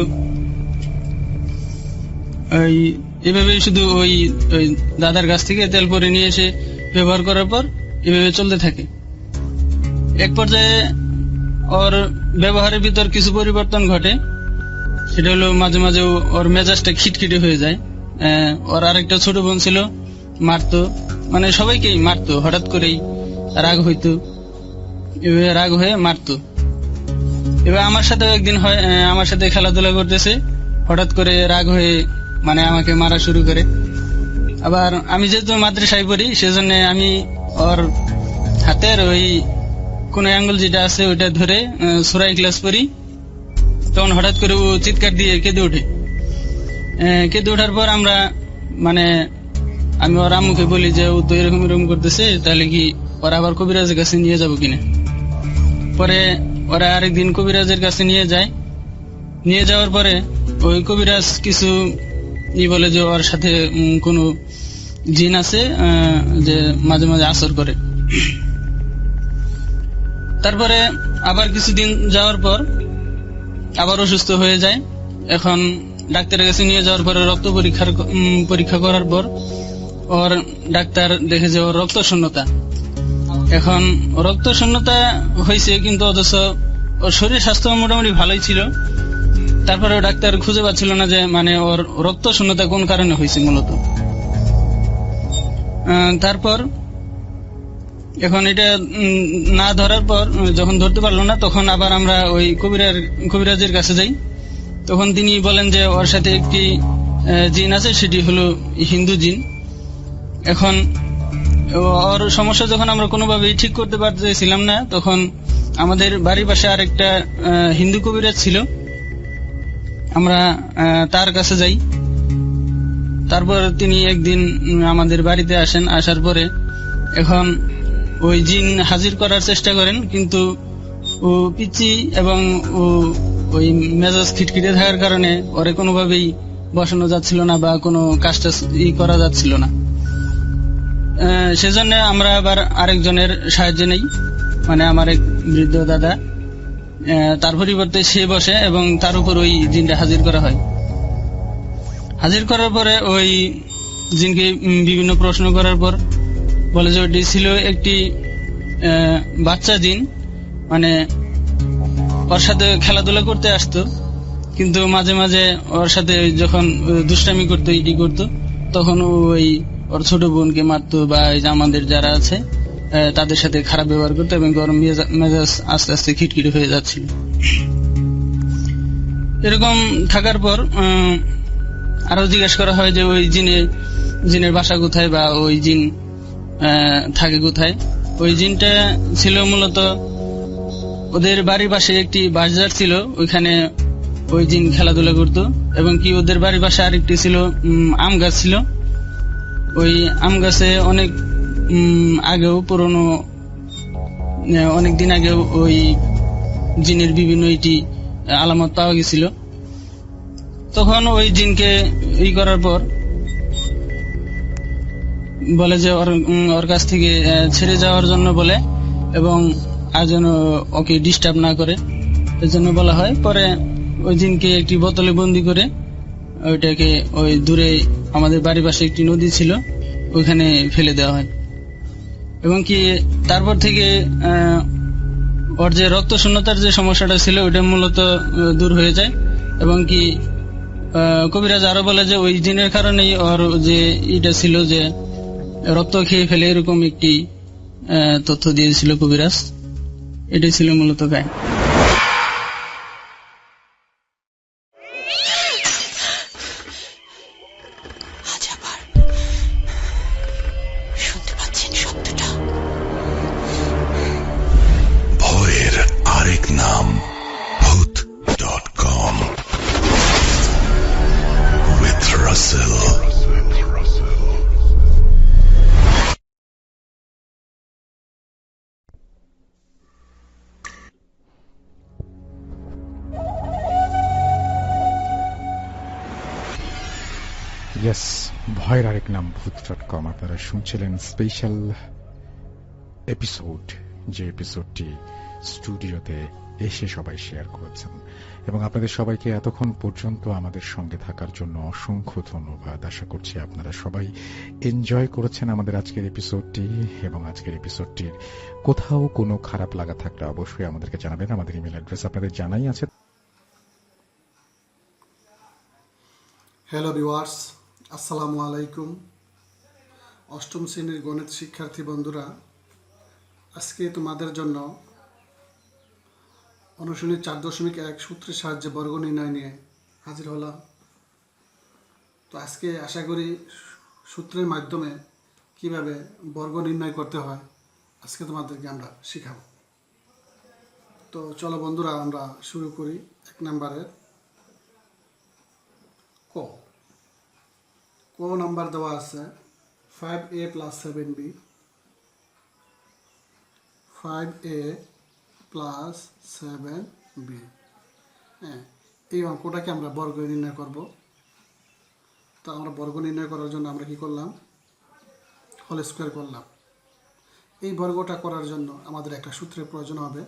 এভাবে শুধু ওই দাদার কাছ থেকে তেল পরে নিয়ে এসে ব্যবহার করার পর এভাবে চলতে থাকে। এক পর্যায়ে ওর ব্যবহারের ভিতর কিছু পরিবর্তন ঘটে। সেটা হলো মাঝে মাঝে ওর মেজাজটা খিটখিটে হয়ে যায়। ওর আরেকটা ছোট বোন ছিল, মারতো, মানে সবাইকেই মারতো, হঠাৎ করেই রাগ হইতো, এভাবে রাগ হয়ে মারতো। এবার আমার সাথে একদিন হয়, আমার সাথে খেলাধুলা করতেছে, হঠাৎ করে রাগ হয়ে মানে আমাকে মারা শুরু করে। আবার আমি যেহেতু মাদ্রাসায় পড়ি, সেজন্য আমি ওর হাতের ওই কোন আঙ্গুল যেটা আছে ওইটা ধরে সূরা ইখলাস পড়ি। তখন হঠাৎ করে ও চিৎকার দিয়ে কেঁদে ওঠে। কেঁদে ওঠার পর আমরা মানে আমি ওর আম্মুকে বলি যে ও তো এরকম এরকম করতেছে, তাহলে কি ওরা আবার কবিরাজের কাছে নিয়ে যাবো কিনা। পরে ওরা আরেকদিন কবিরাজের কাছে নিয়ে যায়। নিয়ে যাওয়ার পরে ওই কবিরাজ কিছু বলে যে ওর সাথে কোনো জিন আছে, যে মাঝে মাঝে আসর করে। তারপরে আবার কিছুদিন যাওয়ার পর আবার অসুস্থ হয়ে যায়। এখন ডাক্তারের কাছে নিয়ে যাওয়ার পরে রক্ত পরীক্ষা করার পর ওর ডাক্তার দেখে যে ওর রক্ত শূন্যতা। এখন রক্ত শূন্যতা হয়েছে, কিন্তু অথচ ওর শরীর স্বাস্থ্য মোটামুটি ভালোই ছিল। তারপরে ডাক্তার খুঁজে পাচ্ছিল না যে মানে ওর রক্ত শূন্যতা কোন কারণে হয়েছে মূলত। তারপর এখন এটা না ধরার পর, যখন ধরতে পারলো না, তখন আবার আমরা ওই কবিরাজের কাছে যাই। তখন তিনি বলেন যে ওর সাথে একটি জিন আছে, সেটি হলো হিন্দু জিন। এখন ওর সমস্যা যখন আমরা কোনোভাবেই ঠিক করতে পারতেছিলাম না, তখন আমাদের বাড়ির পাশে আরেকটা হিন্দু কবিরাজ ছিল, আমরা তার কাছে যাই। তারপর তিনি একদিন আমাদের বাড়িতে আসেন। আসার পরে এখন ওই জিন হাজির করার চেষ্টা করেন, কিন্তু ও পিচি এবং ওই মেজাজ খিটখিটে থাকার কারণে ওরে কোনোভাবেই বসানো যাচ্ছিল না বা কোনো কাজটা করা যাচ্ছিল না। সেজন্য আমরা আবার আরেকজনের সাহায্য নেই, মানে আমার এক বৃদ্ধ দাদা, তার পরিবর্তে সে বসে এবং তার উপর ওই জিনটা হাজির করা হয়। হাজির করার পরে ওই জিনকে বিভিন্ন প্রশ্ন করার পর বলে যে ওটি ছিল একটি বাচ্চা জিন, মানে ওর সাথে খেলাধুলা করতে আসতো, কিন্তু মাঝে মাঝে ওর সাথে যখন দুষ্টামি করতো, ইটি করতো, তখন ওই ওর ছোট বোনকে মারতো বা আমাদের যারা আছে তাদের সাথে খারাপ ব্যবহার করতো এবং গরম মেজাজ আস্তে আস্তে খিটখিটে হয়ে যাচ্ছিল। এরকম থাকার পর আরো জিজ্ঞাসা করা হয় যে ওই জিনের বাসা কোথায় বা ওই জিন থাকে কোথায়। ওই জিনটা ছিল মূলত ওদের বাড়ির পাশে একটি বাজার ছিল, ওইখানে ওই জিন খেলাধুলা করতো। এবং কি ওদের বাড়ির পাশে আরেকটি ছিল আম গাছ ছিল। ওই আম গাছে অনেক আগেও পুরনো অনেকদিন আগেও ওই জিনের বিভিন্ন আলামত পাওয়া গেছিল। তখন ওই জিনকে করার পর বলে যে ওর কাছ থেকে ছেড়ে যাওয়ার জন্য বলে, এবং আর যেন ওকে ডিস্টার্ব না করে এর জন্য বলা হয়। পরে ওই জিনকে একটি বোতলে বন্দি করে ওইটাকে ওই দূরে আমাদের বাড়ির পাশে একটি নদী ছিল ওইখানে ফেলে দেওয়া হয়, এবং কি তারপর থেকে ওর যে রক্ত শূন্যতার যে সমস্যাটা ছিল ওইটা মূলত দূর হয়ে যায়। এবং কি কবিরাজ আরো বলে যে ওই জিনের কারণেই ওর যে এটা ছিল যে রক্ত খেয়ে ফেলে, এরকম একটি তথ্য দিয়েছিল কবিরাজ। এটাই ছিল মূলত কাহিনী। ভয়ের আরেক নাম ভূত.com with Russell. ইয়েস, ভয়ের আরেক নাম ভূত.com। আপনারা শুনছিলেন স্পেশাল এপিসোড, যে এপিসোডটি স্টুডিওতে এসে সবাই শেয়ার করেছেন। এবং আপনাদের সবাইকে এতক্ষণ পর্যন্ত আমাদের সঙ্গে থাকার জন্য অসংখ্য ধন্যবাদ। আশা করছি আপনারা সবাই এনজয় করেছেন আমাদের আজকের এপিসোডটি। এবং আজকের এপিসোডটির কোথাও কোনো খারাপ লাগা থাকলে অবশ্যই আমাদেরকে জানাবেন। আমাদের ইমেল অ্যাড্রেস আপনাদের জানাই আছে। হ্যালো ভিউয়ার্স, আসসালামু আলাইকুম। অষ্টম শ্রেণীর গণিত শিক্ষার্থী বন্ধুরা, আজকে তোমাদের জন্য অনুশীলনী 4.1 সূত্রের সাহায্যে বর্গ নির্ণয় নিয়ে হাজির হলাম। তো আজকে আশা করি সূত্রের মাধ্যমে কিভাবে বর্গ নির্ণয় করতে হয় আজকে তোমাদেরকে আমরা শেখাবো। তো চলো বন্ধুরা, আমরা শুরু করি। 1 নম্বরের ক নাম্বার দেওয়া আছে 5a + 7b, 5a + 7b। হ্যাঁ, এই অঙ্কটাকে আমরা বর্গ নির্ণয় করব। তো আমরা বর্গ নির্ণয় করার জন্য আমরা কি করলাম? হোল স্কোয়ার করলাম। এই বর্গটা করার জন্য আমাদের একটা সূত্রের প্রয়োজন হবে।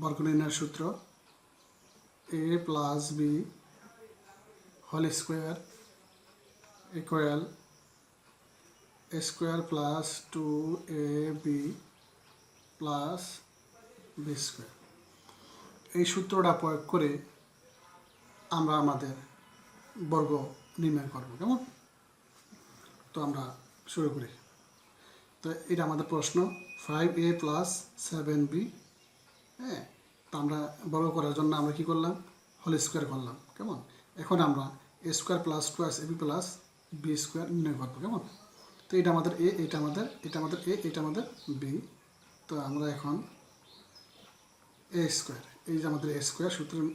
বর্গ নির্ণয়ের সূত্র a + b whole square equal a square + 2ab + b square. এই সূত্রটা প্রয়োগ করে আমরা আমাদের বর্গ নির্ণয় করব। কেমন? তো আমরা শুরু করি। তো এটা আমাদের প্রশ্ন 5a + 7b। হ্যাঁ, তো আমরা বর্গ করার জন্য আমরা কি করলাম? হোল স্কোয়ার করলাম। কেমন? এখন আমরা a square + 2ab + b square নির্ণয় করবো। কেমন? তো এটা আমাদের a, এটা আমাদের a, এটা আমাদের b। তো আমরা এখন a স্কোয়ার, এই যে আমাদের a স্কোয়ার সূত্রের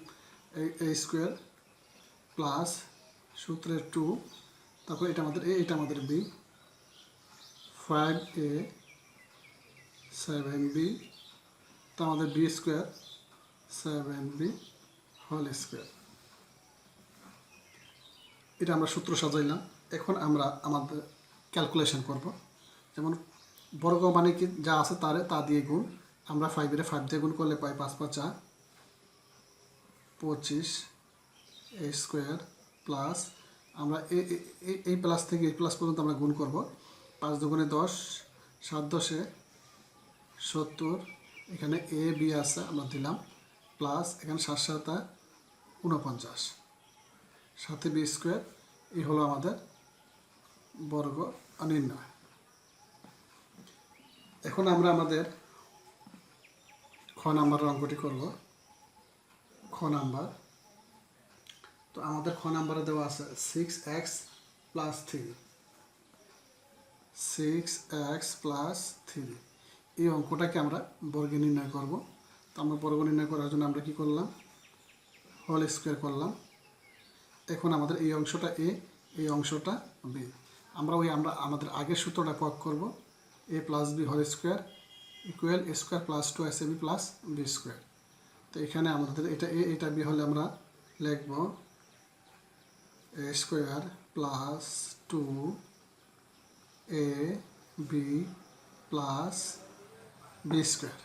a স্কোয়ার প্লাস সূত্রের 2, তারপর এটা আমাদের a, এটা আমাদের b, 5a 7b, তো আমাদের b square 7b whole square. এটা আমরা সূত্র সাজাইলাম। এখন আমরা আমাদের ক্যালকুলেশন করব। যেমন বর্গ মানে কি যা আছে তা দিয়ে গুণ। আমরা 5 দিয়ে গুণ করলে পাই 5 × 5 = 25 a স্কোয়ার প্লাস আমরা এই প্লাস থেকে এই প্লাস পর্যন্ত আমরা গুণ করব। 5 × 2 = 10, 7 × 10 = 70। এখানে a b আছে আমরা দিলাম, প্লাস এখানে 7 × 7 = 49, সাথে b স্কোয়ার। এই হলো আমাদের বর্গ নির্ণয়। এখন আমরা আমাদের খ নাম্বার অঙ্কটি করব। খ নাম্বার, তো আমাদের খ নাম্বারে দেওয়া আছে 6x + 3, 6x + 3। এই অঙ্কটাকে আমরা বর্গে নির্ণয় করব। তো আমরা বর্গ নির্ণয় করার জন্য আমরা কি করলাম? হোল স্কোয়ার করলাম। এখন আমাদের এই অংশটা a, এই অংশটা b। আমরা আমাদের আগের সূত্রটা প্রয়োগ করব। a + b whole square equal a square + 2ac + b square. তো এখানে আমাদের এটা a, এটা b হলে আমরা লিখব a square plus 2ab plus b square.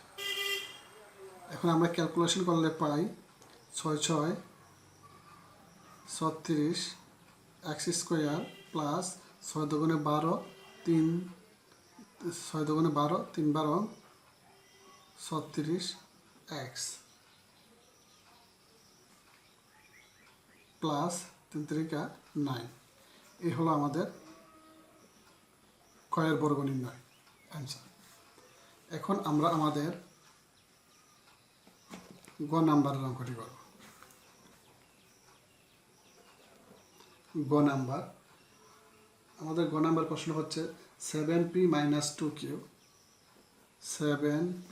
এখন আমরা ক্যালকুলেশন করলে পাই 6 6 36 এক্স স্কোয়ার প্লাস 6 দুগুণে 12 3 6 দুগুণে 12 3 12 36 এক্স প্লাস 3 3 9। এই হলো আমাদের কয়ের বর্গ নির্ণয় অ্যান্সার। এখন আমরা আমাদের গ নাম্বারের অঙ্কটি করব। গ নাম্বার, আমাদের গ নাম্বার প্রশ্ন হচ্ছে 7p - 2q 7p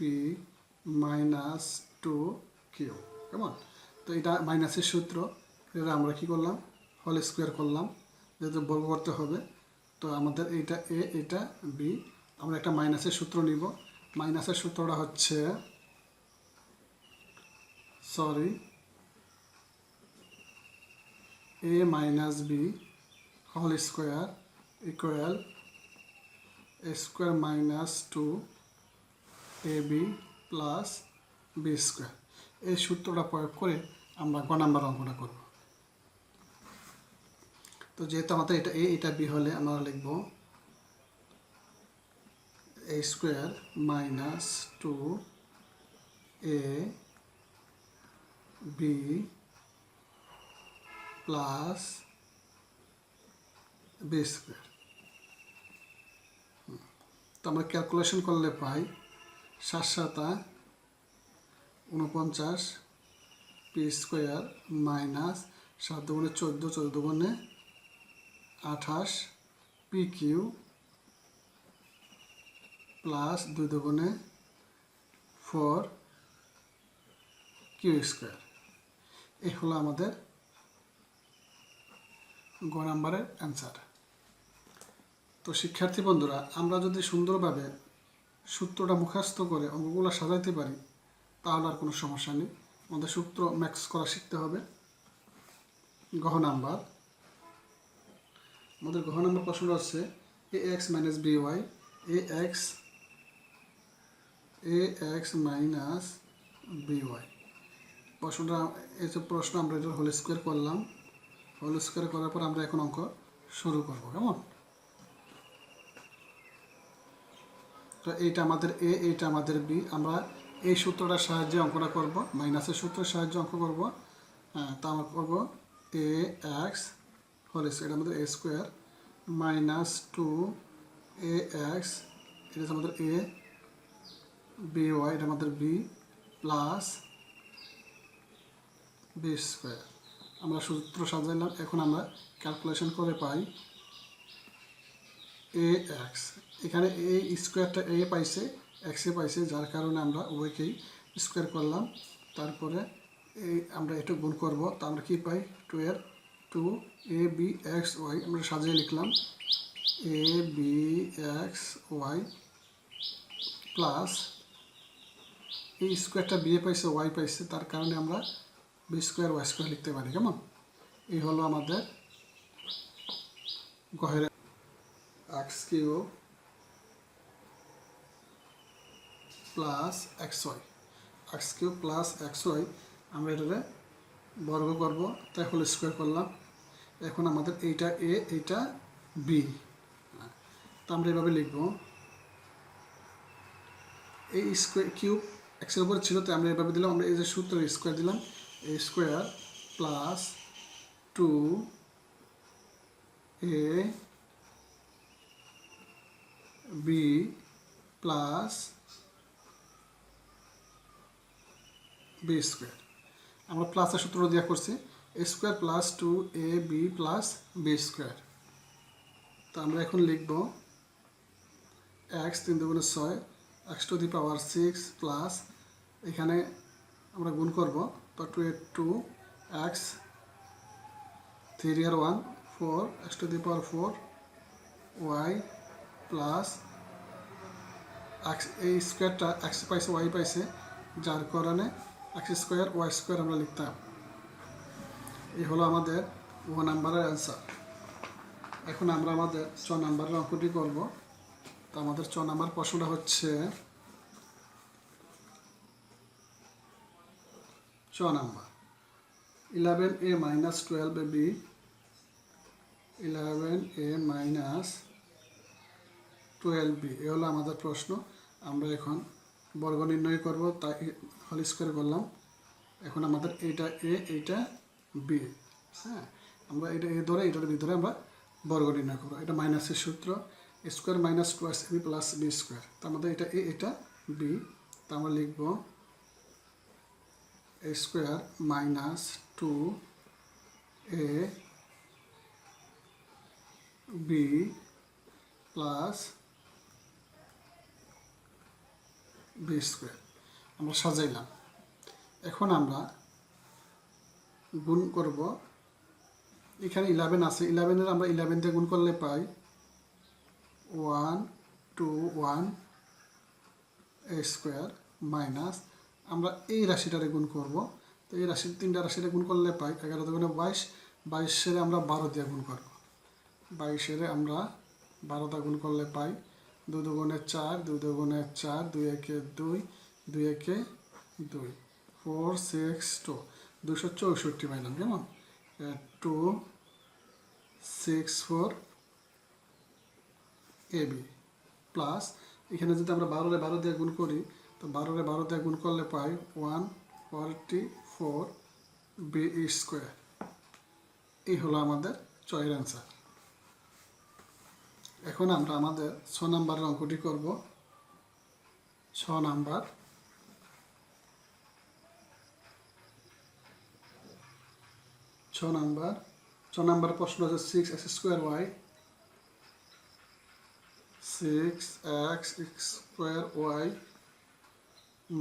- 2q কেমন? তো এটা মাইনাসের সূত্র, এটা আমরা কি করলাম হোল স্কোয়ার করলাম, যেহেতু বর্গ করতে হবে। তো আমাদের এইটা এ এটা বি, আমরা একটা মাইনাসের সূত্র নিব। মাইনাসের সূত্রটা হচ্ছে a minus b whole square equal a square minus 2ab plus b square. এই সূত্রটা প্রয়োগ করে আমরা গ নাম্বার অঙ্কটা করব। তো যেহেতু আমাদের এটা এ এটা বি হলে আমরা লিখব a square minus 2ab plus b square. তো আমরা ক্যালকুলেশন করলে পাই 7 7 49 পি স্কোয়ার মাইনাস 7 দুগুণে 14 14 দুগুণে 28 পি কিউ প্লাস 2 দুগুণে 4 কিউ স্কোয়ার। এই হলো আমাদের গ নাম্বারের অ্যান্সার। তো শিক্ষার্থী বন্ধুরা, আমরা যদি সুন্দরভাবে সূত্রটা মুখস্থ করে অঙ্কগুলো সাজাইতে পারি তাহলে আর কোনো সমস্যা নেই। আমাদের সূত্র ম্যাক্স করা শিখতে হবে। গ নাম্বার, আমাদের গ নাম্বার প্রশ্নটা হচ্ছে ax minus by ax minus by। প্রশ্নটা এই যে প্রশ্ন আমরা এটা হোল স্কোয়ার করলাম, হোল স্কোয়ার করার পর আমরা এখন অঙ্ক শুরু করব কেমন? তো এইটা আমাদের এ এইটা আমাদের বি। আমরা এই সূত্রটার সাহায্যে অঙ্কটা করব, মাইনাসের সূত্রের সাহায্যে অঙ্ক করব। তা আমরা করবো এ এক্স হোল স্কোয়ার, এটা আমাদের এ স্কোয়ার মাইনাস 2ax, এটা হচ্ছে আমাদের এ বি ওয়াই, এটা আমাদের বি প্লাস বি স্কোয়ার। আমরা সূত্র সাজাইলাম, এখন আমরা ক্যালকুলেশন করে পাই এ এক্স। এখানে এ স্কোয়ারটা এ পাইছে, এক্সে পাইছে, যার কারণে আমরা উভয়কেই স্কোয়ার করলাম। তারপরে এই আমরা একটু গুণ করব, তা আমরা কী পাই 2abxy, আমরা সাজিয়ে লিখলাম abxy প্লাস এই স্কোয়ারটা বি এ পাইছে ওয়াই পাইছে, তার কারণে আমরা বি স্কোয়ার ওয়াই স্কোয়ার লিখতে পারি কেমন? এই হলো আমাদের গহের x cube plus xy, x cube plus xy। আমরা এটাকে বর্গ করব, তাই হোল স্কোয়ার করলাম। এখন আমাদের এইটা এ এইটা বি, তো আমরা এভাবে লিখব এই স্কোয়ার কিউব এক্সের উপরে ছিল, তাই আমরা এভাবে দিলাম। আমরা এই যে সূত্র স্কোয়ার দিলাম, a square plus 2ab plus b square. আমরা প্লাসের সূত্র দেওয়া করছি a square plus 2ab plus b square. তো আমরা এখন লিখব এক্স 3 দুগুণে 6 x to the power 6 plus এখানে আমরা গুণ করব, তো 2 2 এক্স 3 আর 1 4 x to the power 4 y plus x, এই স্কোয়ারটা এক্স পাইছে ওয়াই পাইছে, যার কারণে এক্স স্কোয়ার ওয়াই স্কোয়ার আমরা লিখতাম। এই হলো আমাদের ও নাম্বারের অ্যান্সার। এখন আমরা আমাদের 6 নাম্বারের অঙ্কটি করব। তো আমাদের 6 নাম্বার প্রশ্নটা হচ্ছে 6 number 11a minus 12b 11a minus 12b এ হলো আমাদের প্রশ্ন। আমরা এখন বর্গ নির্ণয় করব, তাই হোল স্কয়ার করলাম। এখন আমাদের এইটা a এইটা b, হ্যাঁ আমরা এটা a ধরে এটার b ধরে আমরা বর্গ নির্ণয় করব। এটা মাইনাসের সূত্র, a square minus 2ab plus b square. তো আমাদের এটা a এটা b, তো আমরা লিখব a square minus 2ab plus b square. আমরা সাজাইলাম। এখন আমরা গুণ করব। এখানে 11 আছে, 11 আমরা 11 দিয়ে গুণ করলে পাই 1 2 1 a স্কয়ার মাইনাস আমরা এই রাশিটারে গুণ করব। তো এই রাশির 3টা রাশিরে গুণ করলে পাই 11 দুগুণে 22, 22 আমরা 12 দিয়ে গুণ করব। 22 আমরা 12 দিয়ে গুণ করলে পাই 2 দুগুণে 4, 2 দুগুণে 4, 2 একে 2, 2 একে 2, 4 6 2 264 পাইলাম। কেমন 2 6 4 ab প্লাস এখানে যদি আমরা 12 12 দিয়ে গুণ করি, তো 12 12 দিয়ে গুণ করলে পাই 144 b স্কয়ার। এই হলো আমাদের 6 এর অ্যান্সার। এখন আমরা আমাদের 6 নাম্বারের অঙ্কটি করব। 6 নাম্বার 6 নাম্বার প্রশ্ন হচ্ছে 6x square y 6x square y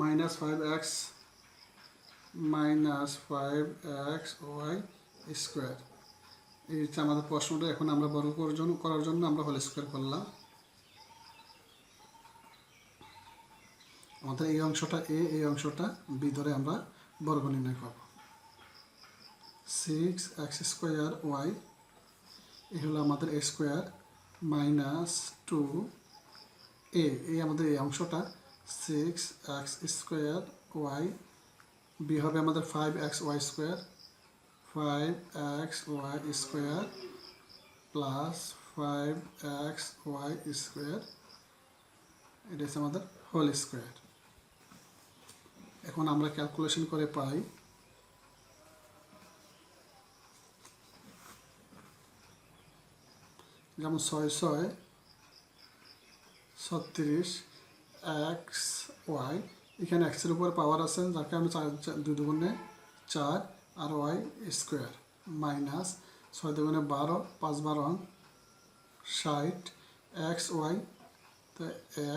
minus 5x y square. এই হচ্ছে আমাদের প্রশ্নটা। এখন আমরা বর্গ করার জন্য আমরা হোল স্কয়ার করলাম। আমাদের এই অংশটা a, এই অংশটা b ধরে আমরা বর্গ নির্ণয় করব। 6x স্কয়ার y এই হলো আমাদের a স্কয়ার মাইনাস 2a, এই আমাদের এই অংশটা 6x স্কয়ার y, b হবে আমাদের 5xy square, 5xy square plus 5xy square, এটা হচ্ছে আমাদের হোল স্কয়ার। এখন আমরা ক্যালকুলেশন করে পাই যেমন 6 6 36 xy, এখানে x এর উপর পাওয়ার আছে যার কারণে 2 দুগুণে 4 আর y স্কয়ার মাইনাস 6 দুগুণে 12 5 12 60 xy। তো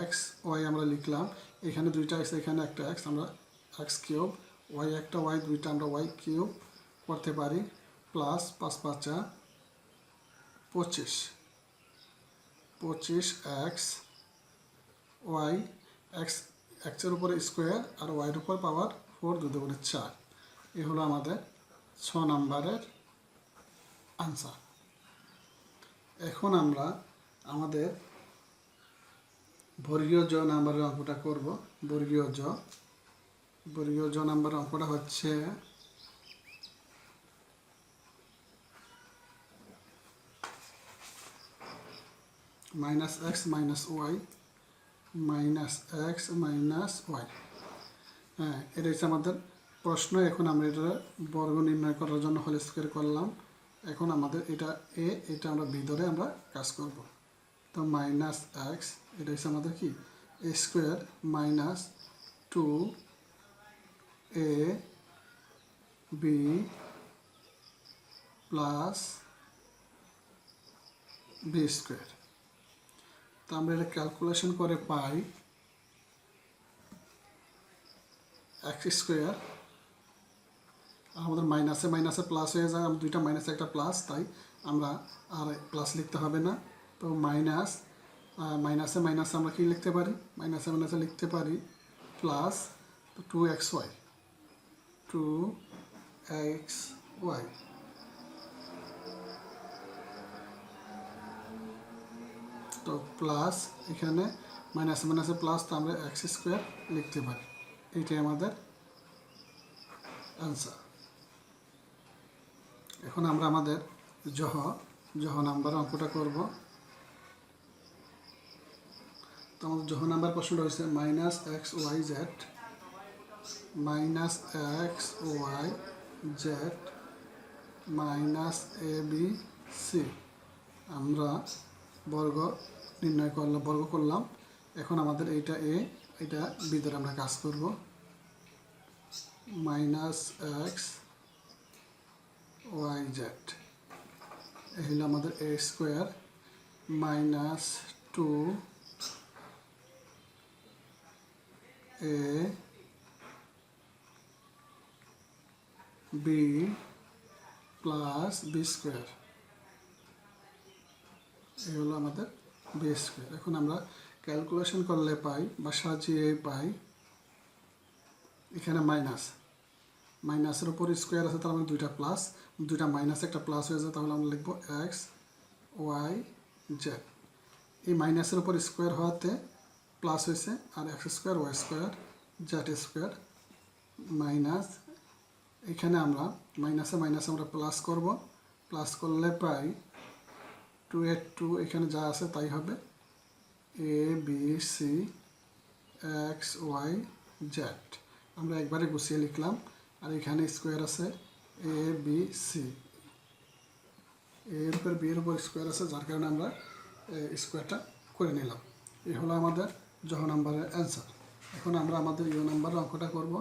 xy আমরা লিখলাম, এখানে 2টা x এখানে একটা x, আমরা x কিউব, y একটা y, 2টা আমরা y কিউব করতে পারি প্লাস 5 5 25 25x y, x এর উপরে স্কোয়ার আর y এর উপর পাওয়ার 4 2 দুগুণে 4। এই হলো আমাদের 6 নাম্বারের আনসার। এখন আমরা আমাদের বর্গীয় জ নাম্বারের অঙ্কটা করব। বর্গীয় জ নাম্বারের অঙ্কটা হচ্ছে minus x minus y minus x minus y. হ্যাঁ, এটা হচ্ছে আমাদের প্রশ্ন। এখন আমরা এটা বর্গ নির্ণয় করার জন্য হোল স্কয়ার করলাম। এখন আমাদের এটা এ, এটা আমরা বি ধরে আমরা কাজ করব। তো মাইনাস এক্স, এটা হচ্ছে আমাদের কি a square minus 2ab plus b square. তো আমরা এটা ক্যালকুলেশন করে পাই এক্স স্কোয়ার, আমাদের মাইনাসে মাইনাসে প্লাস হয়ে যায়, আমরা দুইটা মাইনাসে একটা প্লাস, তাই আমরা আর প্লাস লিখতে হবে না। তো মাইনাস মাইনাসে মাইনাসে আমরা কি লিখতে পারি, মাইনাসে মাইনাসে লিখতে পারি প্লাস 2xy তো প্লাস এখানে মাইনাস মাইনাসে প্লাস, তো আমরা এক্স স্কোয়ার লিখতে পারি। এইটাই আমাদের অ্যান্সার। এখন আমরা আমাদের জহ নাম্বার অঙ্কটা করব। তো আমাদের জহ নাম্বার প্রশ্নটা হচ্ছে minus x y z minus a b c. আমরা বর্গ করলাম। এখন আমাদের এইটা এ, এটা বি দ্বারা আমরা কাজ করব। মাইনাস এক্স ওয়াই জেড, এই হলো আমাদের এ square minus 2 A B plus b square, এই হলো আমাদের বি স্কোয়ার। এখন আমরা ক্যালকুলেশন করলে পাই বা সাজিয়ে পাই, এখানে মাইনাসের উপর স্কোয়ার আছে, তার মানে দুইটা মাইনাস একটা প্লাস হয়ে যায়, তাহলে আমরা লিখবো এক্স ওয়াই জেড। এই মাইনাসের উপর স্কোয়ার হওয়াতে প্লাস হয়েছে, আর x square y square z square minus, এখানে আমরা মাইনাসে আমরা প্লাস করব, প্লাস করলে পাই 2 এখানে যা আছে তাই হবে a b c x y z. আমরা একবারে গুছিয়ে লিখলাম, আর এখানে স্কোয়ার আছে এ বি সি, এর উপর বি এর উপর স্কোয়ার আছে, যার কারণে আমরা স্কোয়ারটা করে নিলাম। এই হলো আমাদের জহ নাম্বারের অ্যান্সার। এখন আমরা আমাদের ইউ নাম্বারের অঙ্কটা করব।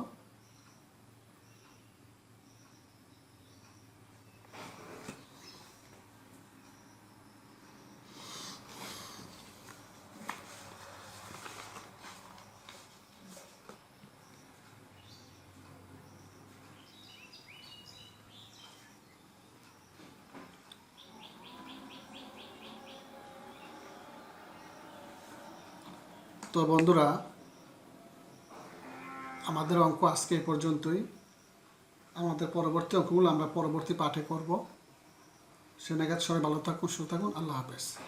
তো বন্ধুরা, আমাদের অঙ্ক আজকে এই পর্যন্তই। আমাদের পরবর্তী অঙ্কগুলো আমরা পরবর্তী পাঠে করব। সে নাগাদ সবাই ভালো থাকুন, সুস্থ থাকুন। আল্লাহ হাফেজ।